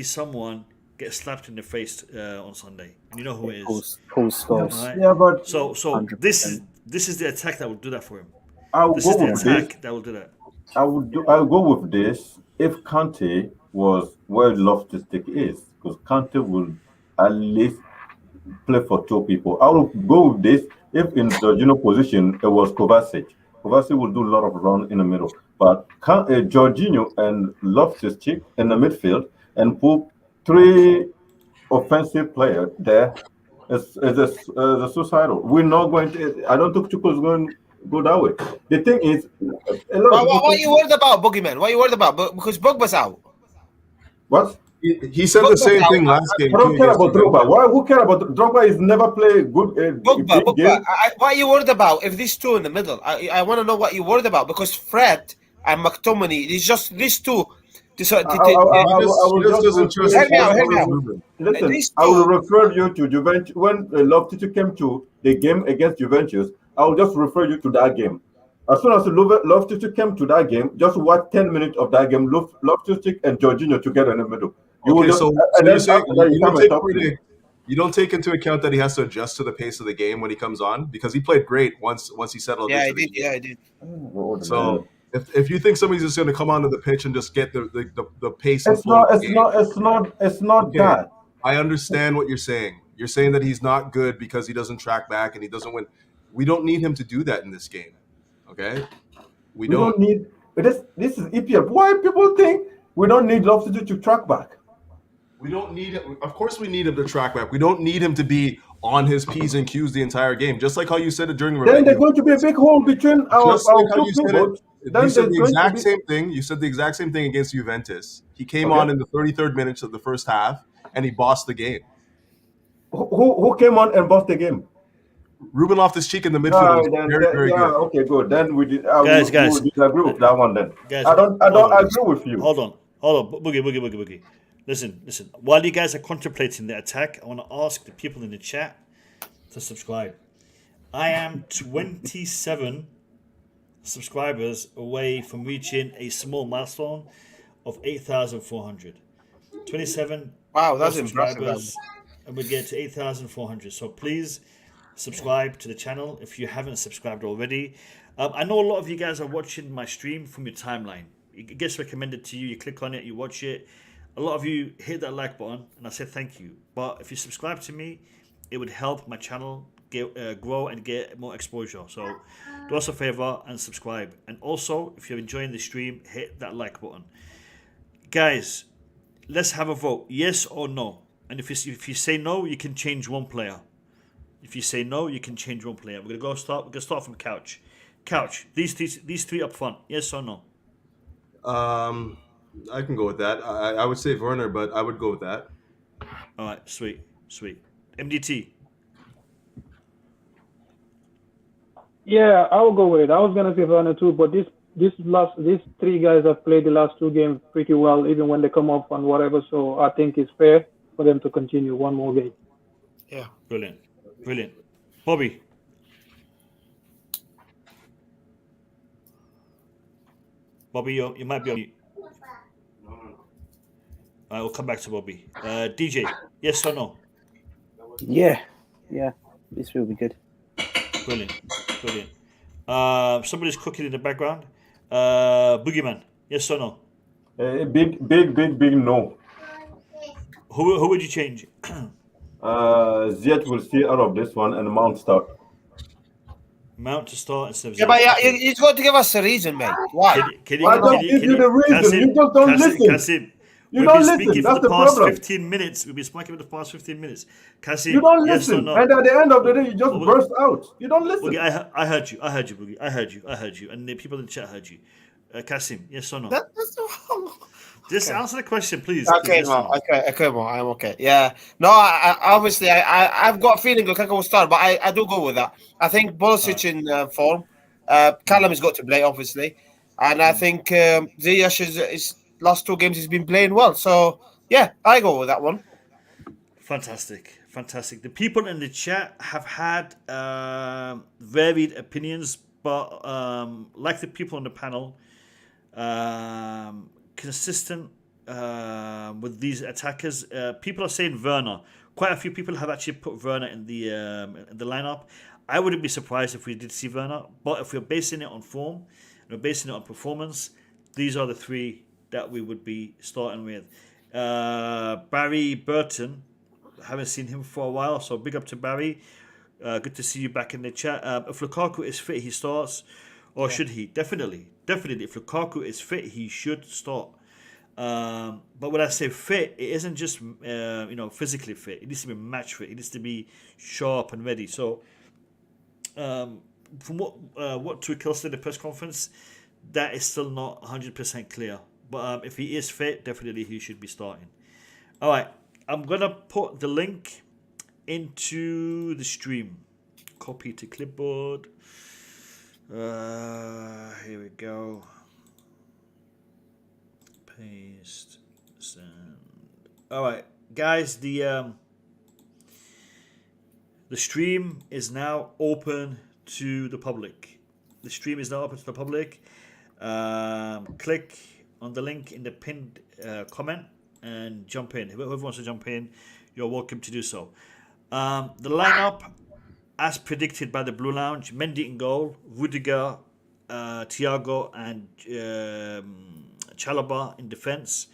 [SPEAKER 1] someone get slapped in the face on Sunday. You know who it is?
[SPEAKER 10] Paul Scholes.
[SPEAKER 1] Right?
[SPEAKER 7] Yeah, but
[SPEAKER 1] so 100%. This is the attack that will do that for him.
[SPEAKER 7] I'll
[SPEAKER 1] this
[SPEAKER 7] go
[SPEAKER 1] is the
[SPEAKER 7] with
[SPEAKER 1] attack
[SPEAKER 7] this.
[SPEAKER 1] that will do that.
[SPEAKER 7] I'll go with this if Kante was where Loftus-Cheek is, because Kante will at least play for two people. I will go with this if in the position it was Kovačić. Kovačić will do a lot of run in the middle, but Jorginho and Loftus-Cheek in the midfield and put three offensive players there is a suicidal. We're not going to. I don't think Tuchel's going to go that way. The thing is,
[SPEAKER 4] what are you worried about, Boogeyman? What are you worried about? Because Pogba's out.
[SPEAKER 7] What?
[SPEAKER 15] He said the same thing last game.
[SPEAKER 7] I don't care about Drogba. Who care about Drogba? Is never played good.
[SPEAKER 4] Pogba. What are you worried about? If these two in the middle, I want to know what you're worried about, because Fred and McTominay, it's just these two. Hear me out.
[SPEAKER 7] Listen, I will refer you to Juventus. When Loftus came to the game against Juventus, I will just refer you to that game. As soon as Loftus came to that game, just watch 10 minutes of that game. Loftus and Jorginho together in the middle. You
[SPEAKER 15] don't take into account that he has to adjust to the pace of the game when he comes on, because he played great once he settled.
[SPEAKER 4] Yeah, he did.
[SPEAKER 15] So if you think somebody's just going to come onto the pitch and just get the pace,
[SPEAKER 7] it's not that.
[SPEAKER 15] I understand what you're saying. You're saying that he's not good because he doesn't track back and he doesn't win. We don't need him to do that in this game. Okay, we don't
[SPEAKER 7] need. This is EPL. Why people think we don't need Loftus to track back?
[SPEAKER 15] We don't need him. Of course, we need him to track back. We don't need him to be on his P's and Q's the entire game. Just like how you said it during the
[SPEAKER 7] Then there's going to be a big hole between our two people.
[SPEAKER 15] You said the exact same thing. You said the exact same thing against Juventus. He came on in the 33rd minutes of the first half, and he bossed the game.
[SPEAKER 7] Who came on and bossed the game?
[SPEAKER 15] Ruben Loftus-Cheek in the midfield. Very good.
[SPEAKER 7] Okay, good. Then we did.
[SPEAKER 1] Guys,
[SPEAKER 7] we'll disagree with that one. Then
[SPEAKER 1] guys,
[SPEAKER 7] I don't agree with you.
[SPEAKER 1] Hold on, Boogie. Listen. While you guys are contemplating the attack, I want to ask the people in the chat to subscribe. I am 27 subscribers away from reaching a small milestone of 8,400. 27.
[SPEAKER 4] Wow, that's
[SPEAKER 1] subscribers, and we get to 8,400. So please subscribe to the channel if you haven't subscribed already. I know a lot of you guys are watching my stream from your timeline. It gets recommended to you. You click on it, you watch it. A lot of you hit that like button, and I said thank you. But if you subscribe to me, it would help my channel grow and get more exposure. So do us a favor and subscribe. And also, if you're enjoying the stream, hit that like button. Guys, let's have a vote. Yes or no? And if you say no, you can change one player. If you say no, you can change one player. We're gonna start from Couch. Couch. These three up front. Yes or no?
[SPEAKER 15] I can go with that. I would say Werner, but I would go with that.
[SPEAKER 1] All right, sweet. MDT.
[SPEAKER 9] Yeah, I will go with it. I was gonna say Werner too, but these three guys have played the last two games pretty well, even when they come off and whatever. So I think it's fair for them to continue one more game.
[SPEAKER 4] Yeah,
[SPEAKER 1] brilliant. Bobby. Bobby, you might be on mute. I will come back to Bobby. DJ, yes or no?
[SPEAKER 10] Yeah. This will be good.
[SPEAKER 1] Brilliant. Somebody's cooking in the background. Boogeyman, yes or no?
[SPEAKER 7] Big no.
[SPEAKER 1] Who would you change?
[SPEAKER 7] Ziyech will stay out of this one and Mount start.
[SPEAKER 1] Mount to start instead of
[SPEAKER 4] Ziyech. Yeah, but you've got to give us a reason, mate. Why?
[SPEAKER 7] I don't give you the reason. You just don't listen.
[SPEAKER 1] Kasim,
[SPEAKER 7] you don't listen. That's the problem.
[SPEAKER 1] 15 minutes. We've been speaking for the past 15 minutes. Kasim,
[SPEAKER 7] you don't
[SPEAKER 1] yes
[SPEAKER 7] listen.
[SPEAKER 1] Or no?
[SPEAKER 7] And at the end of the day, you just burst out. You don't listen.
[SPEAKER 1] Okay, I heard you, Boogie. I heard you. And the people in the chat heard you. Kasim, yes or no?
[SPEAKER 4] That's wrong.
[SPEAKER 1] Just answer the question, please.
[SPEAKER 4] Okay,
[SPEAKER 1] please,
[SPEAKER 4] okay, I'm okay. Yeah. No, obviously, I've got a feeling Lukaku will start, but I do go with that. I think Pulisic in form. Callum has got to play, obviously. And I think Ziyech his last two games he's been playing well. So, yeah, I go with that one.
[SPEAKER 1] Fantastic. The people in the chat have had varied opinions, but like the people on the panel, consistent with these attackers. People are saying Werner. Quite a few people have actually put Werner in the lineup. I wouldn't be surprised if we did see Werner, but if we're basing it on form, and we're basing it on performance, these are the three that we would be starting with. Barry Burton, haven't seen him for a while, so big up to Barry. Good to see you back in the chat. If Lukaku is fit, he starts, or should he? Definitely. If Lukaku is fit, he should start. But when I say fit, it isn't just physically fit. It needs to be match fit. It needs to be sharp and ready. So, from what Tuchel said in the press conference, that is still not 100% clear. But if he is fit, definitely he should be starting. All right, I'm gonna put the link into the stream. Copy to clipboard. Here we go. Paste. Send. All right, guys. The stream is now open to the public. Click on the link in the pinned comment and jump in. Whoever wants to jump in, you're welcome to do so. The lineup, as predicted by the Blue Lounge: Mendy in goal, Rudiger, Thiago, and Chalobah in defence,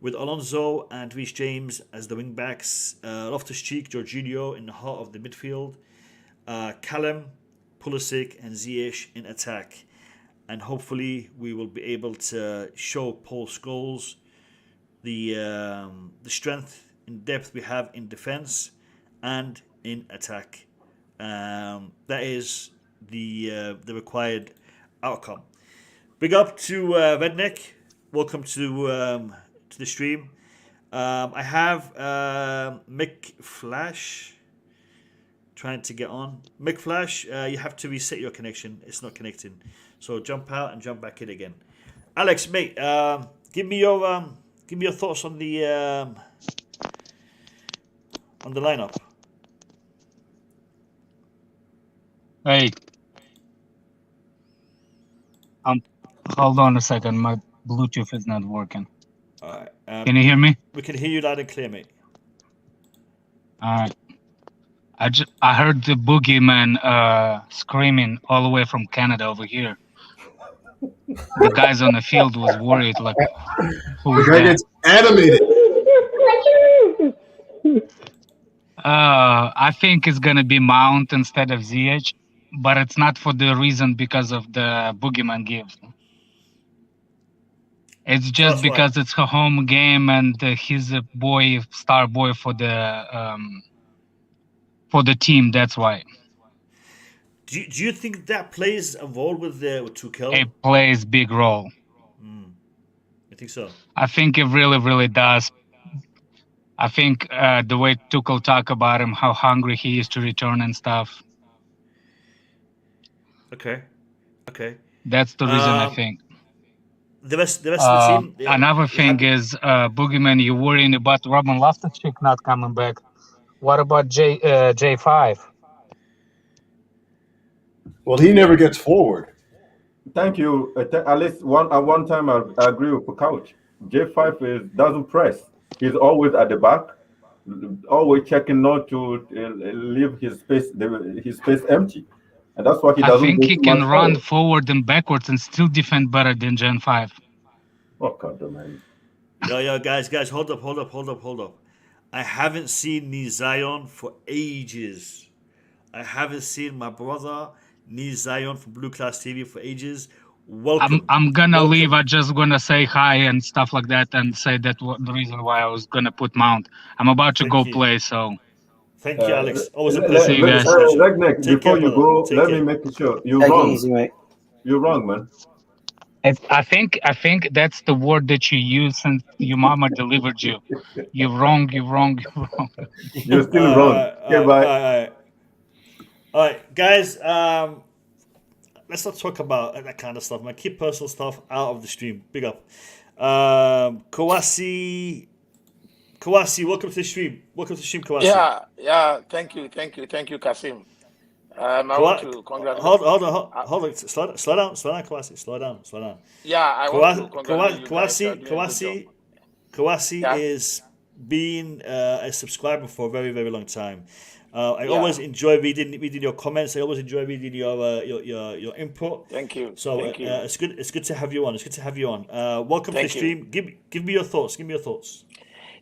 [SPEAKER 1] with Alonso and Reece James as the wing backs, Loftus-Cheek, Jorginho in the heart of the midfield, Callum, Pulisic, and Ziyech in attack. And hopefully we will be able to show Paul Scholes the strength and depth we have in defence and in attack. That is the required outcome. Big up to Redneck. Welcome to the stream. I have Mick Flash trying to get on. Mick Flash, you have to reset your connection. It's not connecting. So jump out and jump back in again. Alex, mate, give me your thoughts on the lineup.
[SPEAKER 17] Hey, hold on a second. My Bluetooth is not working.
[SPEAKER 1] All right.
[SPEAKER 17] Can you hear me?
[SPEAKER 1] We can hear you loud and clear, mate.
[SPEAKER 17] All right. I heard the boogeyman screaming all the way from Canada over here. The guys on the field was worried, like, who's
[SPEAKER 15] the guy
[SPEAKER 17] that?
[SPEAKER 15] gets animated.
[SPEAKER 17] I think it's gonna be Mount instead of Ziyech, but it's not for the reason because of the boogeyman gives. It's just because it's a home game and he's a star boy for the team. That's why.
[SPEAKER 1] Do you think that plays a role with Tuchel?
[SPEAKER 17] It plays big role.
[SPEAKER 1] I think so.
[SPEAKER 17] I think it really, really does. I think the way Tuchel talk about him, how hungry he is to return and stuff.
[SPEAKER 1] Okay.
[SPEAKER 17] That's the reason I think.
[SPEAKER 1] The rest of the team.
[SPEAKER 17] Another thing is, Boogeyman, you're worrying about Robin Loftus-Cheek not coming back. What about J5?
[SPEAKER 8] Well, he never gets forward.
[SPEAKER 7] Thank you. At least one time I agree with the coach. J5 doesn't press. He's always at the back, always checking not to leave his space empty, and that's why he doesn't.
[SPEAKER 17] I think he can run forward and backwards and still defend better than Gen 5.
[SPEAKER 7] Oh God, man!
[SPEAKER 1] Yo, guys, hold up. I haven't seen Zion for ages. I haven't seen my brother Zion from Blue Class TV for ages. Welcome.
[SPEAKER 17] I'm gonna leave. I'm just gonna say hi and stuff like that, and say that the reason why I was gonna put Mount. I'm about to go play, so.
[SPEAKER 1] Thank you, Alex. Always a pleasure.
[SPEAKER 17] See you guys.
[SPEAKER 7] Ragnek, before you go, let me make sure you're wrong.
[SPEAKER 10] Easy, mate.
[SPEAKER 7] You're wrong, man.
[SPEAKER 17] I think that's the word that you use since your mama delivered you. You're wrong.
[SPEAKER 7] You're still wrong. Okay, bye.
[SPEAKER 1] All right, guys. Let's not talk about that kind of stuff, man. Keep personal stuff out of the stream. Big up. Kawasi, welcome to the stream. Kawasi.
[SPEAKER 18] Yeah. Thank you, Kasim. I want to congratulate.
[SPEAKER 1] Hold on. Slow down, Kawasi. Slow down.
[SPEAKER 18] Yeah, I want to congratulate
[SPEAKER 1] Kawasi is being a subscriber for a very, very long time. I always enjoy reading your comments. I always enjoy reading your input.
[SPEAKER 18] Thank you.
[SPEAKER 1] So it's good to have you on. Welcome to the stream. Give me your thoughts.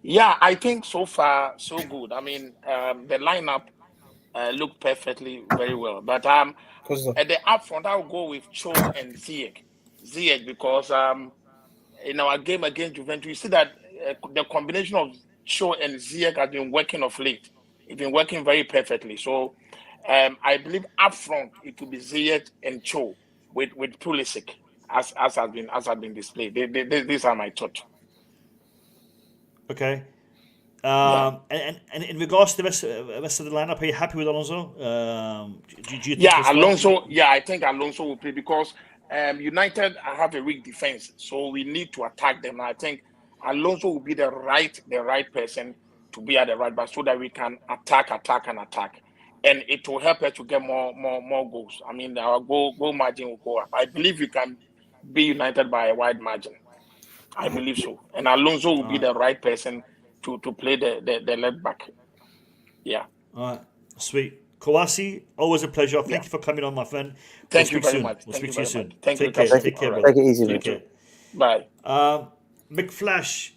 [SPEAKER 18] Yeah, I think so far so good. I mean, the lineup looked perfectly very well. But at the upfront, I'll go with Cho and Ziyech because in our game against Juventus, you see that the combination of Cho and Ziyech has been working of late. It's been working very perfectly. So I believe up front it will be Ziyech and Cho with Pulisic as has been displayed. These are my thoughts.
[SPEAKER 1] Okay. And in regards to the rest of the lineup, are you happy with Alonso? Do you think
[SPEAKER 18] Alonso. Yeah, I think Alonso will play because United have a weak defense, so we need to attack them. I think Alonso will be the right person to be at the right back so that we can attack, and it will help us to get more goals. I mean, our goal margin will go up. I believe we can be United by a wide margin. I believe so, and Alonso will be the right person to play the left back. Yeah.
[SPEAKER 1] All right. Sweet. Kawasi, always a pleasure. Thank you for coming on, my friend.
[SPEAKER 18] Thank you very much.
[SPEAKER 1] We'll speak to you soon.
[SPEAKER 18] Take
[SPEAKER 1] care.
[SPEAKER 18] Take
[SPEAKER 1] care,
[SPEAKER 18] care.
[SPEAKER 1] brother.
[SPEAKER 10] Take it easy,
[SPEAKER 1] Take care.
[SPEAKER 18] Bye.
[SPEAKER 1] McFlash,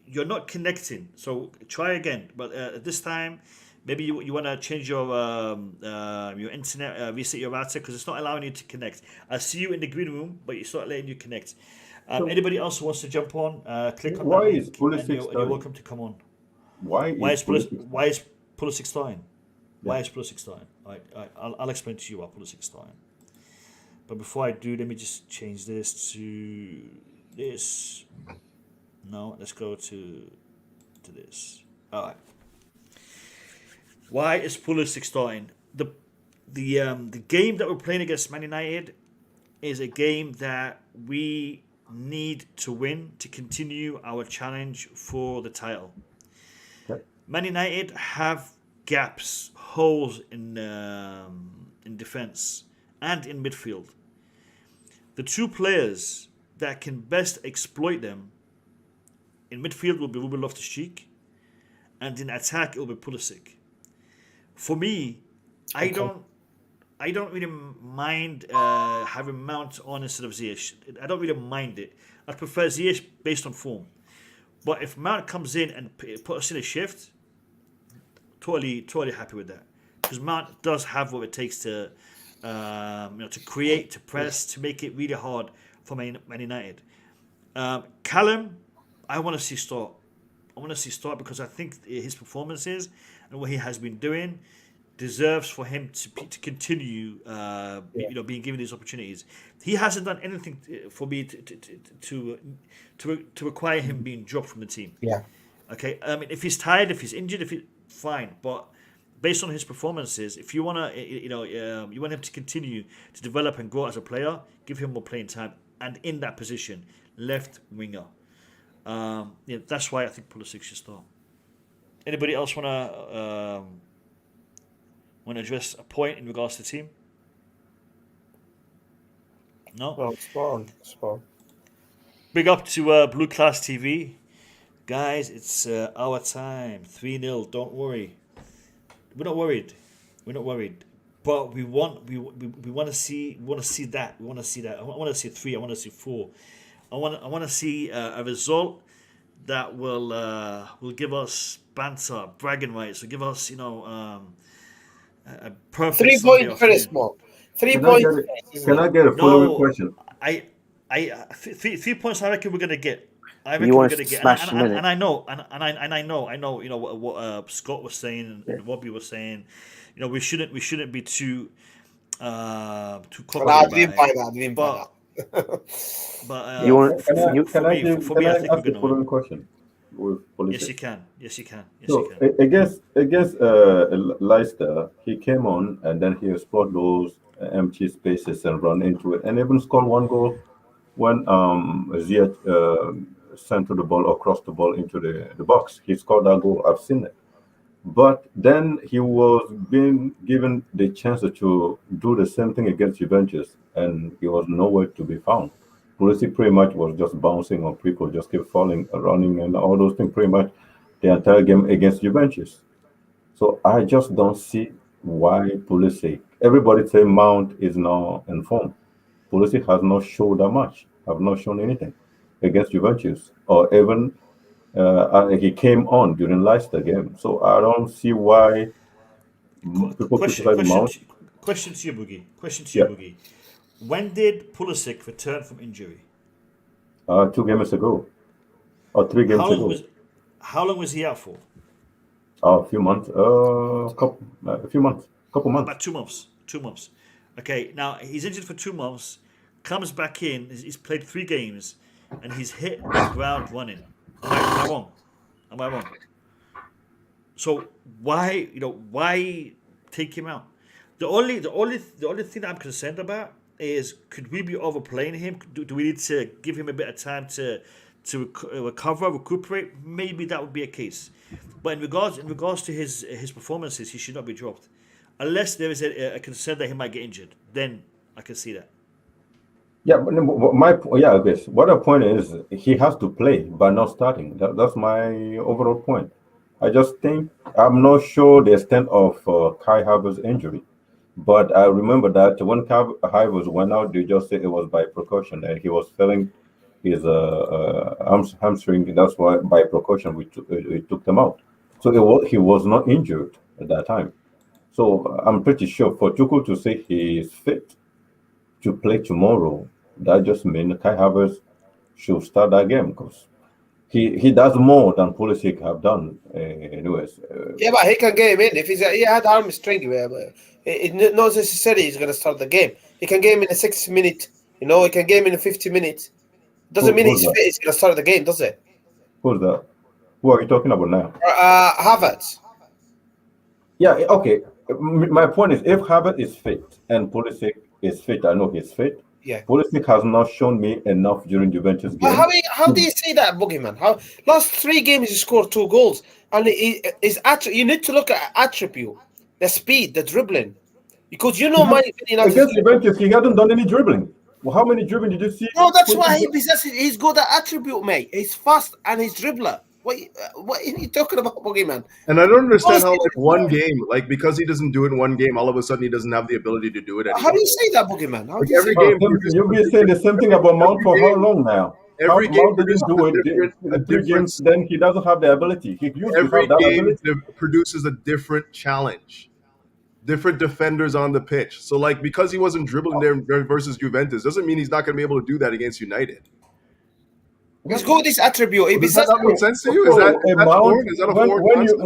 [SPEAKER 1] you're not connecting, so try again. But this time, maybe you want to change your internet, reset your router because it's not allowing you to connect. I see you in the green room, but it's not letting you connect. Anybody else who wants to jump on, click on that link and you're welcome to come on. Why is Pulisic starting? Why is Pulisic starting? I'll explain to you why Pulisic starting. But before I do, let me just change this to this. No, let's go to this. All right. Why is Pulisic starting? The game that we're playing against Man United is a game that we need to win to continue our challenge for the title.
[SPEAKER 7] Okay.
[SPEAKER 1] Man United have gaps, holes in defense and in midfield. The two players that can best exploit them in midfield will be Ruben Loftus-Cheek, and in attack it will be Pulisic. For me, I don't really mind having Mount on instead of Ziyech. I don't really mind it. I prefer Ziyech based on form. But if Mount comes in and put us in a shift, totally happy with that. Because Mount does have what it takes to create, to press, to make it really hard for Man United. Callum, I want to see start. Because I think his performances and what he has been doing deserves for him to continue, being given these opportunities. He hasn't done anything for me to require him being dropped from the team.
[SPEAKER 4] Yeah.
[SPEAKER 1] Okay. I mean, if he's tired, if he's injured, fine. But based on his performances, if you wanna, you want him to continue to develop and grow as a player, give him more playing time, and in that position, left winger. That's why I think Pulisic should start. Anybody else wanna address a point in regards to the team? No.
[SPEAKER 4] Well, spot on.
[SPEAKER 1] Big up to Blue Class TV, guys. It's our time. 3-0. Don't worry. We're not worried. But we want to see that. I want to see 3. I want to see 4. I want to see a result that will give us banter, bragging rights, will give us a perfect
[SPEAKER 16] 3 point finish, Mark. 3 points.
[SPEAKER 7] Can I get a follow-up question?
[SPEAKER 1] 3 points. I reckon we're gonna get.
[SPEAKER 10] You want to smash them,
[SPEAKER 1] and I know, what Scott was saying and Robbie was saying. We shouldn't be too cocky.
[SPEAKER 16] I didn't buy that.
[SPEAKER 1] But
[SPEAKER 7] can I ask a following question?
[SPEAKER 1] Yes, you can.
[SPEAKER 7] So against Leicester, he came on and then he explored those empty spaces and run into it, and even scored 1 goal when Ziyech sent the ball across the ball into the box. He scored that goal. I've seen it. But then he was being given the chance to do the same thing against Juventus, and he was nowhere to be found. Pulisic pretty much was just bouncing on people, just kept falling, running, and all those things pretty much the entire game against Juventus. So I just don't see why Pulisic. Everybody say Mount is now in form. Pulisic has not showed that much. Have not shown anything against Juventus, or even he came on during Leicester game. So I don't see why people criticize Mount.
[SPEAKER 1] Question to you, Boogie. When did Pulisic return from injury?
[SPEAKER 7] 2 games ago, or 3 games ago.
[SPEAKER 1] How long was he out for?
[SPEAKER 7] A few months. Couple months.
[SPEAKER 1] About 2 months. 2 months. Okay, now he's injured for 2 months. Comes back in. He's played 3 games, and he's hit the ground running. Am I wrong? So why take him out? The only thing that I'm concerned about is, could we be overplaying him? Do we need to give him a bit of time to recuperate? Maybe that would be a case. But in regards to his performances, he should not be dropped, unless there is a concern that he might get injured. Then I can see that.
[SPEAKER 7] Yeah, but what the point is, he has to play by not starting. That's my overall point. I just think I'm not sure the extent of Kai Havertz's injury, but I remember that when Kai Havertz went out, they just said it was by precaution, and he was feeling his hamstring. That's why by precaution we took them out. So he was not injured at that time. So I'm pretty sure for Tuchel to say he is fit to play tomorrow, that just means Kai Havertz should start that game, because he does more than Pulisic have done. Anyways.
[SPEAKER 16] Yeah, but he can get him in if he had hamstring. It's not necessarily he's going to start the game. He can get him in a 60 minute. He can get him in a 50 minutes. Doesn't mean he's fit. He's going to start the game, does it?
[SPEAKER 7] Who's that? Who are you talking about now?
[SPEAKER 16] Havertz.
[SPEAKER 7] Yeah. Okay. My point is, if Havertz is fit and Pulisic is fit, I know he's fit.
[SPEAKER 16] Yeah.
[SPEAKER 7] Pulisic has not shown me enough during Juventus game.
[SPEAKER 16] How do you say that, Boogeyman? Last 3 games he scored 2 goals, and you need to look at attribute, the speed, the dribbling, because my opinion.
[SPEAKER 7] Against Juventus, he hasn't done any dribbling. Well, how many dribbling did you see?
[SPEAKER 16] No, that's why he's good at attribute, mate. He's fast and he's dribbler. What are you talking about, Boogeyman?
[SPEAKER 15] And I don't understand how one game, because he doesn't do it in one game, all of a sudden he doesn't have the ability to do it anymore.
[SPEAKER 16] How do you say that, Boogeyman?
[SPEAKER 15] Every game,
[SPEAKER 7] you've been saying the same thing about Mount for how long now?
[SPEAKER 15] Every game
[SPEAKER 7] Mount didn't do it. Then he doesn't have the ability.
[SPEAKER 15] Every game produces a different challenge. different defenders on the pitch. So, like, because he wasn't dribbling there versus Juventus doesn't mean he's not going to be able to do that against United.
[SPEAKER 16] He's got this attribute. If
[SPEAKER 15] Does that not make sense to you? Is that a forward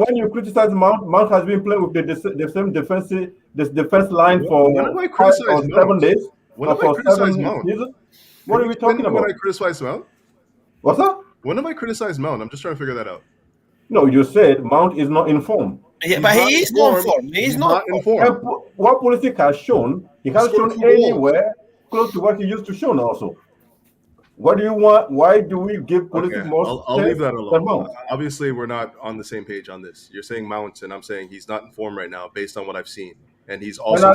[SPEAKER 7] when you criticize Mount has been playing with the same defense line for 7 days.
[SPEAKER 15] When have I criticized Mount?
[SPEAKER 7] What are we talking about?
[SPEAKER 15] When I criticize Mount?
[SPEAKER 7] What's that?
[SPEAKER 15] When have I criticized Mount? I'm just trying to figure that out.
[SPEAKER 7] No, you said Mount is not in form.
[SPEAKER 16] Yeah, but he is not in form. He's not
[SPEAKER 15] in form.
[SPEAKER 7] What Pulisic has shown, he has shown anywhere close to what he used to show also. What do you want? Why do we give Pulisic more?
[SPEAKER 15] I'll leave that alone. Obviously, we're not on the same page on this. You're saying Mount, and I'm saying he's not in form right now based on what I've seen. And he's also...
[SPEAKER 7] I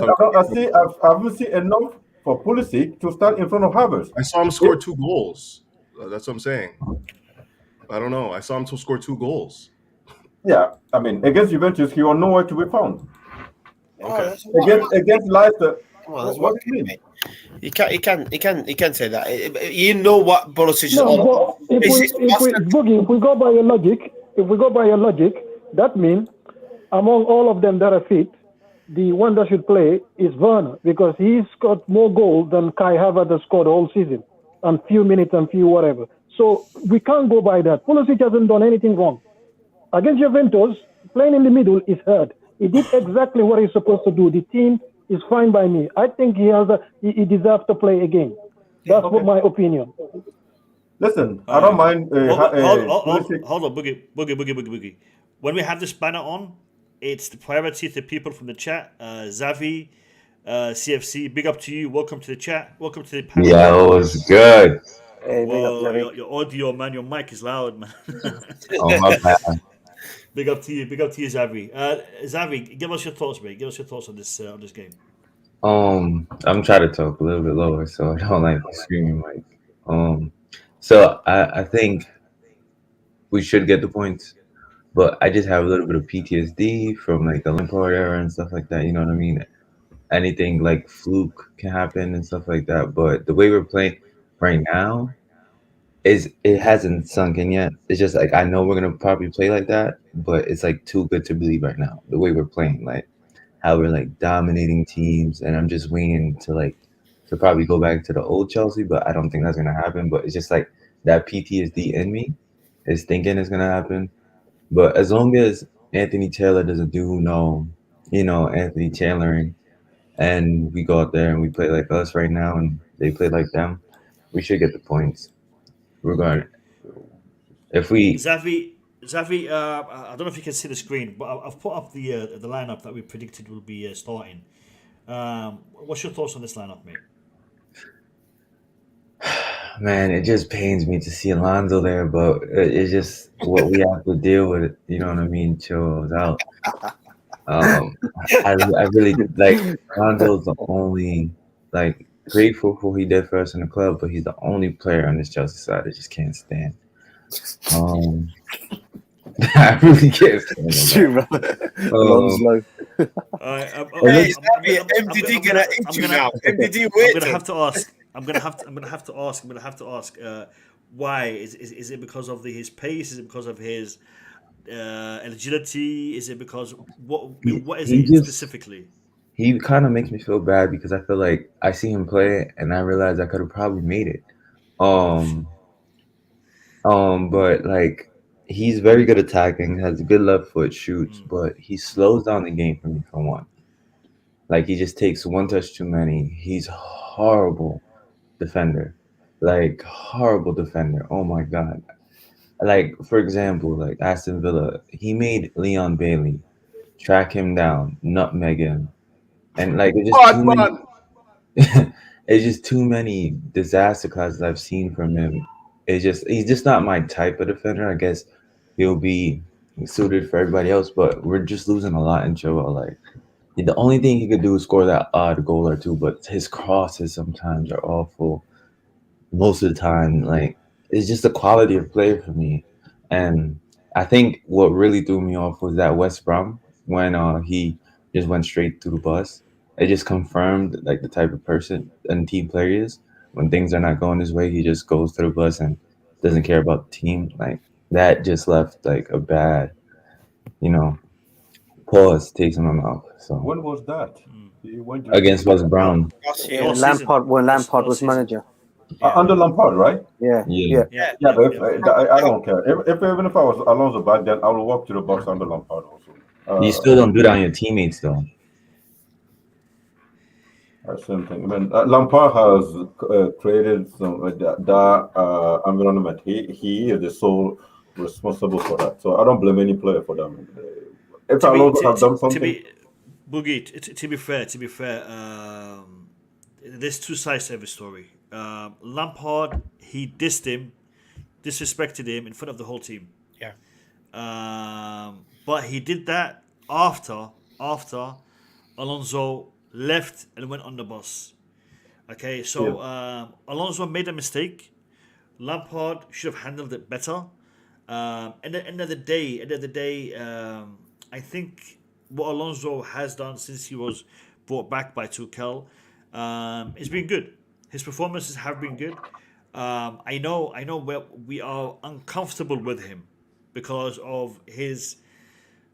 [SPEAKER 7] haven't seen enough for Pulisic to start in front of Havertz.
[SPEAKER 15] I saw him score 2 goals. That's what I'm saying. I don't know. I saw him score 2 goals.
[SPEAKER 7] Yeah, I mean, against Juventus, he was nowhere to be found.
[SPEAKER 15] Okay.
[SPEAKER 7] Against Leicester,
[SPEAKER 16] what do you mean? He can say that. You know what Pulisic is all.
[SPEAKER 9] If we go by your logic, that means among all of them that are fit, the one that should play is Werner because he's got more goals than Kai Havertz has scored all season, and few minutes and few whatever. So we can't go by that. Pulisic hasn't done anything wrong. Against Juventus, playing in the middle is hard. He did exactly what he's supposed to do. The team is fine by me. I think he deserves to play again. That's what my opinion.
[SPEAKER 7] Listen, I don't mind.
[SPEAKER 1] Hold on, Boogie. When we have this banner on, it's the priority to the people from the chat. Xavi, CFC, big up to you. Welcome to the chat. Welcome to the panel.
[SPEAKER 19] Yeah, it was good.
[SPEAKER 10] Hey,
[SPEAKER 1] your audio, man. Your mic is loud, man.
[SPEAKER 19] Oh, my bad.
[SPEAKER 1] Big up to you, Xavi. Xavi, give us your thoughts, mate. Give us your thoughts on this game.
[SPEAKER 19] I'm trying to talk a little bit lower, so I don't like screaming mic. So I think we should get the points, but I just have a little bit of PTSD from like the Lampard era and stuff like that. You know what I mean? Anything like fluke can happen and stuff like that. But the way we're playing right now it hasn't sunk in yet. It's just like I know we're gonna probably play like that, but it's like too good to believe right now. The way we're playing, like how we're like dominating teams, and I'm just waiting to probably go back to the old Chelsea, but I don't think that's gonna happen. But it's just like that PTSD in me is thinking it's gonna happen. But as long as Anthony Taylor doesn't do Anthony Tayloring, and we go out there and we play like us right now, and they play like them, we should get the points. Regarding if we
[SPEAKER 1] Xavi, I don't know if you can see the screen, but I've put up the lineup that we predicted will be starting. What's your thoughts on this lineup, mate?
[SPEAKER 19] Man, it just pains me to see Alonso there, but it's just what we have to deal with. You know what I mean? Chills out. I really like Alonso's the only grateful for what he did for us in the club, but he's the only player on this Chelsea side I just can't stand. I really can't stand him.
[SPEAKER 16] MDD gonna eat you now. MDD, wait.
[SPEAKER 1] I'm gonna have to ask. Why is it because of his pace? Is it because of his agility? Is it because what is it specifically?
[SPEAKER 19] He kind of makes me feel bad because I feel like I see him play and I realize I could have probably made it. But like he's very good attacking, has a good left foot, shoots, but he slows down the game for me for one. Like he just takes one touch too many. He's horrible defender. Oh my God. Like for example, like Aston Villa, he made Leon Bailey track him down, nutmeg him. And like it's just too many disaster classes I've seen from him. He's just not my type of defender. I guess he'll be suited for everybody else, but we're just losing a lot in Chilwell. Like the only thing he could do is score that odd goal or two, but his crosses sometimes are awful. Most of the time, like it's just the quality of player for me. And I think what really threw me off was that West Brom when he just went straight through the bus. It just confirmed like the type of person and team player he is. When things are not going his way, he just goes through the bus and doesn't care about the team. Like that just left like a bad, pause takes in my mouth. So
[SPEAKER 7] When was that? He went
[SPEAKER 19] against West Brown.
[SPEAKER 10] Yeah, Lampard when Lampard was manager.
[SPEAKER 7] Under Lampard, right?
[SPEAKER 10] Yeah.
[SPEAKER 19] Yeah.
[SPEAKER 7] Yeah, but I don't care. Even if I was Alonso back then, I would walk to the box under Lampard also.
[SPEAKER 19] You still don't do that on your teammates, though.
[SPEAKER 7] Same thing. I mean, Lampard has created some that environment. He is the sole responsible for that. So I don't blame any player for that. If Alonso have done something,
[SPEAKER 1] to be fair, there's two sides to every story. Lampard, he disrespected him in front of the whole team.
[SPEAKER 16] Yeah.
[SPEAKER 1] But he did that after Alonso left and went on the bus. Okay, so Alonso made a mistake. Lampard should have handled it better. At the end of the day, I think what Alonso has done since he was brought back by Tuchel, it's been good. His performances have been good. I know we are uncomfortable with him because of his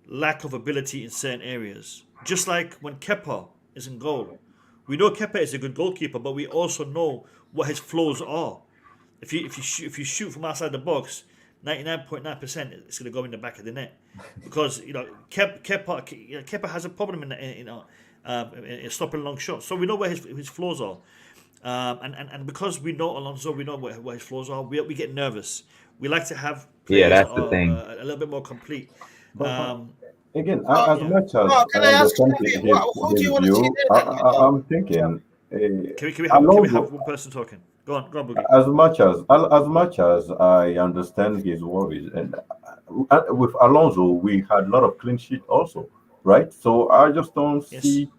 [SPEAKER 1] lack of ability in certain areas. Just like when Kepa is in goal. We know Kepa is a good goalkeeper, but we also know what his flaws are. If you shoot from outside the box, 99.9% it's going to go in the back of the net, because Kepa has a problem in stopping long shots. So we know where his flaws are, and because we know Alonso, we know where his flaws are. We get nervous. We like to have players
[SPEAKER 19] that's the thing.
[SPEAKER 1] A little bit more complete.
[SPEAKER 7] Again, as much as
[SPEAKER 16] can I ask you, who do you want to see there?
[SPEAKER 7] I'm thinking.
[SPEAKER 1] Can we have one person talking? Go on, Boogie.
[SPEAKER 7] As much as I understand his worries, and with Alonso, we had a lot of clean sheet also, right? So I just don't see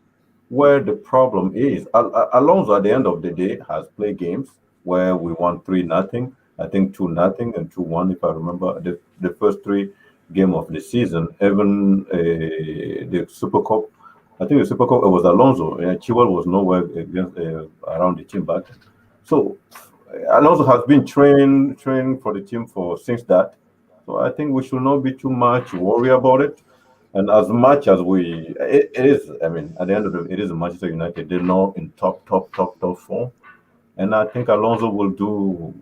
[SPEAKER 7] where the problem is. Alonso, at the end of the day, has played games where we won 3-0, I think 2-0 and 2-1, if I remember the first three game of the season. Even the Super Cup, I think the Super Cup, it was Alonso. Chilwell was nowhere against around the team back then. So Alonso has been trained for the team since that. So I think we should not be too much worried about it. And as much as it is, I mean, at the end of it is Manchester United. They're not in top form, and I think Alonso will do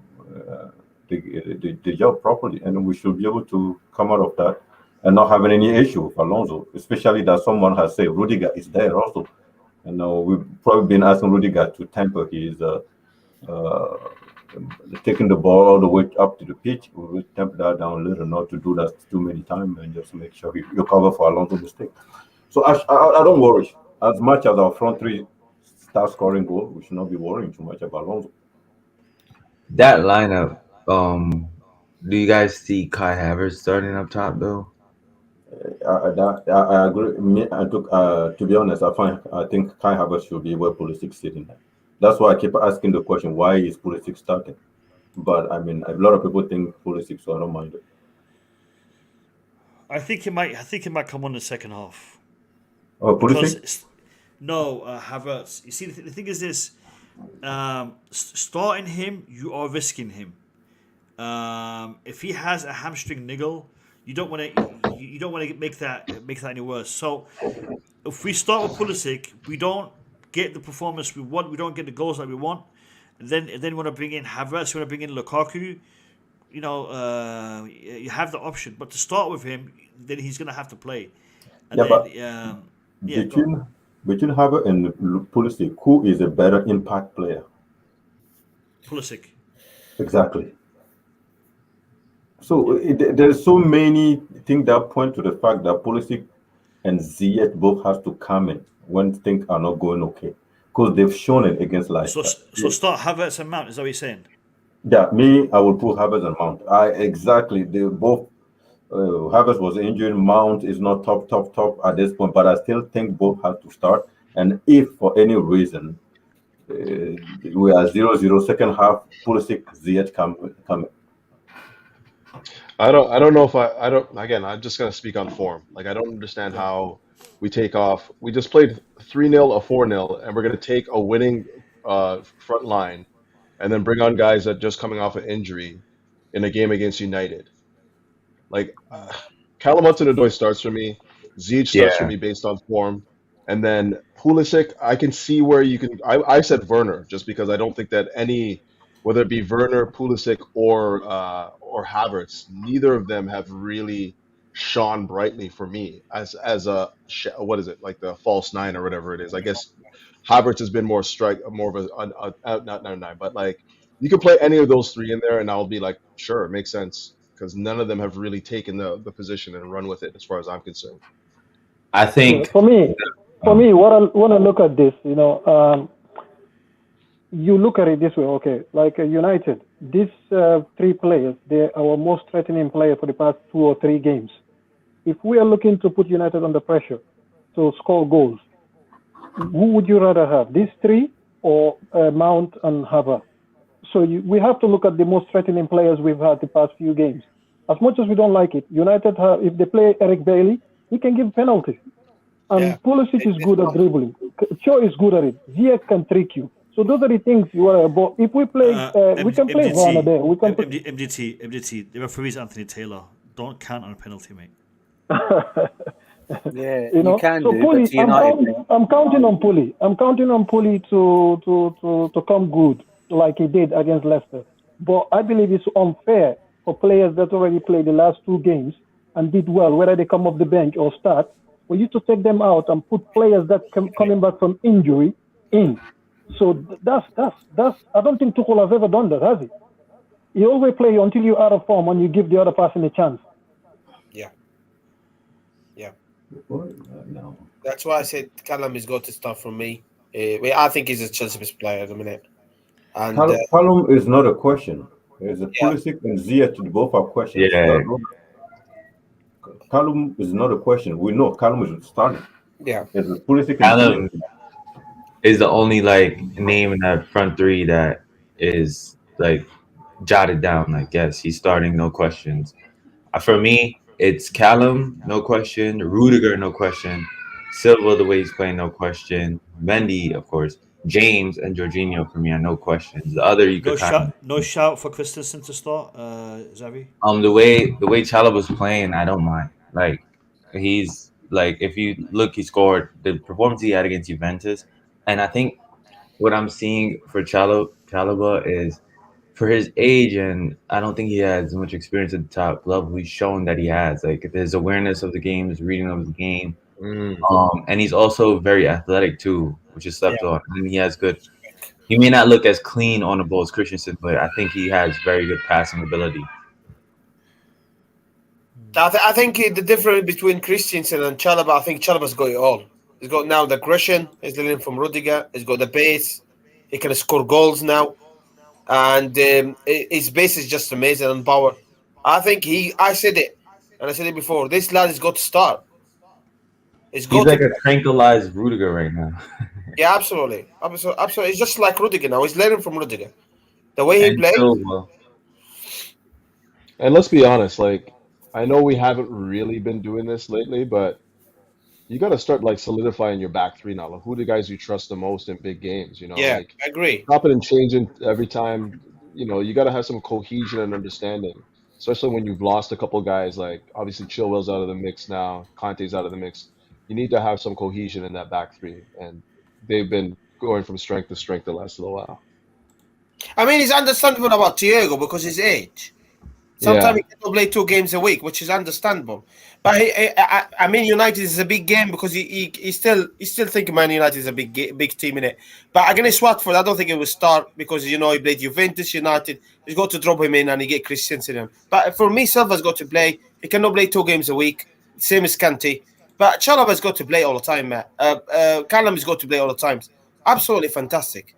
[SPEAKER 7] the job properly, and we should be able to come out of that and not having any issue with Alonso, especially that someone has said Rudiger is there also. And we've probably been asking Rudiger to temper his taking the ball all the way up to the pitch. We will temper that down a little, not to do that too many times, and just make sure you cover for Alonso's mistake. So I don't worry. As much as our front three start scoring goals, we should not be worrying too much about Alonso.
[SPEAKER 19] That lineup, do you guys see Kai Havertz starting up top though?
[SPEAKER 7] I agree. To be honest, I think Kai Havertz should be where Pulisic sitting there. That's why I keep asking the question: why is Pulisic starting? But I mean, a lot of people think Pulisic, so I don't mind it.
[SPEAKER 1] I think he might come on in the second half.
[SPEAKER 7] Oh, Pulisic?
[SPEAKER 1] No, Havertz. You see, the thing is this: starting him, you are risking him. If he has a hamstring niggle, you don't want to make that any worse. So, if we start with Pulisic, we don't get the performance we want. We don't get the goals that we want. And then you want to bring in Havertz. You want to bring in Lukaku. You have the option, but to start with him, then he's going to have to play. And
[SPEAKER 7] between Havertz and Pulisic, who is a better impact player?
[SPEAKER 1] Pulisic.
[SPEAKER 7] Exactly. So there's so many things that point to the fact that Pulisic and Ziyech both have to come in when things are not going okay, because they've shown it against Leicester.
[SPEAKER 1] So start Havertz and Mount. Is that what you're saying?
[SPEAKER 7] Yeah, I will put Havertz and Mount. They both. Havertz was injured. Mount is not top at this point, but I still think both have to start. And if for any reason we are 0-0 second half, Pulisic, Ziyech come.
[SPEAKER 20] I don't know if I don't. Again, I'm just gonna speak on form. Like, I don't understand how we take off. We just played 3-0, a 4-0, and we're gonna take a winning front line, and then bring on guys that just coming off an injury in a game against United. Like, Callum Hudson-Odoi starts for me. Ziyech starts for me based on form. And then Pulisic, I can see where you can. I said Werner just because I don't think that any, whether it be Werner, Pulisic, or Havertz, neither of them have really shone brightly for me as a what is it, like the false nine or whatever it is. I guess Havertz has been more of a not nine, but like you could play any of those three in there, and I'll be like, sure, it makes sense because none of them have really taken the position and run with it as far as I'm concerned.
[SPEAKER 19] I think
[SPEAKER 9] for me, when I look at this, you look at it this way, okay, like United, these three players, they're our most threatening player for the past 2 or 3 games. If we are looking to put United under pressure to score goals, who would you rather have, these three or Mount and Havertz? So we have to look at the most threatening players we've had the past few games. As much as we don't like it, United, if they play Eric Bailly, he can give penalties. And Pulisic is good at dribbling. Cho is good at it. Ziyech can trick you. So those are the things you are about. If we play, we can play Werner there. We can
[SPEAKER 1] MDT. The referee's Anthony Taylor. Don't count on a penalty, mate.
[SPEAKER 10] Yeah,
[SPEAKER 9] you
[SPEAKER 10] can
[SPEAKER 9] so
[SPEAKER 10] do.
[SPEAKER 9] Pully, I'm counting on Pully. I'm counting on Pully to come good like he did against Leicester. But I believe it's unfair for players that already played the last 2 games and did well, whether they come off the bench or start, for you to take them out and put players that coming back from injury in. So that's I don't think Tuchel has ever done that, has he? You always play until you're out of form and you give the other person a chance.
[SPEAKER 16] Yeah. That's why I said Callum has got to start from me. I think he's a Chelsea player at the minute. And
[SPEAKER 7] Callum is not a question. There's a Pulisic and Ziyech, both are questions.
[SPEAKER 19] Yeah.
[SPEAKER 7] Callum is not a question. We know Callum is starting.
[SPEAKER 16] Yeah.
[SPEAKER 7] There's a Pulisic and
[SPEAKER 19] Callum
[SPEAKER 7] Ziyech
[SPEAKER 19] is the only name in that front three that is jotted down. I guess he's starting, no questions. For me, it's Callum, no question. Rudiger, no question. Silva, the way he's playing, no question. Mendy, of course. James and Jorginho for me are no questions. The other you could
[SPEAKER 1] no shout for Christensen to start, Xavi.
[SPEAKER 19] The way Chalobah's playing, I don't mind. He's if you look, he scored the performance he had against Juventus, and I think what I'm seeing for Chalobah is, for his age, and I don't think he has much experience at the top level, he's shown that he has his awareness of the game, his reading of the game, and he's also very athletic too, which is slept on. I mean, he has good. He may not look as clean on the ball as Christensen, but I think he has very good passing ability.
[SPEAKER 16] I think the difference between Christensen and Chalobah, I think Chalobah's got it all. He's got now the aggression. He's learning from Rudiger. He's got the base. He can score goals now. And his base is just amazing and power. I think I said it, and I said it before, this lad has got to start.
[SPEAKER 19] He's like a tranquilized Rudiger right now.
[SPEAKER 16] Yeah, absolutely. It's just like Rudiger now. He's learning from Rudiger. The way he plays.
[SPEAKER 20] And let's be honest, I know we haven't really been doing this lately, but you got to start solidifying your back three now. Who are the guys you trust the most in big games?
[SPEAKER 16] Yeah, I agree.
[SPEAKER 20] Stopping and changing every time. You got to have some cohesion and understanding, especially when you've lost a couple guys. Obviously Chilwell's out of the mix now, Conte's out of the mix. You need to have some cohesion in that back three, and they've been going from strength to strength the last little while.
[SPEAKER 16] I mean, it's understandable about Thiago because his age. Sometimes he can play 2 games a week, which is understandable. But I mean, United is a big game because he still thinking Man United is a big team in it. But against Watford, I don't think it will start because he played Juventus, United. He's got to drop him in and he get Christensen in. But for me, Silva's got to play. He cannot play 2 games a week, same as Kante. But Chalobah's got to play all the time, Matt. Callum's got to play all the time. Absolutely fantastic.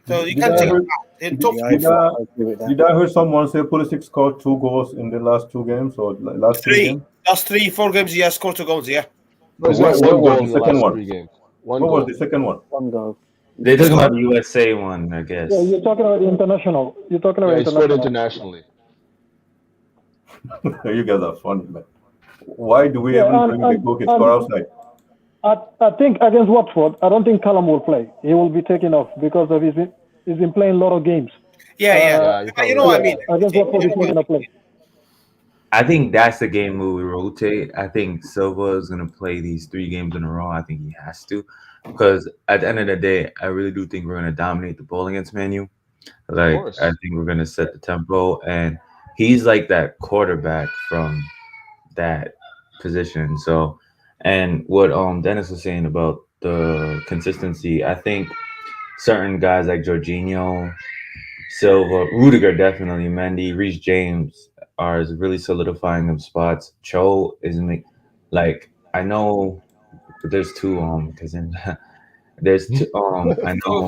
[SPEAKER 16] So you can't take it out.
[SPEAKER 7] Did I hear someone say Pulisic scored 2 goals in the last 2 games or last 3 games?
[SPEAKER 16] Last 4 games, he has scored 2 goals, yeah.
[SPEAKER 7] What was the second one? What was the second one?
[SPEAKER 9] 1 goal.
[SPEAKER 19] They're talking about the USA one, I guess.
[SPEAKER 9] Yeah, you're talking about the international. You're talking about
[SPEAKER 20] internationally.
[SPEAKER 7] You guys are funny, man. Why do we even bring the goalkeeper score outside?
[SPEAKER 9] I think against Watford, I don't think Callum will play. He will be taken off because of he's been playing a lot of games.
[SPEAKER 16] Yeah. You know what I mean.
[SPEAKER 9] Against Watford, he's not going to play.
[SPEAKER 19] I think that's the game where we rotate. I think Silva is going to play these 3 games in a row. I think he has to, because at the end of the day, I really do think we're going to dominate the ball against Man U. Like, I think we're going to set the tempo, and he's like that quarterback from that position. So, and what Dennis was saying about the consistency, I think certain guys like Jorginho, Silva, Rudiger definitely, Mendy, Reece James are really solidifying them spots. Cho is like, I know there's 2 because there's 2 I know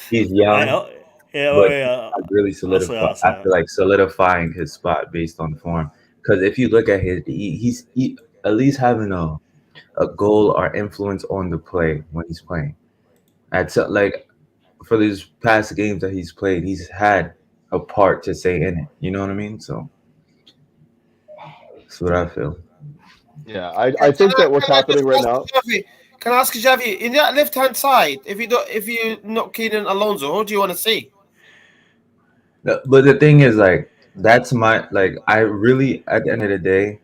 [SPEAKER 19] he's young.
[SPEAKER 1] I know. Yeah,
[SPEAKER 19] but really solidify. I feel like solidifying his spot based on form. Because if you look at he's at least having a goal or influence on the play when he's playing. Like for these past games that he's played, he's had a part to say in it. You know what I mean? So that's what I feel.
[SPEAKER 20] Yeah, I think that what's happening right now.
[SPEAKER 16] Can I ask you, Javi, in that left-hand side, if you're not keen on Alonso, who do you want to see?
[SPEAKER 19] But the thing is, like, that's my, like, I really, at the end of the day,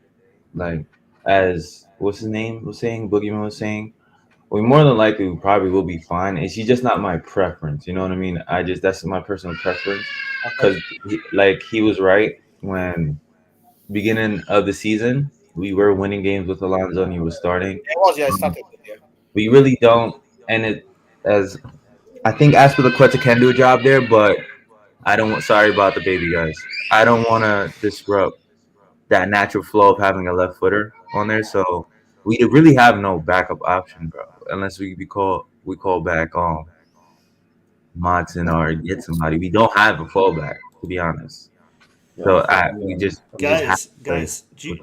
[SPEAKER 19] like, as what's his name was saying, Boogeyman was saying, we more than likely probably will be fine. It's just not my preference. You know what I mean? That's my personal preference. Because, he was right when beginning of the season, we were winning games with Alonso and he was starting.
[SPEAKER 16] It was, yeah, starting. Yeah.
[SPEAKER 19] We really don't, and I think Azpilicueta can do a job there, but sorry about the baby guys. I don't want to disrupt that natural flow of having a left footer on there. So we really have no backup option, bro, unless we call back Matson or get somebody. We don't have a fallback, to be honest. So we just
[SPEAKER 1] guys, do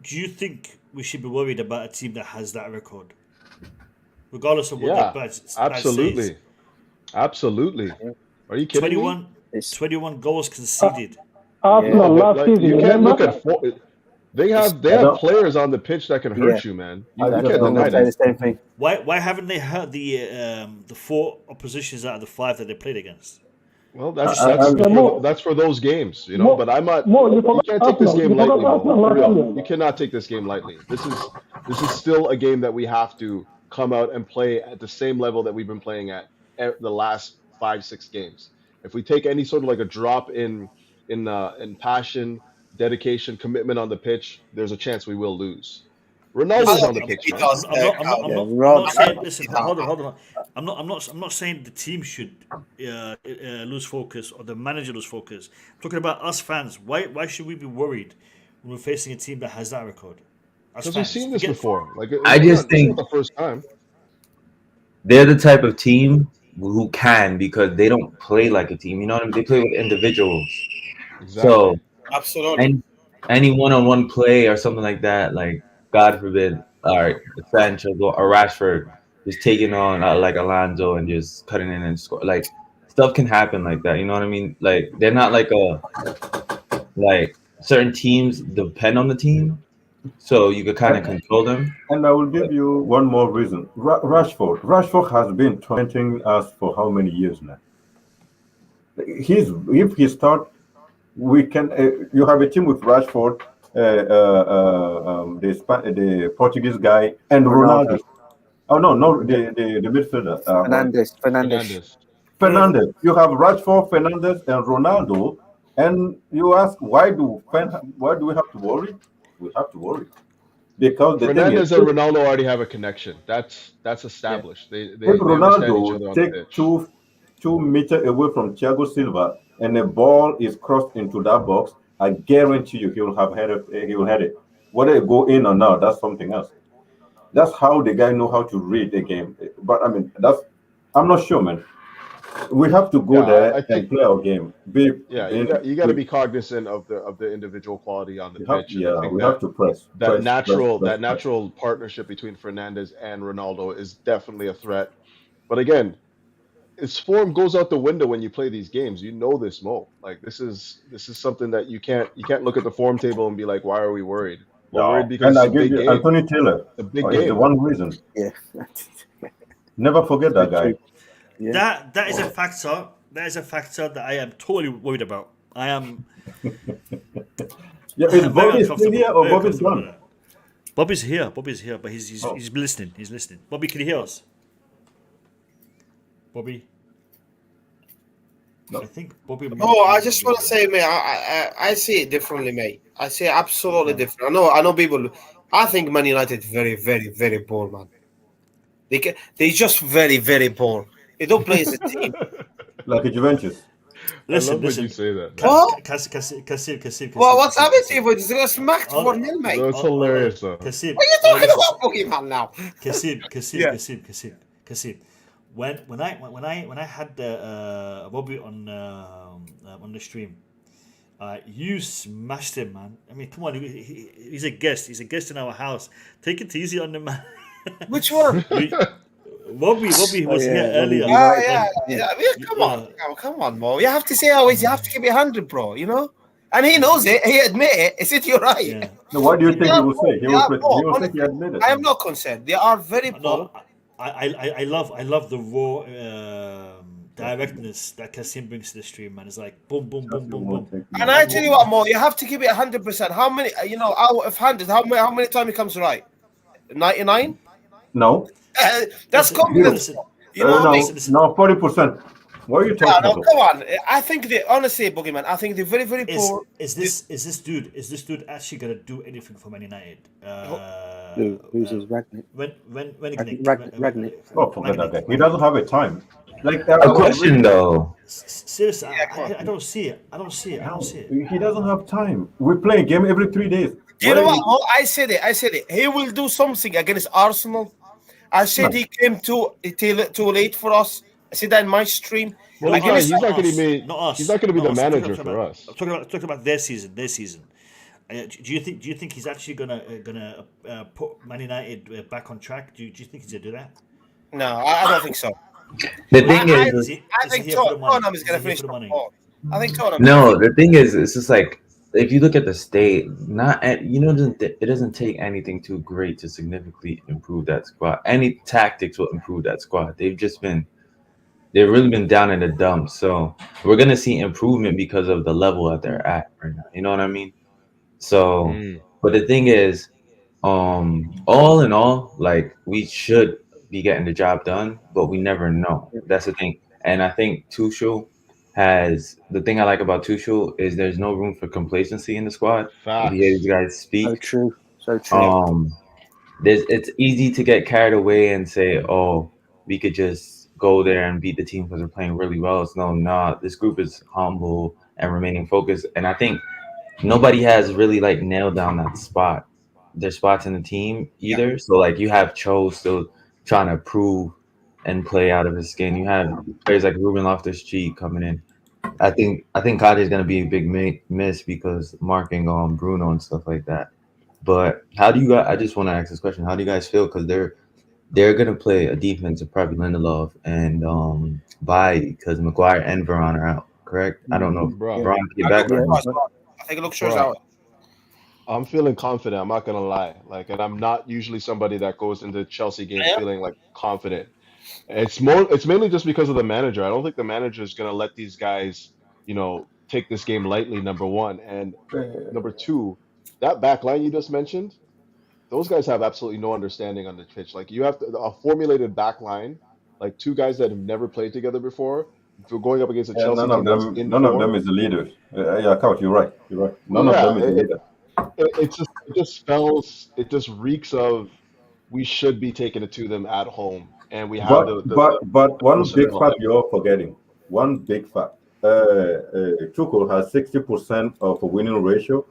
[SPEAKER 1] you think we should be worried about a team that has that record, regardless of what their badge
[SPEAKER 20] absolutely. Absolutely. Are you kidding me?
[SPEAKER 1] 21 goals conceded.
[SPEAKER 9] Arsenal last season.
[SPEAKER 20] You can't look at they have players on the pitch that can hurt you, man. You can't deny that.
[SPEAKER 10] The same thing.
[SPEAKER 1] Why haven't they hurt the 4 oppositions out of the 5 that they played against?
[SPEAKER 20] Well, that's for those games, you know. But I'm not. You can't take this game lightly. You cannot take this game lightly. This is still a game that we have to come out and play at the same level that we've been playing at the last 5-6 games. If we take any sort of like a drop in passion, dedication, commitment on the pitch, there's a chance we will lose. Ronaldo's on the pitch.
[SPEAKER 1] Hold on. I'm not saying the team should lose focus or the manager lose focus. I'm talking about us fans. Why should we be worried when we're facing a team that has that record?
[SPEAKER 20] Because we've seen this before.
[SPEAKER 19] I just think
[SPEAKER 20] the first time
[SPEAKER 19] they're the type of team who can, because they don't play like a team. You know what I mean? They play with individuals.
[SPEAKER 20] Exactly.
[SPEAKER 19] So
[SPEAKER 16] absolutely,
[SPEAKER 19] any one-on-one play or something like that, like God forbid, Sanchez or Rashford just taking on like Alonso and just cutting in and score, like stuff can happen like that. You know what I mean? Like they're not like certain teams depend on the team, so you could kind of control them.
[SPEAKER 7] And I will give you one more reason. Rashford has been tormenting us for how many years now? If he start, we can. You have a team with Rashford, the Portuguese guy, and Ronaldo. Oh no, the midfielder. Fernandes. You have Rashford, Fernandes, and Ronaldo, and you ask why do we have to worry? We have to worry because
[SPEAKER 20] Fernandes and Ronaldo already have a connection. That's established. They
[SPEAKER 7] Ronaldo take 2 meters away from Thiago Silva and the ball is crossed into that box, I guarantee you he will head it. Whether it go in or not, that's something else. That's how the guy know how to read the game. But I mean, I'm not sure, man. We have to go there and play our game.
[SPEAKER 20] You got to be cognizant of the individual quality on the pitch.
[SPEAKER 7] We have to press.
[SPEAKER 20] That natural partnership between Fernandes and Ronaldo is definitely a threat. But again, its form goes out the window when you play these games. You know this, Mo. Like this is something that you can't look at the form table and be like, why are we worried? We're worried because
[SPEAKER 7] I give you Anthony Taylor.
[SPEAKER 20] A big game.
[SPEAKER 7] The one reason.
[SPEAKER 10] Yeah.
[SPEAKER 7] Never forget that guy.
[SPEAKER 1] Yeah. That is a factor. That is a factor that I am totally worried about. I am.
[SPEAKER 7] Yeah, is Bobby still here or Bobby's gone?
[SPEAKER 1] Bobby's here, but he's listening. He's listening. Bobby, can you hear us? Bobby?
[SPEAKER 7] No.
[SPEAKER 1] I think Bobby...
[SPEAKER 16] Oh, I just want to say, mate, I see it differently, mate. I see it absolutely different. I know people... I think Man United very, very, very poor, man. They're just very, very poor. They don't play as a team.
[SPEAKER 7] Like a Juventus.
[SPEAKER 20] Listen. When you say that.
[SPEAKER 1] Kassim.
[SPEAKER 16] Well, what's happened to you? We just got smacked 4-0, mate.
[SPEAKER 20] That's hilarious, though.
[SPEAKER 1] Kassim.
[SPEAKER 16] What are you talking about, Pokemon now?
[SPEAKER 1] Kassim. When I had Bobby on the stream, you smashed him, man. I mean, come on, he's a guest. He's a guest in our house. Take it easy on the man.
[SPEAKER 16] Which one?
[SPEAKER 1] Bobby was here earlier.
[SPEAKER 16] Come on, Mo. You have to say always. You have to keep it 100, bro. You know, and he knows it. He admit it. Is it you're right?
[SPEAKER 1] Yeah.
[SPEAKER 7] So what do you think he will say? He will say he admitted.
[SPEAKER 16] I am not concerned. They are very poor.
[SPEAKER 1] I love the raw directness that Kassim brings to the stream, man. It's like boom.
[SPEAKER 16] And I tell you what, Mo, you have to keep it 100%. How many? Out of 100, how many times it comes right? 99?
[SPEAKER 7] No.
[SPEAKER 16] That's confidence. You know
[SPEAKER 7] no,
[SPEAKER 16] what I mean?
[SPEAKER 7] no, 40%. What are you talking about?
[SPEAKER 16] Come on. I think honestly, Boogeyman, I think they're very, very poor.
[SPEAKER 1] Is this dude actually gonna do anything for Man United?
[SPEAKER 10] Who's his Ragnick?
[SPEAKER 1] When
[SPEAKER 10] Ragnick.
[SPEAKER 7] Oh, forget that guy. He doesn't have a time. Like
[SPEAKER 19] a question though.
[SPEAKER 1] Seriously, I don't see it. I don't see it.
[SPEAKER 7] He doesn't have time. We play a game every 3 days.
[SPEAKER 16] You know what? Oh, I said it. He will do something against Arsenal. I said he came too late for us. I said that in my stream.
[SPEAKER 20] Well, he's not going to be the manager for us.
[SPEAKER 1] I'm talking about their season. Do you think he's actually gonna put Man United back on track? Do you think he's gonna do that?
[SPEAKER 16] No, I don't think so.
[SPEAKER 19] The thing
[SPEAKER 16] I think Tottenham is gonna finish the money. I think Tottenham.
[SPEAKER 19] No, the thing is, it's just like if you look at the state, it doesn't take anything too great to significantly improve that squad. Any tactics will improve that squad. They've really been down in the dumps. So we're gonna see improvement because of the level that they're at right now. You know what I mean? So, but the thing is, all in all, like we should be getting the job done, but we never know. That's the thing. And I think Tuchel the thing I like about Tuchel is there's no room for complacency in the squad. If you hear these guys speak.
[SPEAKER 10] So true.
[SPEAKER 19] It's easy to get carried away and say, oh, we could just go there and beat the team because we're playing really well. It's this group is humble and remaining focused. And I think nobody has really like nailed down their spots in the team either. Yeah. So like you have Cho still trying to prove and play out of his skin. You have players like Ruben Loftus-Cheek coming in. I think Kante is going to be a big miss because marking on Bruno and stuff like that. But how do you guys? I just want to ask this question: how do you guys feel? Because they're going to play a defense of probably Lindelof and Bailly because Maguire and Varane are out. Correct? I don't know if Varane get back.
[SPEAKER 16] I think Luxor's out.
[SPEAKER 20] I'm feeling confident. I'm not gonna lie. And I'm not usually somebody that goes into Chelsea games feeling like confident. It's mainly just because of the manager. I don't think the manager is gonna let these guys, take this game lightly. Number one, and number two, that back line you just mentioned, those guys have absolutely no understanding on the pitch. Like you have a formulated back line, like two guys that have never played together before. If we're going up against a Chelsea
[SPEAKER 7] none of them is a leader. Couch, you're right. None of them is a leader.
[SPEAKER 20] It just reeks of we should be taking it to them at home, and we have
[SPEAKER 7] but one big fact you're forgetting. One big fact. Tuchel has 60% of a winning ratio,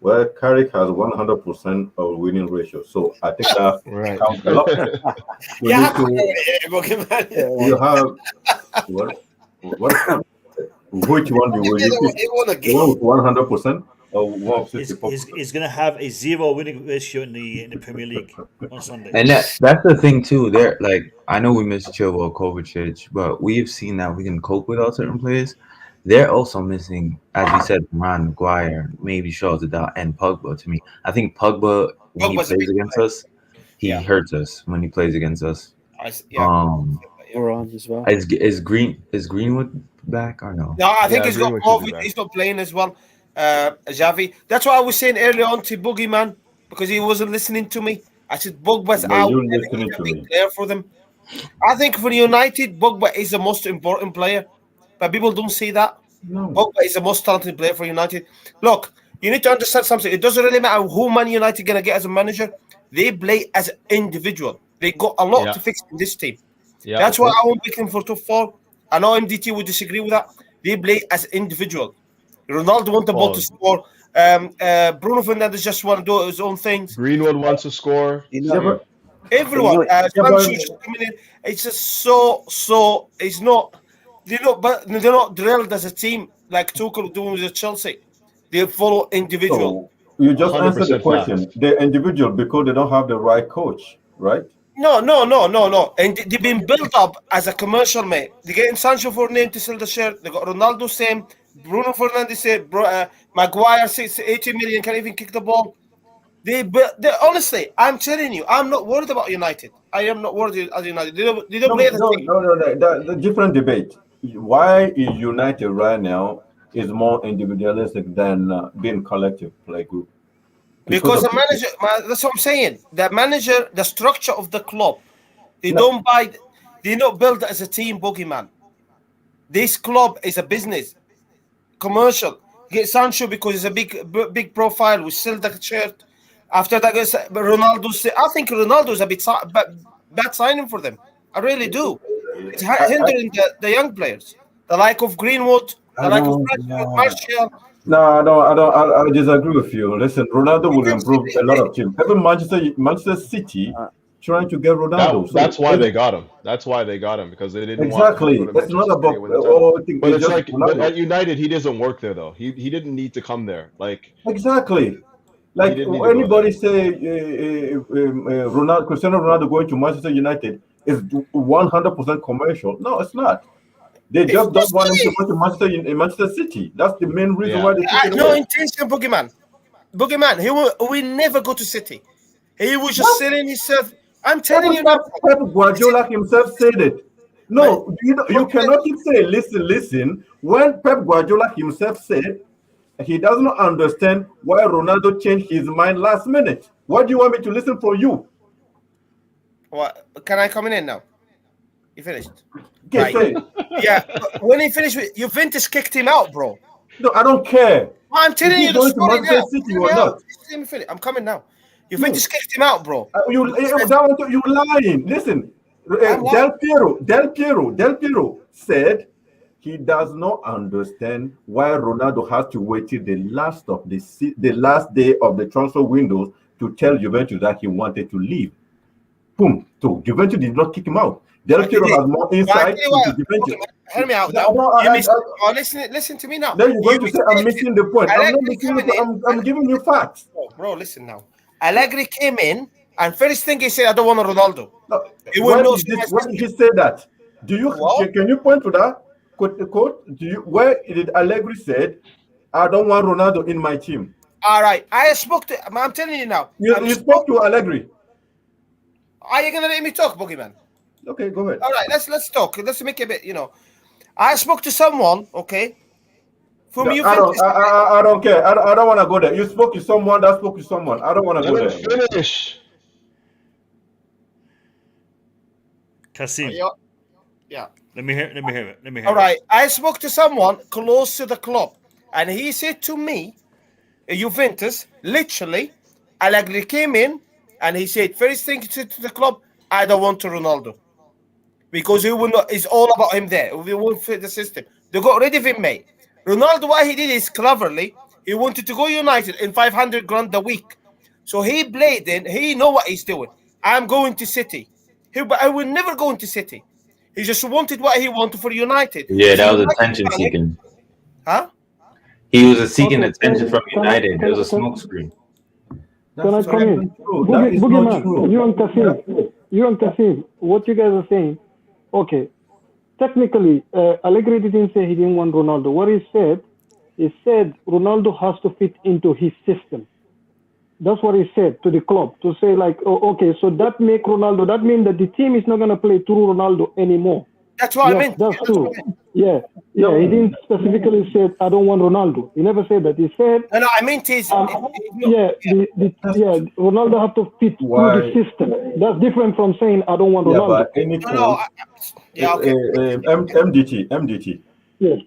[SPEAKER 7] where Carrick has 100% of winning ratio. So I think that counts a lot. You have which one do you want? 100%.
[SPEAKER 1] He's going to have a 0 winning ratio in the Premier League on Sunday.
[SPEAKER 19] And that's the thing too. They're like, I know we missed Chilwell, Kovačić, but we've seen that we can cope without certain players. They're also missing, as we said, Maguire, maybe Shaw and Pogba. To me, I think Pogba when he plays against us, he hurts us when he plays against us.
[SPEAKER 10] Varane as well.
[SPEAKER 19] Is Greenwood back or no?
[SPEAKER 16] No, I think he's not playing as well. Xavi. That's why I was saying earlier on to Boogeyman, because he wasn't listening to me. I said Pogba's
[SPEAKER 7] But
[SPEAKER 16] out.
[SPEAKER 7] you're
[SPEAKER 16] And
[SPEAKER 7] listening
[SPEAKER 16] he's a
[SPEAKER 7] to
[SPEAKER 16] big
[SPEAKER 7] me.
[SPEAKER 16] player for them. I think for United, Pogba is the most important player, but people don't see that.
[SPEAKER 7] No.
[SPEAKER 16] Pogba is the most talented player for United. Look, you need to understand something. It doesn't really matter who Man United going to get as a manager. They play as an individual. They got a lot to fix in this team. That's why I won't pick them for top 4. I know MDT would disagree with that. They play as individual. Ronaldo wants the ball to score. Bruno Fernandes just want to do his own things.
[SPEAKER 20] Greenwood wants to score.
[SPEAKER 16] Everyone. Sancho's coming in. It's just so. It's not. They're not drilled as a team like Tuchel doing with Chelsea. They follow individual.
[SPEAKER 7] So you just answered the
[SPEAKER 20] 100%
[SPEAKER 7] question. They're individual because they don't have the right coach, right?
[SPEAKER 16] No. And they've been built up as a commercial, mate. They're getting Sancho for a name to sell the shirt. They got Ronaldo same. Bruno Fernandes said, Maguire 80 million, can't even kick the ball. They honestly, I'm telling you, I'm not worried about United. I am not worried about United. They don't play the team.
[SPEAKER 7] No. The different debate. Why is United right now is more individualistic than being collective play group?
[SPEAKER 16] Because the manager, that's what I'm saying. The manager, the structure of the club, they don't build it as a team, Boogeyman. This club is a business, commercial. Get Sancho because he's a big profile. We sell the shirt. After that, Ronaldo. I think Ronaldo is a bit bad signing for them. I really do. It's hindering the young players, the like of Greenwood, the like of Martial.
[SPEAKER 7] No, I disagree with you. Listen, Ronaldo will improve a lot of teams. Even Manchester City trying to get Ronaldo.
[SPEAKER 20] That's why they got him. That's why they got him, because they didn't
[SPEAKER 7] exactly.
[SPEAKER 20] want to
[SPEAKER 7] It's not about.
[SPEAKER 20] But it's like, but at United, he doesn't work there though. He didn't need to come there. Like
[SPEAKER 7] exactly. Like anybody say, Ronaldo, Cristiano Ronaldo going to Manchester United is 100% commercial. No, it's not. They just don't want him to go to Manchester City. That's the main reason why they took it
[SPEAKER 16] no
[SPEAKER 7] away.
[SPEAKER 16] intention, Boogeyman. He will never go to City. He was just selling himself. I'm telling you.
[SPEAKER 7] Pep Guardiola himself said it. No, you cannot keep saying, listen. When Pep Guardiola himself said he does not understand why Ronaldo changed his mind last minute. What do you want me to listen from you?
[SPEAKER 16] What? Can I come in now? You finished?
[SPEAKER 7] Right.
[SPEAKER 16] Yeah. When he finished with Juventus, kicked him out, bro.
[SPEAKER 7] No, I don't care.
[SPEAKER 16] I'm telling you the story now.
[SPEAKER 7] City or not?
[SPEAKER 16] I'm coming now. Juventus kicked him out, bro.
[SPEAKER 7] You lying. Listen, Del Piero said he does not understand why Ronaldo has to wait till the last day of the transfer windows to tell Juventus that he wanted to leave. Boom. So Juventus did not kick him out. Del Piero has more insight into Juventus.
[SPEAKER 16] Hear me out now. Listen to me now.
[SPEAKER 7] Then you're going to say I'm missing the point. I'm not missing the point. I'm giving you facts.
[SPEAKER 16] Bro, listen now. Allegri came in, and first thing he said, I don't want Ronaldo.
[SPEAKER 7] No, when did he say that? Can you point to that quote? Where did Allegri said, I don't want Ronaldo in my team?
[SPEAKER 16] All right, I spoke to. I'm telling you now.
[SPEAKER 7] You spoke to Allegri.
[SPEAKER 16] Are you gonna let me talk, Boogeyman?
[SPEAKER 7] Okay, go ahead.
[SPEAKER 16] All right, let's talk. Let's make a bit. I spoke to someone. Okay. From you.
[SPEAKER 7] I don't care. I don't want to go there. You spoke to someone that spoke to someone. I don't want to go there.
[SPEAKER 20] Finish.
[SPEAKER 1] Kasim.
[SPEAKER 16] Yeah.
[SPEAKER 1] Let me hear it.
[SPEAKER 16] All right. I spoke to someone close to the club, and he said to me, Juventus, literally, Allegri came in, and he said, first thing to the club, I don't want Ronaldo. Because he will not, it's all about him there. We won't fit the system. They got rid of him, mate. Ronaldo, what he did is cleverly, he wanted to go United in 500 grand a week. So he played in, he know what he's doing. I'm going to City. But I will never go into City. He just wanted what he wanted for United.
[SPEAKER 19] Yeah, that was attention seeking.
[SPEAKER 16] Huh?
[SPEAKER 19] He was seeking attention from United. There was a smoke screen.
[SPEAKER 9] Can I come in? Boogeyman, you and Kasim, what you guys are saying, okay, technically, Allegri didn't say he didn't want Ronaldo. What he said Ronaldo has to fit into his system. That's what he said to the club, to say like, oh, okay, so that make Ronaldo, that means that the team is not going to play through Ronaldo anymore.
[SPEAKER 16] That's what I meant.
[SPEAKER 9] That's true. Yeah. He didn't specifically say I don't want Ronaldo. He never said that. He said.
[SPEAKER 16] No, I meant is.
[SPEAKER 9] Ronaldo have to fit through the system. That's different from saying I don't want Ronaldo.
[SPEAKER 7] But any MDT.
[SPEAKER 9] Yes.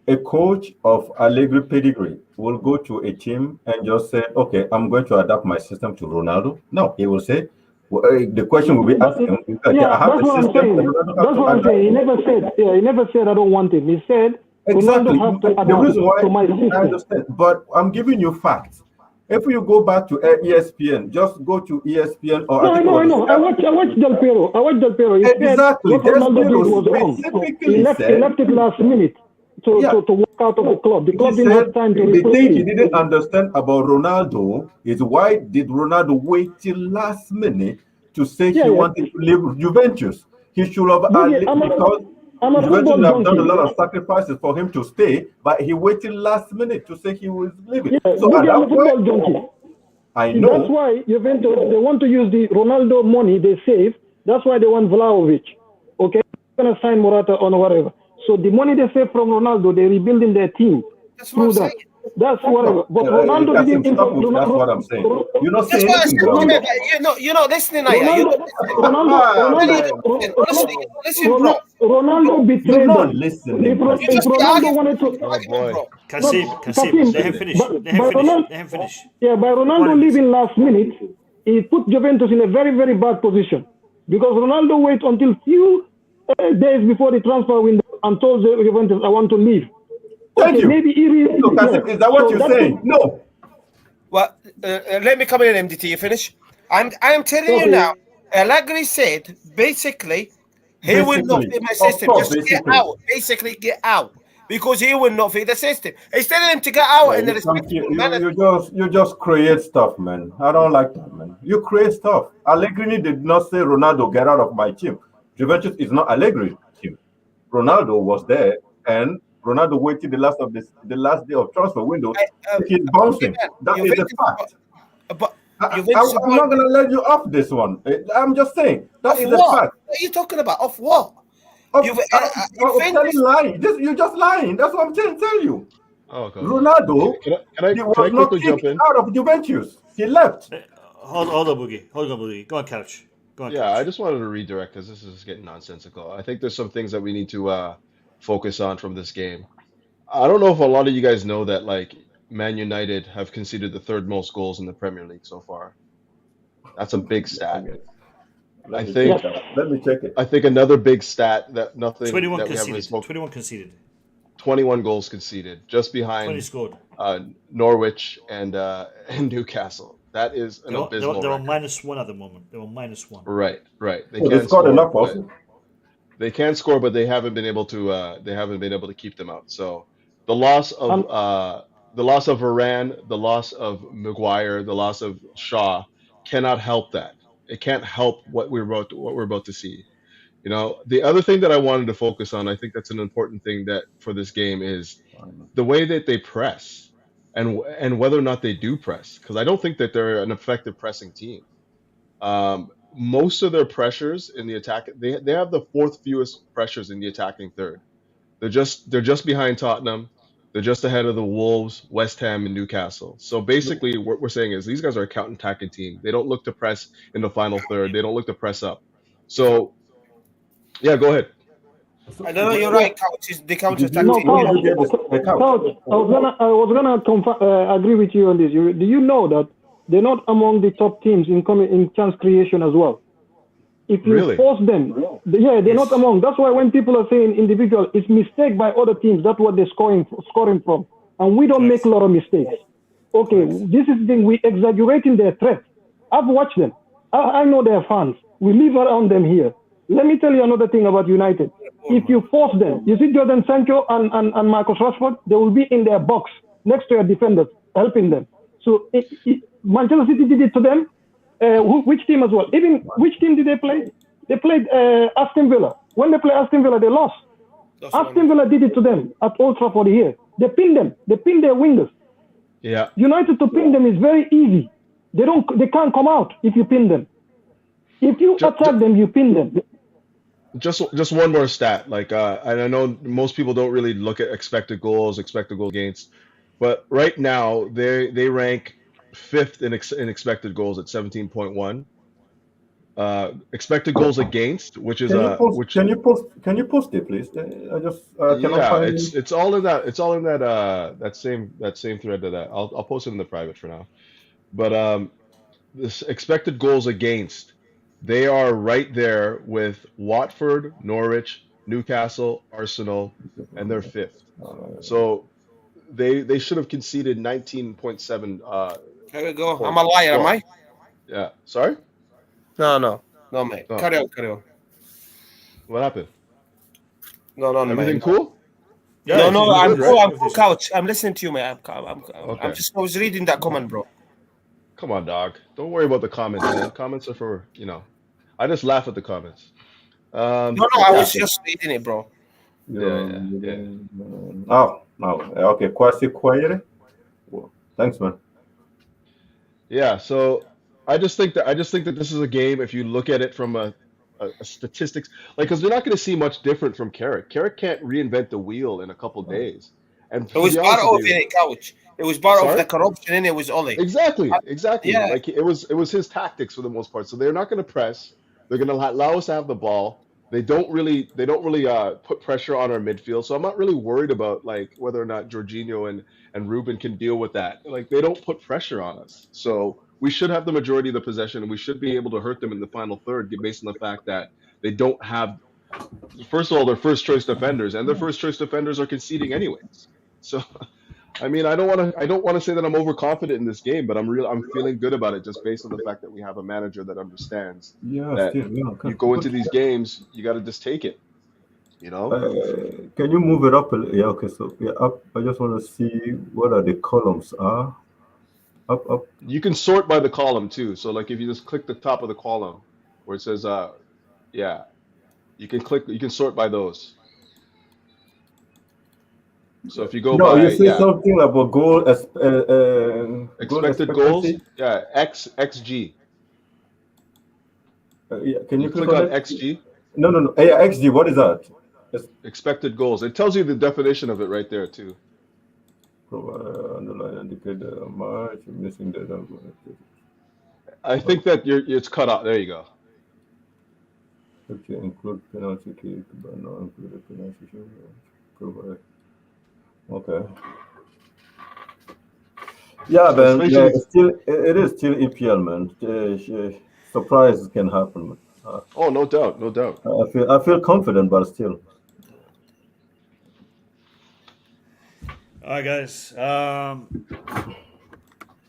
[SPEAKER 7] A coach of Allegri pedigree will go to a team and just say, "Okay, I'm going to adapt my system to Ronaldo." No, he will say. The question will be asked him.
[SPEAKER 9] That's what I'm saying. That's what I'm saying. He never said. He never said I don't want him. He said
[SPEAKER 7] exactly.
[SPEAKER 9] Ronaldo has to adapt
[SPEAKER 7] the reason why
[SPEAKER 9] to my system.
[SPEAKER 7] I understand, but I'm giving you facts. If you go back to ESPN, just go to ESPN or
[SPEAKER 9] I know. I watch Del Piero. He
[SPEAKER 7] exactly.
[SPEAKER 9] said what Ronaldo did was wrong. He left it last minute to walk out of the club. The club didn't have time to
[SPEAKER 7] the
[SPEAKER 9] replace
[SPEAKER 7] thing
[SPEAKER 9] him.
[SPEAKER 7] he didn't understand about Ronaldo is why did Ronaldo wait till last minute to say he wanted to leave Juventus? He should have because Juventus have done a lot of sacrifices for him to stay, but he waited last minute to say he was leaving. So at that point, I know
[SPEAKER 9] that's why Juventus they want to use the Ronaldo money they save. That's why they want Vlahovic. Okay, they're gonna sign Morata on whatever. So the money they save from Ronaldo, they're rebuilding their team.
[SPEAKER 16] That's what I'm saying.
[SPEAKER 9] That's whatever. But Ronaldo didn't.
[SPEAKER 7] That's what I'm saying. You're not saying anything.
[SPEAKER 16] You're not listening.
[SPEAKER 9] Ronaldo betrayed them.
[SPEAKER 7] Listening.
[SPEAKER 9] Ronaldo wanted to.
[SPEAKER 1] Kasim, let him finish.
[SPEAKER 9] Yeah, by Ronaldo leaving last minute, he put Juventus in a very, very bad position because Ronaldo waited until few days before the transfer window and told Juventus, "I want to leave."
[SPEAKER 7] Thank you.
[SPEAKER 9] Maybe
[SPEAKER 7] is that what you're saying? No.
[SPEAKER 16] Well, let me come in, MDT. You finish? I'm telling you now. Allegri said basically he will not fit my system. Just get out. Basically, get out because he will not fit the system. He's telling him to get out and
[SPEAKER 7] you just create stuff, man. I don't like that, man. You create stuff. Allegri did not say Ronaldo get out of my team. Juventus is not Allegri's team. Ronaldo was there and Ronaldo waited the last day of transfer window. He's bouncing. That is a fact.
[SPEAKER 16] But
[SPEAKER 7] I'm not going to let you off this one. I'm just saying that is a fact.
[SPEAKER 16] What are you talking about? Off what?
[SPEAKER 7] You're lying. You're just lying. That's what I'm trying to tell you.
[SPEAKER 20] Okay.
[SPEAKER 7] Ronaldo was not kicked out of Juventus. He left.
[SPEAKER 1] Hold on, Boogie. Go on, Couch.
[SPEAKER 20] I just wanted to redirect because this is getting nonsensical. I think there's some things that we need to focus on from this game. I don't know if a lot of you guys know that Man United have conceded the third most goals in the Premier League so far. That's a big stat. Let
[SPEAKER 7] me check it.
[SPEAKER 20] I think another big stat that
[SPEAKER 1] 21 conceded.
[SPEAKER 20] 21 goals conceded, just behind
[SPEAKER 1] 20 scored.
[SPEAKER 20] Norwich and Newcastle. That is an abysmal.
[SPEAKER 1] They were -1 at the moment. They were -1.
[SPEAKER 20] Right. They
[SPEAKER 7] can't score enough also.
[SPEAKER 20] They can score, but they haven't been able to. They haven't been able to keep them out. So the loss of Varane, the loss of Maguire, the loss of Shaw cannot help that. It can't help what we're about to see. You know, the other thing that I wanted to focus on, I think that's an important thing that for this game is the way that they press and whether or not they do press, because I don't think that they're an effective pressing team. Most of their pressures in the attack, they have the fourth fewest pressures in the attacking third. They're just behind Tottenham. They're just ahead of the Wolves, West Ham, and Newcastle. So basically, what we're saying is these guys are a counter-attacking team. They don't look to press in the final third. They don't look to press up. So, yeah, go ahead.
[SPEAKER 16] I know you're right, Coach. It's the counter-attack team.
[SPEAKER 9] Coach, I was gonna agree with you on this. Do you know that they're not among the top teams in chance creation as well? If you force them, they're not among. That's why when people are saying individual, it's mistake by other teams. That's what they're scoring from, and we don't make a lot of mistakes. Okay, this is the thing. We exaggerating their threat. I've watched them. I know their fans. We live around them here. Let me tell you another thing about United. If you force them, you see Jordan Sancho and Marcus Rashford, they will be in their box next to your defenders, helping them. So Manchester City did it to them. Which team as well? Even which team did they play? They played Aston Villa. When they play Aston Villa, they lost. Aston Villa did it to them at Old Trafford here. They pinned them. They pinned their wingers.
[SPEAKER 20] Yeah.
[SPEAKER 9] United to pin them is very easy. They can't come out if you pin them. If you attack them, you pin them.
[SPEAKER 20] Just one more stat. Like, and I know most people don't really look at expected goals against, but right now they rank fifth in expected goals at 17.1. Expected goals against, which is
[SPEAKER 7] Can you post it, please? I just cannot find it.
[SPEAKER 20] It's all in that same thread that I'll post it in the private for now. But this expected goals against, they are right there with Watford, Norwich, Newcastle, Arsenal, and they're fifth. So they should have conceded 19.7.
[SPEAKER 16] There we go. I'm a liar, am I?
[SPEAKER 20] Yeah. Sorry?
[SPEAKER 16] No, mate.
[SPEAKER 20] Oh.
[SPEAKER 16] Carry on.
[SPEAKER 20] What happened?
[SPEAKER 16] No,
[SPEAKER 20] Everything
[SPEAKER 16] mate.
[SPEAKER 20] cool?
[SPEAKER 16] Yeah, no, I'm
[SPEAKER 20] good,
[SPEAKER 16] cool.
[SPEAKER 20] right?
[SPEAKER 16] I'm cool, couch. I'm listening to you, mate. I was reading that comment, bro.
[SPEAKER 20] Come on, dog. Don't worry about the comments, man. Comments are for, I just laugh at the comments.
[SPEAKER 16] No, I was just reading it, bro.
[SPEAKER 20] Yeah.
[SPEAKER 7] Oh, no. Okay, quasi quiet. Well, thanks, man.
[SPEAKER 20] Yeah, so I just think that this is a game, if you look at it from a statistics, like, because they're not going to see much different from Carrick. Carrick can't reinvent the wheel in a couple days. And
[SPEAKER 16] it was part of it, couch. It was part of the corruption, and it was Ole.
[SPEAKER 20] Exactly.
[SPEAKER 16] Yeah.
[SPEAKER 20] Like, it was his tactics for the most part. So they're not going to press. They're going to allow us to have the ball. They don't really put pressure on our midfield. So I'm not really worried about, like, whether or not Jorginho and Ruben can deal with that. Like, they don't put pressure on us. So we should have the majority of the possession, and we should be able to hurt them in the final third based on the fact that they don't have, first of all, their first choice defenders, and their first choice defenders are conceding anyways. So, I mean, I don't want to say that I'm overconfident in this game, but I'm feeling good about it just based on the fact that we have a manager that understands that you go into these games, you got to just take it.
[SPEAKER 7] Can you move it up? Yeah, okay. So up. I just want to see what are the columns are. Up.
[SPEAKER 20] You can sort by the column too. So, like, if you just click the top of the column where it says, you can sort by those. So if you go by,
[SPEAKER 7] you say something about goal
[SPEAKER 20] expected goals. Yeah, XG.
[SPEAKER 7] Can you
[SPEAKER 20] click on XG?
[SPEAKER 7] No. Yeah, XG. What is that?
[SPEAKER 20] Expected goals. It tells you the definition of it right there too.
[SPEAKER 7] Underline indicator March. I'm missing the.
[SPEAKER 20] I think that it's cut out. There you go.
[SPEAKER 7] Okay, include penalty kick, but not include a penalty kick. Okay. Yeah, Ben. Yeah, it is still EPL, man. Surprises can happen.
[SPEAKER 20] Oh, no doubt.
[SPEAKER 7] I feel confident, but still.
[SPEAKER 1] All right, guys.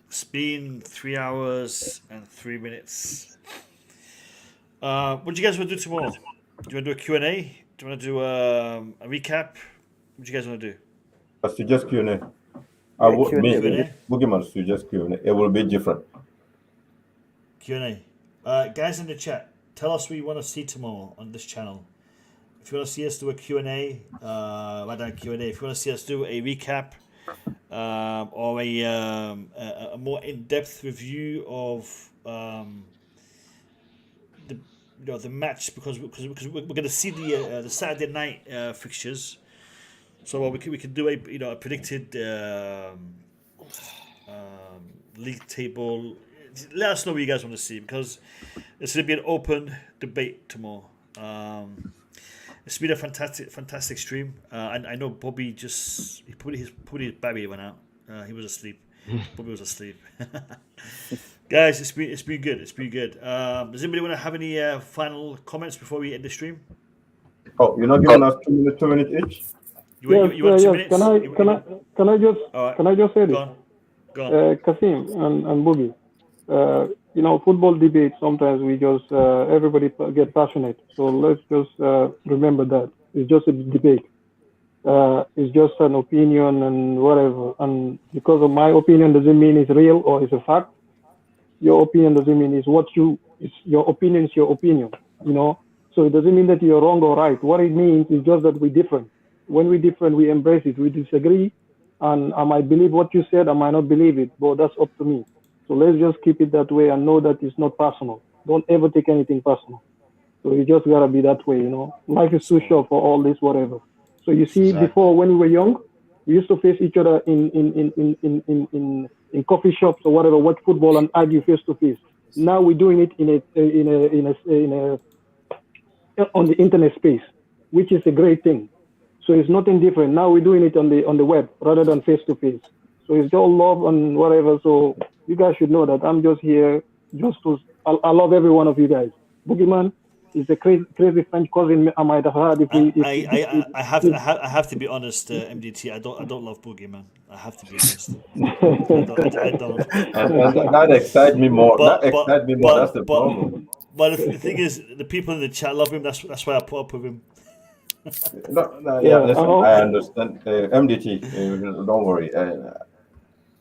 [SPEAKER 1] It's been 3 hours and 3 minutes. What do you guys want to do tomorrow? Do you want to do a Q&A? Do you want to do a recap? What do you guys want to do?
[SPEAKER 7] I suggest Q&A. Boogeyman suggest Q&A. It will be different.
[SPEAKER 1] Q&A. Guys in the chat, tell us what you want to see tomorrow on this channel. If you want to see us do a Q&A, if you want to see us do a recap or a more in-depth review of the match, because we're going to see the Saturday night fixtures. So we can do a predicted league table. Let us know what you guys want to see, because it's going to be an open debate tomorrow. It's been a fantastic stream. I know Bobby his battery went out. He was asleep. Bobby was asleep. Guys, it's been good. It's been good. Does anybody want to have any final comments before we end the stream?
[SPEAKER 7] Oh, you're not giving us 2 minutes each?
[SPEAKER 1] You want 2 minutes?
[SPEAKER 9] Can I just say this?
[SPEAKER 1] Go on.
[SPEAKER 9] Kasim and Boogie. Football debate, sometimes we just, everybody get passionate. So let's just remember that. It's just a debate. It's just an opinion and whatever. And because of my opinion doesn't mean it's real or it's a fact. Your opinion doesn't mean it's your opinion is your opinion, So it doesn't mean that you're wrong or right. What it means is just that we're different. When we're different, we embrace it. We disagree. And I might believe what you said, I might not believe it, but that's up to me. So let's just keep it that way and know that it's not personal. Don't ever take anything personal. So you just gotta be that way, Life is too short for all this, whatever. So you see, before when we were young, we used to face each other in coffee shops or whatever, watch football and argue face to face. Now we're doing it on the internet space, which is a great thing. So it's nothing different. Now we're doing it on the web rather than face to face. So it's all love and whatever. So you guys should know that I'm just here I love every one of you guys. Boogeyman is a crazy French cousin I might have had
[SPEAKER 1] I have to be honest, MDT. I don't love Boogeyman. I have to be honest. I don't.
[SPEAKER 7] And that excites me more. That's the problem.
[SPEAKER 1] But the thing is, the people in the chat love him. That's why I put up with him.
[SPEAKER 7] Listen, I understand. MDT, don't worry.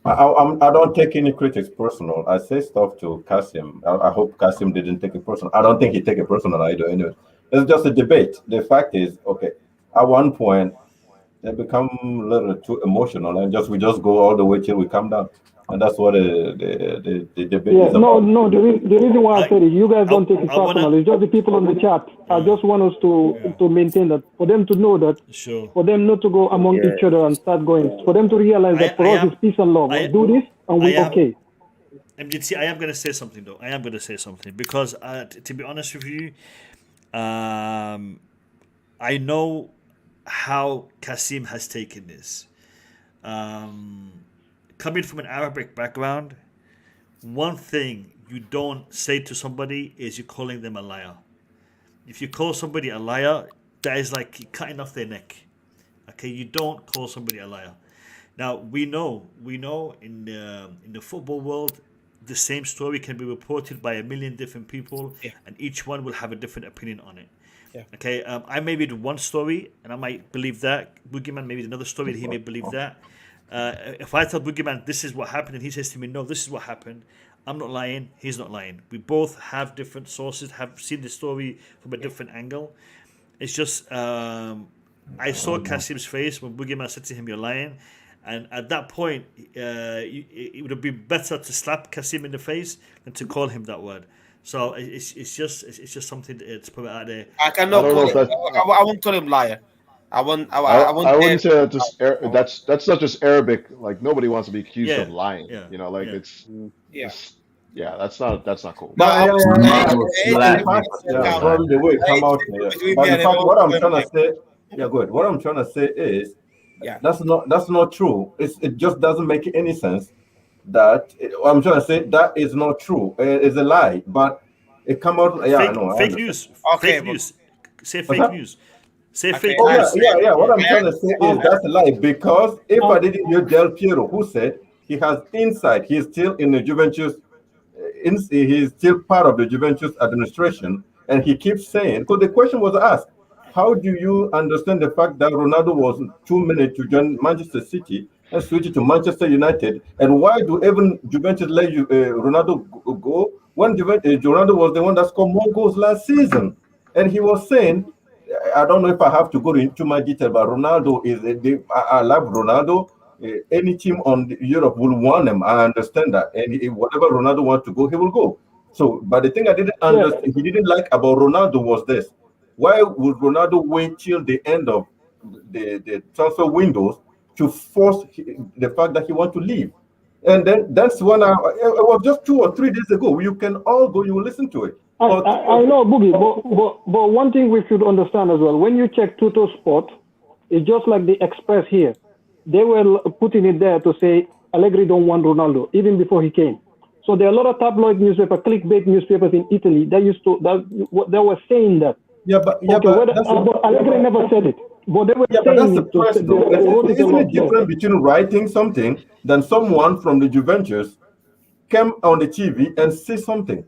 [SPEAKER 7] I don't take any critics personal. I say stuff to Kasim. I hope Kasim didn't take it personal. I don't think he take it personal either. Anyway, it's just a debate. The fact is, okay, at one point they become a little too emotional, and we just go all the way till we come down, and that's what the debate is about.
[SPEAKER 9] No. The reason why I said it, you guys don't take it personal. It's just the people on the chat. I just want us to maintain that, for them to know that, for them not to go among each other and start going, for them to realize that for us it's peace and love. We do this and we're okay.
[SPEAKER 1] MGT, I am going to say something though. I am going to say something because, to be honest with you, I know how Kasim has taken this. Coming from an Arabic background, one thing you don't say to somebody is you're calling them a liar. If you call somebody a liar, that is like cutting off their neck. Okay, you don't call somebody a liar. Now we know in the football world, the same story can be reported by a million different people, and each one will have a different opinion on it.
[SPEAKER 16] Yeah.
[SPEAKER 1] Okay, I may read one story and I might believe that. Boogeyman may read another story and he may believe that. If I tell Boogeyman this is what happened and he says to me, no, this is what happened, I'm not lying, he's not lying. We both have different sources, have seen the story from a different angle. It's just, I saw Kasim's face when Boogeyman said to him, you're lying. And at that point, it would have been better to slap Kasim in the face than to call him that word. So it's just something to put out there.
[SPEAKER 16] I cannot call him. I won't call him liar. I wouldn't
[SPEAKER 20] say that that's not just Arabic. Like nobody wants to be accused of lying.
[SPEAKER 1] Yeah.
[SPEAKER 20] It's that's not cool.
[SPEAKER 7] Probably the way it come out here. But in fact, what I'm trying to say, what I'm trying to say is, that's not true. It just doesn't make any sense. I'm trying to say that is not true. It's a lie, but it come out.
[SPEAKER 1] Fake news.
[SPEAKER 16] Okay,
[SPEAKER 1] fake news. Say fake news. Say fake
[SPEAKER 7] news. What I'm trying to say is that's a lie, because if I didn't hear Del Piero, who said he has insight, he's still in the Juventus. He's still part of the Juventus administration, and he keeps saying, because the question was asked, how do you understand the fact that Ronaldo was 2 minutes to join Manchester City and switch to Manchester United, and why do even Juventus let Ronaldo go when Ronaldo was the one that scored more goals last season? And he was saying, I don't know if I have to go into my detail, but Ronaldo I love Ronaldo. Any team on Europe will want him. I understand that, and whatever Ronaldo wants to go, he will go. So, but the thing I didn't understand, he didn't like about Ronaldo was this: why would Ronaldo wait till the end of the transfer windows to force the fact that he wants to leave? And then that's when it was just 2 or 3 days ago. You can all go, you will listen to it.
[SPEAKER 9] I know, Boogie, but one thing we should understand as well, when you check Tutto Sport, it's just like the Express here. They were putting it there to say Allegri don't want Ronaldo, even before he came. So there are a lot of tabloid newspapers, clickbait newspapers in Italy that they were saying that. Allegri never said it. But they were saying
[SPEAKER 7] but that's the press, though. Isn't it different between writing something than someone from the Juventus came on the TV and say something?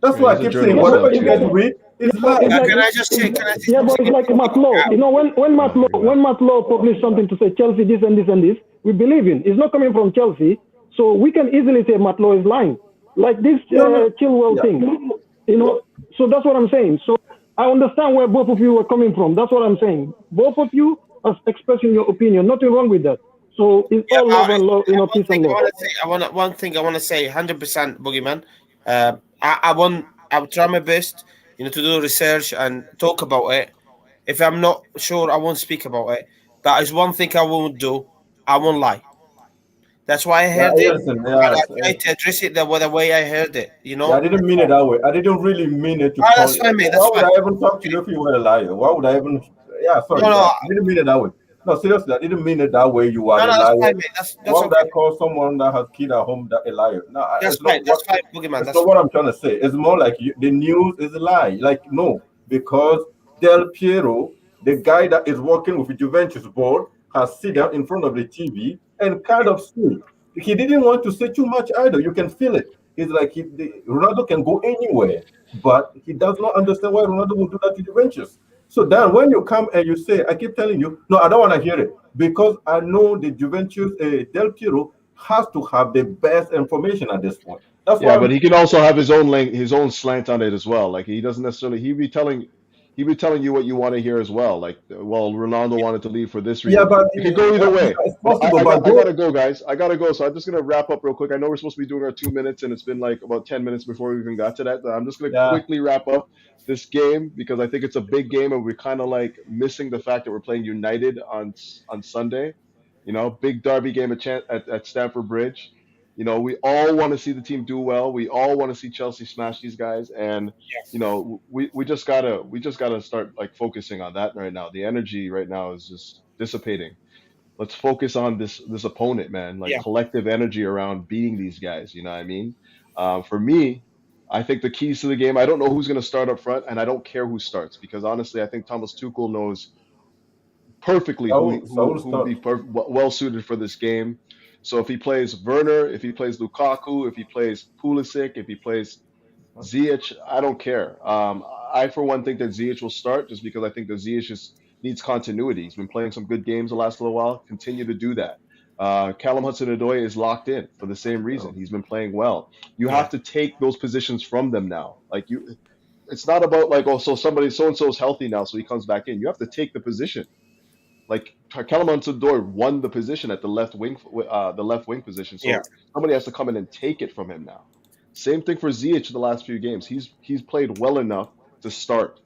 [SPEAKER 7] That's why I keep saying whatever you guys read is live.
[SPEAKER 16] Can I just say?
[SPEAKER 9] But it's like Matt Law. You know, when Matt Law published something to say Chelsea this and this and this, we believe in. It's not coming from Chelsea, so we can easily say Matt Law is lying. Like this Chilwell thing, you know. So that's what I'm saying. So I understand where both of you were coming from. That's what I'm saying. Both of you are expressing your opinion. Nothing wrong with that. So it's all love and love, peace and love.
[SPEAKER 16] One thing I want to say, 100% Boogeyman. I will try my best, to do research and talk about it. If I'm not sure, I won't speak about it. That is one thing I won't do. I won't lie. That's why I heard it. And I tried to address it the way I heard it.
[SPEAKER 7] Yeah, I didn't mean it that way. I didn't really mean it to call
[SPEAKER 16] that's fine, mate. That's
[SPEAKER 7] Why would
[SPEAKER 16] fine.
[SPEAKER 7] I even talk to you if you were a liar? Why would I even... Yeah, sorry.
[SPEAKER 16] No,
[SPEAKER 7] I didn't mean it that way. No, seriously, I didn't mean it that way. You are a liar.
[SPEAKER 16] That's fine, mate. That's
[SPEAKER 7] Why would
[SPEAKER 16] okay.
[SPEAKER 7] I call someone that has kid at home that a liar? No,
[SPEAKER 16] That's fine. That's fine, Boogeyman.
[SPEAKER 7] That's not what I'm trying to say. It's more like the news is a lie. Like, no, because Del Piero, the guy that is working with the Juventus board, has sit down in front of the TV and kind of see. He didn't want to say too much either. You can feel it. It's like Ronaldo can go anywhere, but he does not understand why Ronaldo will do that to Juventus. So then when you come and you say, I keep telling you, no, I don't want to hear it, because I know the Juventus, Del Piero has to have the best information at this point. That's why
[SPEAKER 20] but he can also have his own slant on it as well. Like, he doesn't necessarily, he'd be telling you what you want to hear as well. Like, well, Ronaldo wanted to leave for this reason.
[SPEAKER 7] Yeah, but
[SPEAKER 20] it could go either way.
[SPEAKER 7] It's possible,
[SPEAKER 20] I gotta go, guys. I gotta go. So I'm just gonna wrap up real quick. I know we're supposed to be doing our 2 minutes, and it's been like about 10 minutes before we even got to that. I'm just gonna quickly wrap up this game because I think it's a big game, and we're kind of like missing the fact that we're playing United on Sunday. Big derby game at Stamford Bridge. We all want to see the team do well. We all want to see Chelsea smash these guys, and we just gotta start like focusing on that right now. The energy right now is just dissipating. Let's focus on this opponent, man. Like collective energy around beating these guys. You know what I mean? For me, I think the keys to the game. I don't know who's going to start up front, and I don't care who starts because honestly, I think Thomas Tuchel knows perfectly who would be well suited for this game. So if he plays Werner, if he plays Lukaku, if he plays Pulisic, if he plays Ziyech, I don't care. I, for one, think that Ziyech will start just because I think that Ziyech just needs continuity. He's been playing some good games the last little while. Continue to do that. Callum Hudson-Odoi is locked in for the same reason. He's been playing well. You have to take those positions from them now. Like it's not about like, oh, so so-and-so is healthy now, so he comes back in. You have to take the position. Like Callum Hudson-Odoi won the position at the left wing position, so somebody has to come in and take it from him now. Same thing for Ziyech the last few games. He's played well enough to start,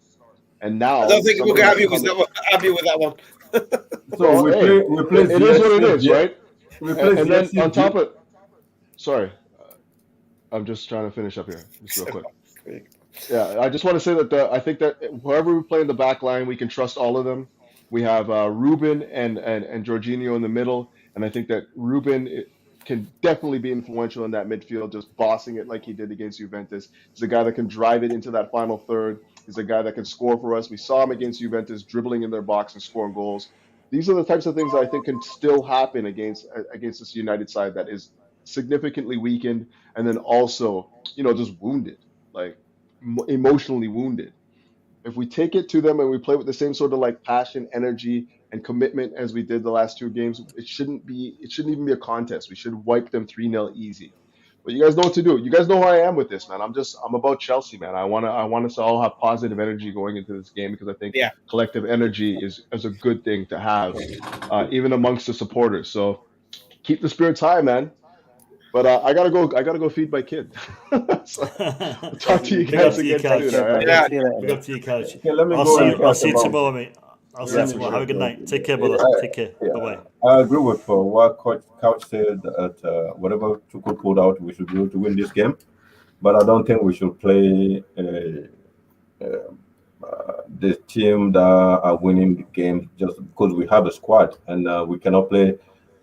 [SPEAKER 20] and now
[SPEAKER 16] I don't think we'll get happy with that one.
[SPEAKER 7] So we play.
[SPEAKER 20] It is what it is, right? And then on top of, sorry, I'm just trying to finish up here, just real quick. Yeah, I just want to say that I think that whoever we play in the back line, we can trust all of them. We have Ruben and Jorginho in the middle, and I think that Ruben can definitely be influential in that midfield, just bossing it like he did against Juventus. He's a guy that can drive it into that final third. He's a guy that can score for us. We saw him against Juventus, dribbling in their box and scoring goals. These are the types of things that I think can still happen against this United side that is significantly weakened and then also, just wounded, like emotionally wounded. If we take it to them and we play with the same sort of like passion, energy, and commitment as we did the last two games, it shouldn't even be a contest. We should wipe them 3-0 easy. But you guys know what to do. You guys know who I am with this, man. I'm about Chelsea, man. I want us to all have positive energy going into this game because I think collective energy is a good thing to have, even amongst the supporters. So keep the spirits high, man. But I gotta go feed my kid. So, talk to you guys again soon. Right?
[SPEAKER 1] Big up to you, Coach.
[SPEAKER 7] Okay, let me go.
[SPEAKER 1] I'll see you tomorrow, mate. I'll see you tomorrow. Have a good night. Take care, brother. Take care. Bye-bye.
[SPEAKER 7] I agree with what Coach said that whatever Tuchel pulled out, we should be able to win this game. But I don't think we should play the team that are winning the game just because we have a squad and we cannot play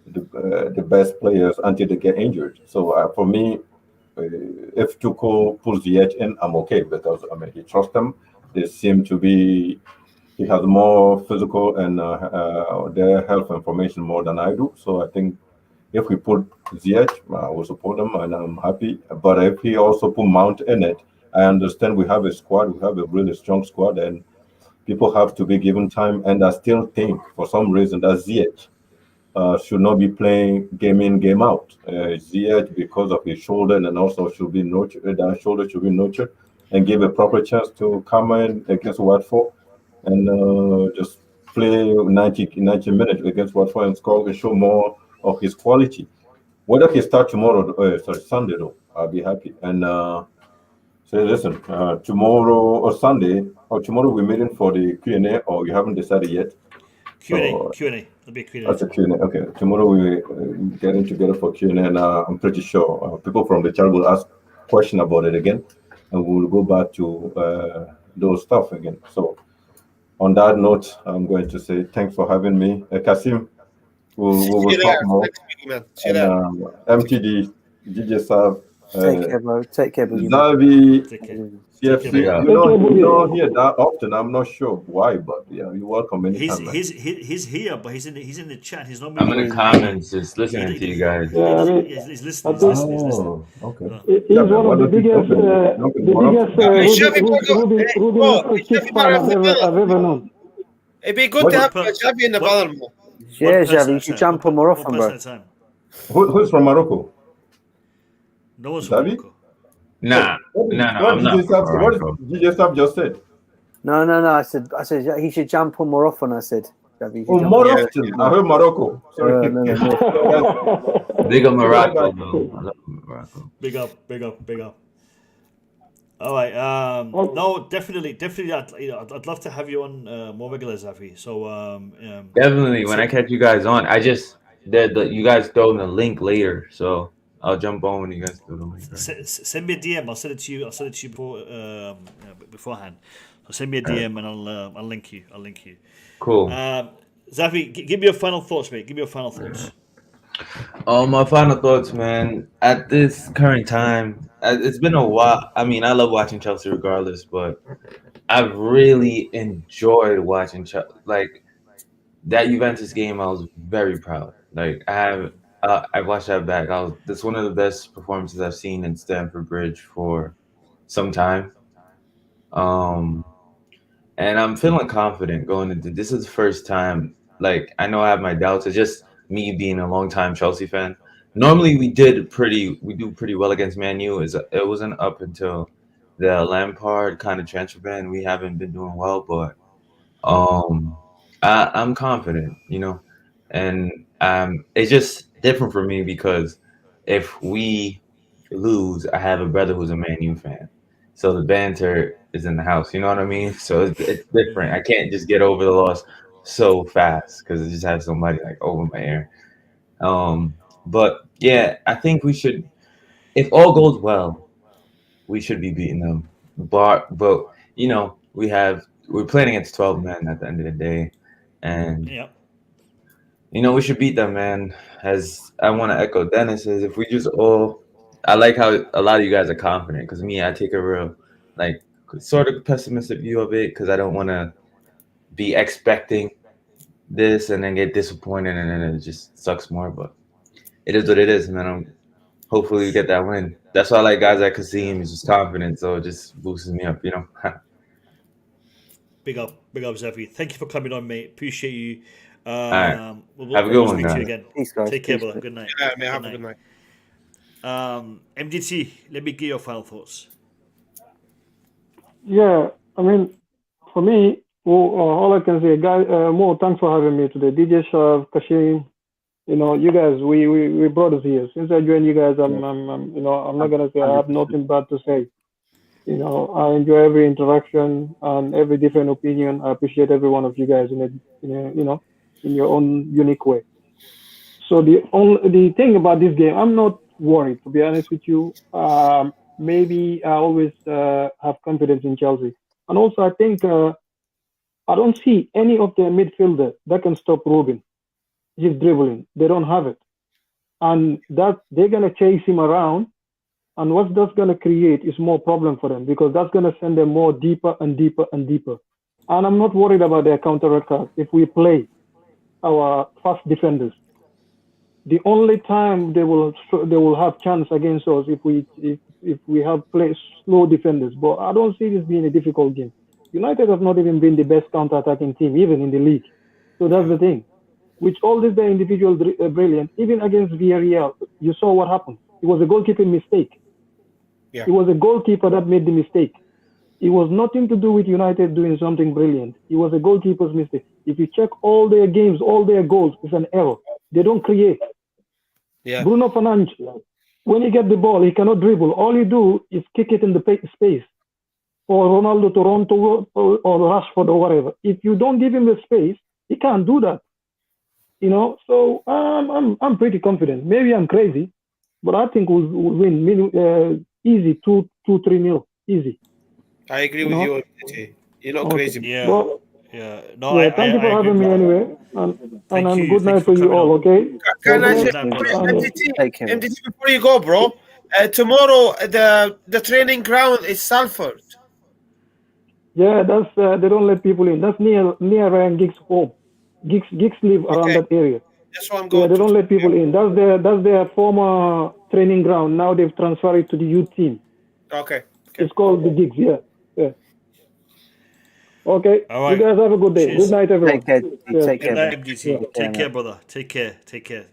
[SPEAKER 7] the best players until they get injured. So for me, if Tuchel pulls Ziyech in, I'm okay because he trusts them. They seem to be. He has more physical and their health information more than I do. So I think if we put Ziyech, I will support them and I'm happy. But if he also put Mount in it, I understand we have a squad. We have a really strong squad and people have to be given time. And I still think for some reason that Ziyech should not be playing game in, game out. Ziyech, because of his shoulder, and also should be nurtured. That shoulder should be nurtured and give a proper chance to come in against Watford and just play 90 minutes against Watford and score and show more of his quality. Whether he starts tomorrow, Sunday though, I'll be happy. And say, listen, tomorrow or Sunday or tomorrow we're meeting for the Q&A, or you haven't decided yet?
[SPEAKER 1] Q&A. It'll be a Q&A.
[SPEAKER 7] That's a Q&A. Okay. Tomorrow we're getting together for Q&A, and I'm pretty sure people from the channel will ask question about it again, and we'll go back to those stuff again. So on that note, I'm going to say thanks for having me. Kasim, we'll talk more. And MTD, DJ Sav,
[SPEAKER 10] take care, bro. Take care, bro.
[SPEAKER 7] Zavi, CFC. You don't hear that often. I'm not sure why, but yeah, you're welcome anytime.
[SPEAKER 1] He's here, but he's in the chat. He's not.
[SPEAKER 19] I'm in the comments, just listening to you guys.
[SPEAKER 1] He's listening.
[SPEAKER 7] Okay.
[SPEAKER 9] He's one of the biggest Ruben fan I've ever known.
[SPEAKER 16] It'd be good to have Xavi in the bottom.
[SPEAKER 10] Yeah, Xavi, you should jump on more often, bro.
[SPEAKER 7] Who's from Morocco?
[SPEAKER 1] No one's from Morocco.
[SPEAKER 19] Nah,
[SPEAKER 7] What did DJ Sav just said?
[SPEAKER 10] No. I said he should jump on more often. I said.
[SPEAKER 7] More often. I heard Morocco. Sorry.
[SPEAKER 19] Big up Morocco, bro. I love Morocco.
[SPEAKER 1] Big up. All right. No, definitely. I'd love to have you on more regular, Zafi. So
[SPEAKER 19] definitely, when I catch you guys on, you guys throw in the link later, so I'll jump on when you guys throw the link. Right?
[SPEAKER 1] Send me a DM. I'll send it to you. Beforehand. So send me a DM and I'll link you.
[SPEAKER 19] Cool.
[SPEAKER 1] Zafi, give me your final thoughts, mate. Give me your final thoughts.
[SPEAKER 19] My final thoughts, man. At this current time, it's been a while. I mean, I love watching Chelsea regardless, but I've really enjoyed watching like that Juventus game. I was very proud. Like I watched that back. That's one of the best performances I've seen in Stamford Bridge for some time. And I'm feeling confident going into this. Is the first time. Like I know I have my doubts. It's just me being a longtime Chelsea fan. Normally we do pretty well against Man U. It wasn't up until the Lampard kind of transfer ban. We haven't been doing well, but I'm confident, and it's just different for me because if we lose, I have a brother who's a Man U fan, so the banter is in the house. You know what I mean? So it's different. I can't just get over the loss so fast because I just have somebody like over my ear. But yeah, I think we should, if all goes well, we should be beating them. But we're playing against 12 men at the end of the day, and we should beat them, man. As I want to echo Dennis's, if we just I like how a lot of you guys are confident, because I take a real sort of pessimistic view of it, because I don't want to be expecting this and then get disappointed and then it just sucks more. But it is what it is, man. Hopefully we get that win. That's why I like guys like Kasim. He's just confident, so it just boosts me up,
[SPEAKER 1] Big up, Zafi. Thank you for coming on, mate. Appreciate you.
[SPEAKER 19] Right. Have a good one, guys.
[SPEAKER 1] Again.
[SPEAKER 10] Thanks, guys.
[SPEAKER 1] Take care, brother. Good night.
[SPEAKER 16] Yeah, man, have a good night.
[SPEAKER 1] MDT, let me get your final thoughts.
[SPEAKER 9] Yeah, I mean, for me, all I can say, guys, Mo, thanks for having me today. DJ Shav, Kashim, you guys, we brought us here. Since I joined you guys, I'm not gonna say I have nothing bad to say. I enjoy every interaction and every different opinion. I appreciate every one of you guys in your own unique way. So the thing about this game, I'm not worried, to be honest with you. Maybe I always have confidence in Chelsea, and also I think I don't see any of the midfielder that can stop Ruben. He's dribbling. They don't have it, and that they're gonna chase him around. And what that's gonna create is more problem for them, because that's gonna send them more deeper and deeper and deeper. And I'm not worried about their counter-attack if we play our fast defenders. The only time they will have chance against us if we have play slow defenders. But I don't see this being a difficult game. United have not even been the best counter-attacking team, even in the league. So that's the thing. With all this, their individual brilliance, even against Villarreal, you saw what happened. It was a goalkeeping mistake. Yeah. It was a goalkeeper that made the mistake. It was nothing to do with United doing something brilliant. It was a goalkeeper's mistake. If you check all their games, all their goals, it's an error. They don't create. Yeah. Bruno Fernandes, when he gets the ball, he cannot dribble. All you do is kick it in the space for Ronaldo to run to or Rashford or whatever. If you don't give him the space, he can't do that. You know, so I'm pretty confident. Maybe I'm crazy, but I think we'll win easy 2-3-0 easy.
[SPEAKER 16] I agree with you. You're not crazy.
[SPEAKER 1] Yeah.
[SPEAKER 9] Well,
[SPEAKER 1] No,
[SPEAKER 9] yeah, thank you for having me anyway. And good night to you all, okay?
[SPEAKER 16] Can I say, MDT, before you go, bro, tomorrow the training ground is Salford.
[SPEAKER 9] Yeah, that's they don't let people in. That's near Ryan Giggs' home. Giggs live around that area.
[SPEAKER 16] That's why I'm going.
[SPEAKER 9] Yeah, they don't let people in. That's their former training ground. Now they've transferred it to the youth team.
[SPEAKER 16] Okay.
[SPEAKER 9] It's called the Giggs. Yeah. Okay.
[SPEAKER 1] All right.
[SPEAKER 9] You guys have a good day.
[SPEAKER 1] Cheers.
[SPEAKER 9] Good night, everyone.
[SPEAKER 10] Take care.
[SPEAKER 1] Good night, MDT. Take care, brother. Take care.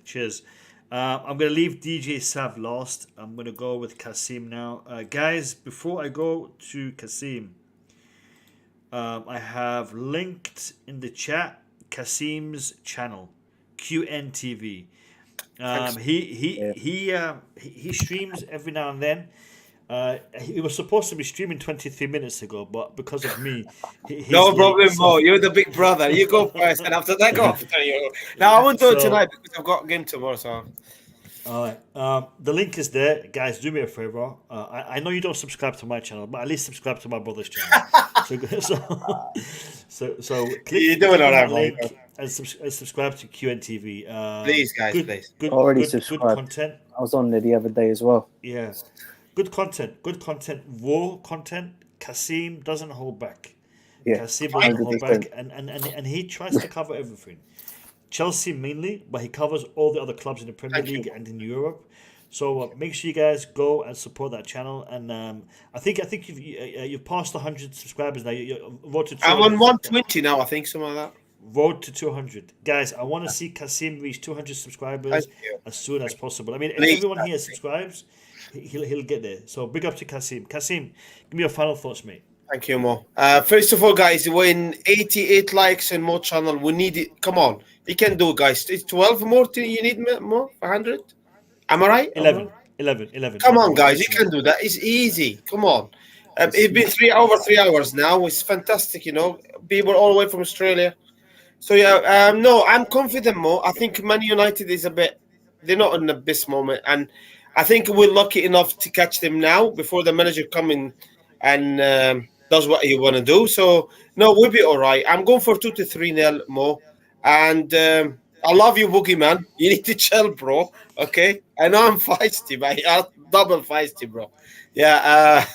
[SPEAKER 1] Cheers. I'm going to leave DJ Sav last. I'm going to go with Kasim now. Guys, before I go to Kasim, I have linked in the chat Kasim's channel, QNTV. He streams every now and then. He was supposed to be streaming 23 minutes ago, but because of me,
[SPEAKER 16] no problem, Mo. You're the big brother. You go first, and after that, go after you. Now I won't do it tonight because I've got a game tomorrow. So,
[SPEAKER 1] all right. The link is there, guys. Do me a favor. I know you don't subscribe to my channel, but at least subscribe to my brother's channel. so click on that link and subscribe to QNTV.
[SPEAKER 16] Please, guys, please.
[SPEAKER 10] Already
[SPEAKER 1] good
[SPEAKER 10] subscribed.
[SPEAKER 1] Content.
[SPEAKER 10] I was on there the other day as well.
[SPEAKER 1] Yeah. Good content, raw content. Kasim doesn't hold back.
[SPEAKER 10] Yeah,
[SPEAKER 1] Kasim doesn't hold back, and he tries to cover everything. Chelsea mainly, but he covers all the other clubs in the Premier League and in Europe. So make sure you guys go and support that channel. And I think you've passed 100 subscribers now.
[SPEAKER 16] I'm on 120 now. I think something like that.
[SPEAKER 1] Road to 200, guys. I want to see Kasim reach 200 subscribers as soon as possible. I mean, if everyone here subscribes, he'll get there. So big up to Kasim. Kasim, give me your final thoughts, mate.
[SPEAKER 16] Thank you, Mo. First of all, guys, when 88 likes and more channel, we need it. Come on, you can do it, guys. It's 12 more. You need more? 100? Am I right?
[SPEAKER 1] 11.
[SPEAKER 16] Come on, guys, you can do that. It's easy. Come on. It's been 3 hours now. It's fantastic, you know. People all the way from Australia. So yeah, no, I'm confident, Mo. I think Man United is they're not in the best moment, and I think we're lucky enough to catch them now before the manager come in and does what he want to do. So no, we'll be all right. I'm going for 2-3-0, Mo. And I love you, Boogeyman. You need to chill, bro. Okay, I know I'm feisty, but I'm double feisty, bro. Yeah,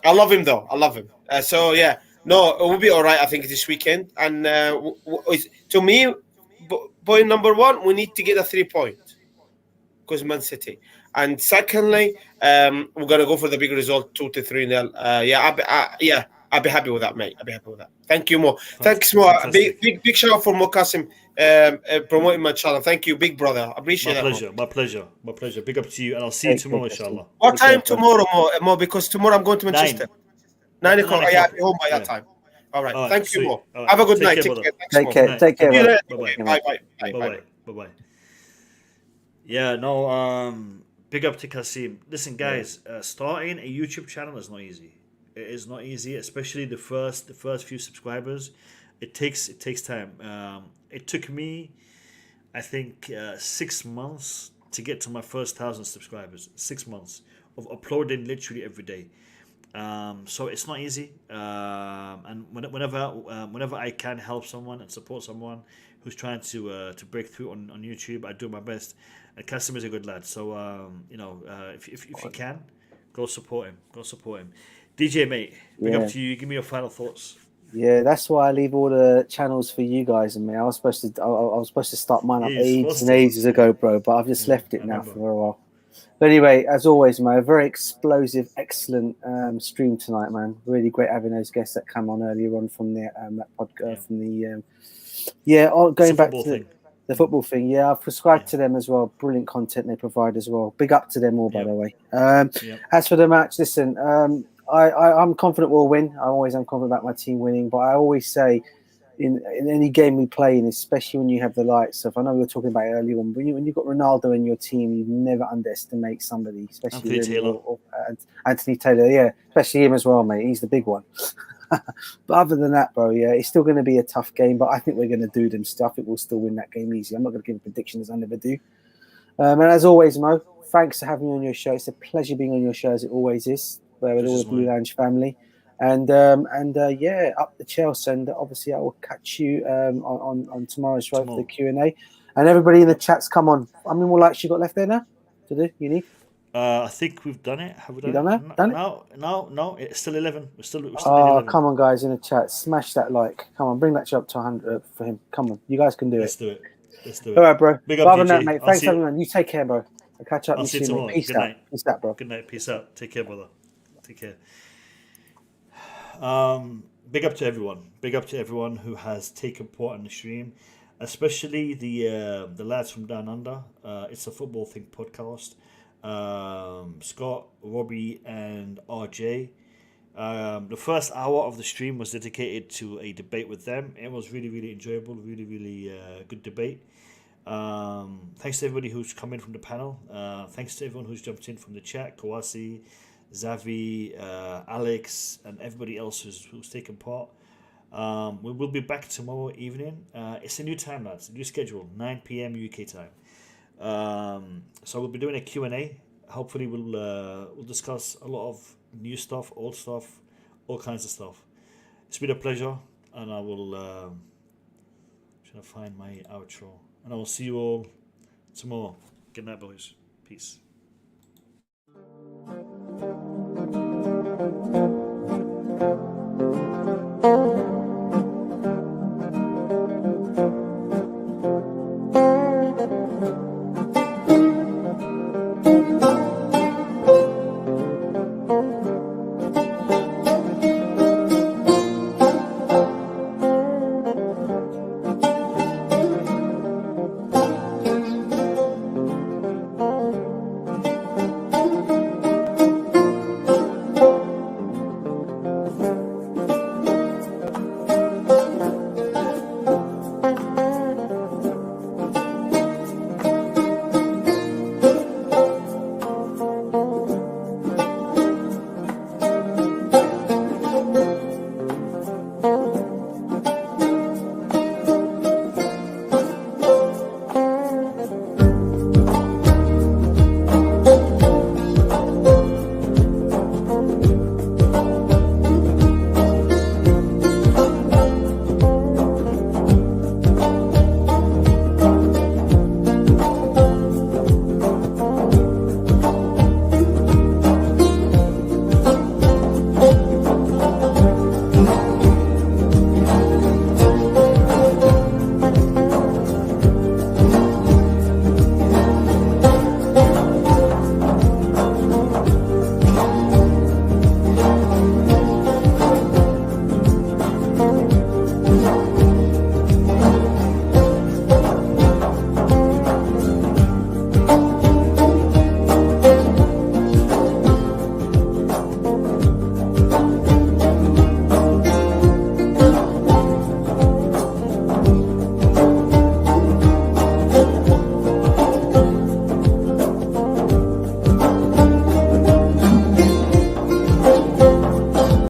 [SPEAKER 16] I love him though. I love him. So yeah, no, we'll be all right. I think this weekend. And to me, point number one, we need to get a 3 point because Man City. And secondly, we're gonna go for the big result, 2-3-0. I'll be happy with that, mate. I'll be happy with that. Thank you, Mo. Thanks, Mo. Big shout out for Mo Kasim promoting my channel. Thank you, big brother. I appreciate that.
[SPEAKER 1] My pleasure. Big up to you, and I'll see you tomorrow, inshallah.
[SPEAKER 16] What time tomorrow, Mo? Because tomorrow I'm going to Manchester. 9 o'clock. Yeah, home by that time. All right. Thank you, Mo. Have a good night. Take care.
[SPEAKER 10] Take care.
[SPEAKER 16] Bye.
[SPEAKER 1] Yeah, no. Big up to Kasim. Listen, guys, starting a YouTube channel is not easy. It is not easy, especially the first few subscribers. It takes time. It took me, I think, 6 months to get to my first 1,000 subscribers. 6 months of uploading literally every day. So it's not easy. And whenever I can help someone and support someone who's trying to break through on YouTube, I do my best. And Kasim is a good lad. So if you can, go support him. DJ, mate, big up to you. Give me your final thoughts.
[SPEAKER 10] Yeah, that's why I leave all the channels for you guys and me. I was supposed to start mine up ages ago, bro, but I've just left it now for a while. But anyway, as always, man, a very explosive, excellent stream tonight, man. Really great having those guests that come on earlier on from the that podcast, from the going back to the football thing. Yeah, I've subscribed to them as well. Brilliant content they provide as well. Big up to them all, by the way. As for the match, listen, I'm confident we'll win. I always am confident about my team winning, but I always say in any game we play in, especially when you have the likes of, I know we were talking about it earlier on, but when you've got Ronaldo in your team, you never underestimate somebody, especially Anthony Taylor, yeah, especially him as well, mate. He's the big one. But other than that, bro, yeah, it's still going to be a tough game, but I think we're going to do them stuff. It will still win that game easy. I'm not going to give a prediction as I never do. And as always, Mo, thanks for having me on your show. It's a pleasure being on your show, as it always is, with all the Blue Lounge family. And yeah, up the Chelsea. And obviously, I will catch you on tomorrow's show for the Q&A. And everybody in the chats, come on. How many more likes you got left there now to do? Unique?
[SPEAKER 1] I think we've done it. Have we done
[SPEAKER 10] it? Done it?
[SPEAKER 1] No. It's still 11. We're still in 11.
[SPEAKER 10] Come on, guys, in the chat. Smash that like. Come on, bring that shot up to 100 for him. Come on. You guys can do
[SPEAKER 1] Let's
[SPEAKER 10] it.
[SPEAKER 1] Let's do it.
[SPEAKER 10] All right, bro.
[SPEAKER 1] Big up,
[SPEAKER 10] Other than
[SPEAKER 1] DJ.
[SPEAKER 10] that, mate, thanks, everyone. You take care, bro. I'll catch up
[SPEAKER 1] I'll
[SPEAKER 10] with
[SPEAKER 1] see
[SPEAKER 10] you
[SPEAKER 1] you
[SPEAKER 10] soon,
[SPEAKER 1] tomorrow.
[SPEAKER 10] mate. Peace
[SPEAKER 1] Good
[SPEAKER 10] out.
[SPEAKER 1] night.
[SPEAKER 10] Peace out, bro.
[SPEAKER 1] Good night. Peace out. Take care, brother. Take care. Big up to everyone. Big up to everyone who has taken part in the stream, especially the lads from Down Under. It's a Football Thing podcast. Scott, Robbie, and RJ. The first hour of the stream was dedicated to a debate with them. It was really, really enjoyable. Really, really good debate. Thanks to everybody who's come in from the panel. Thanks to everyone who's jumped in from the chat. Kawasi, Zavi, Alex, and everybody else who's taken part. We will be back tomorrow evening. It's a new time, lads. A new schedule, 9 p.m. UK time. So we'll be doing a Q&A. Hopefully we'll discuss a lot of new stuff, old stuff, all kinds of stuff. It's been a pleasure, and I will try to find my outro. And I will see you all tomorrow. Good night, boys. Peace.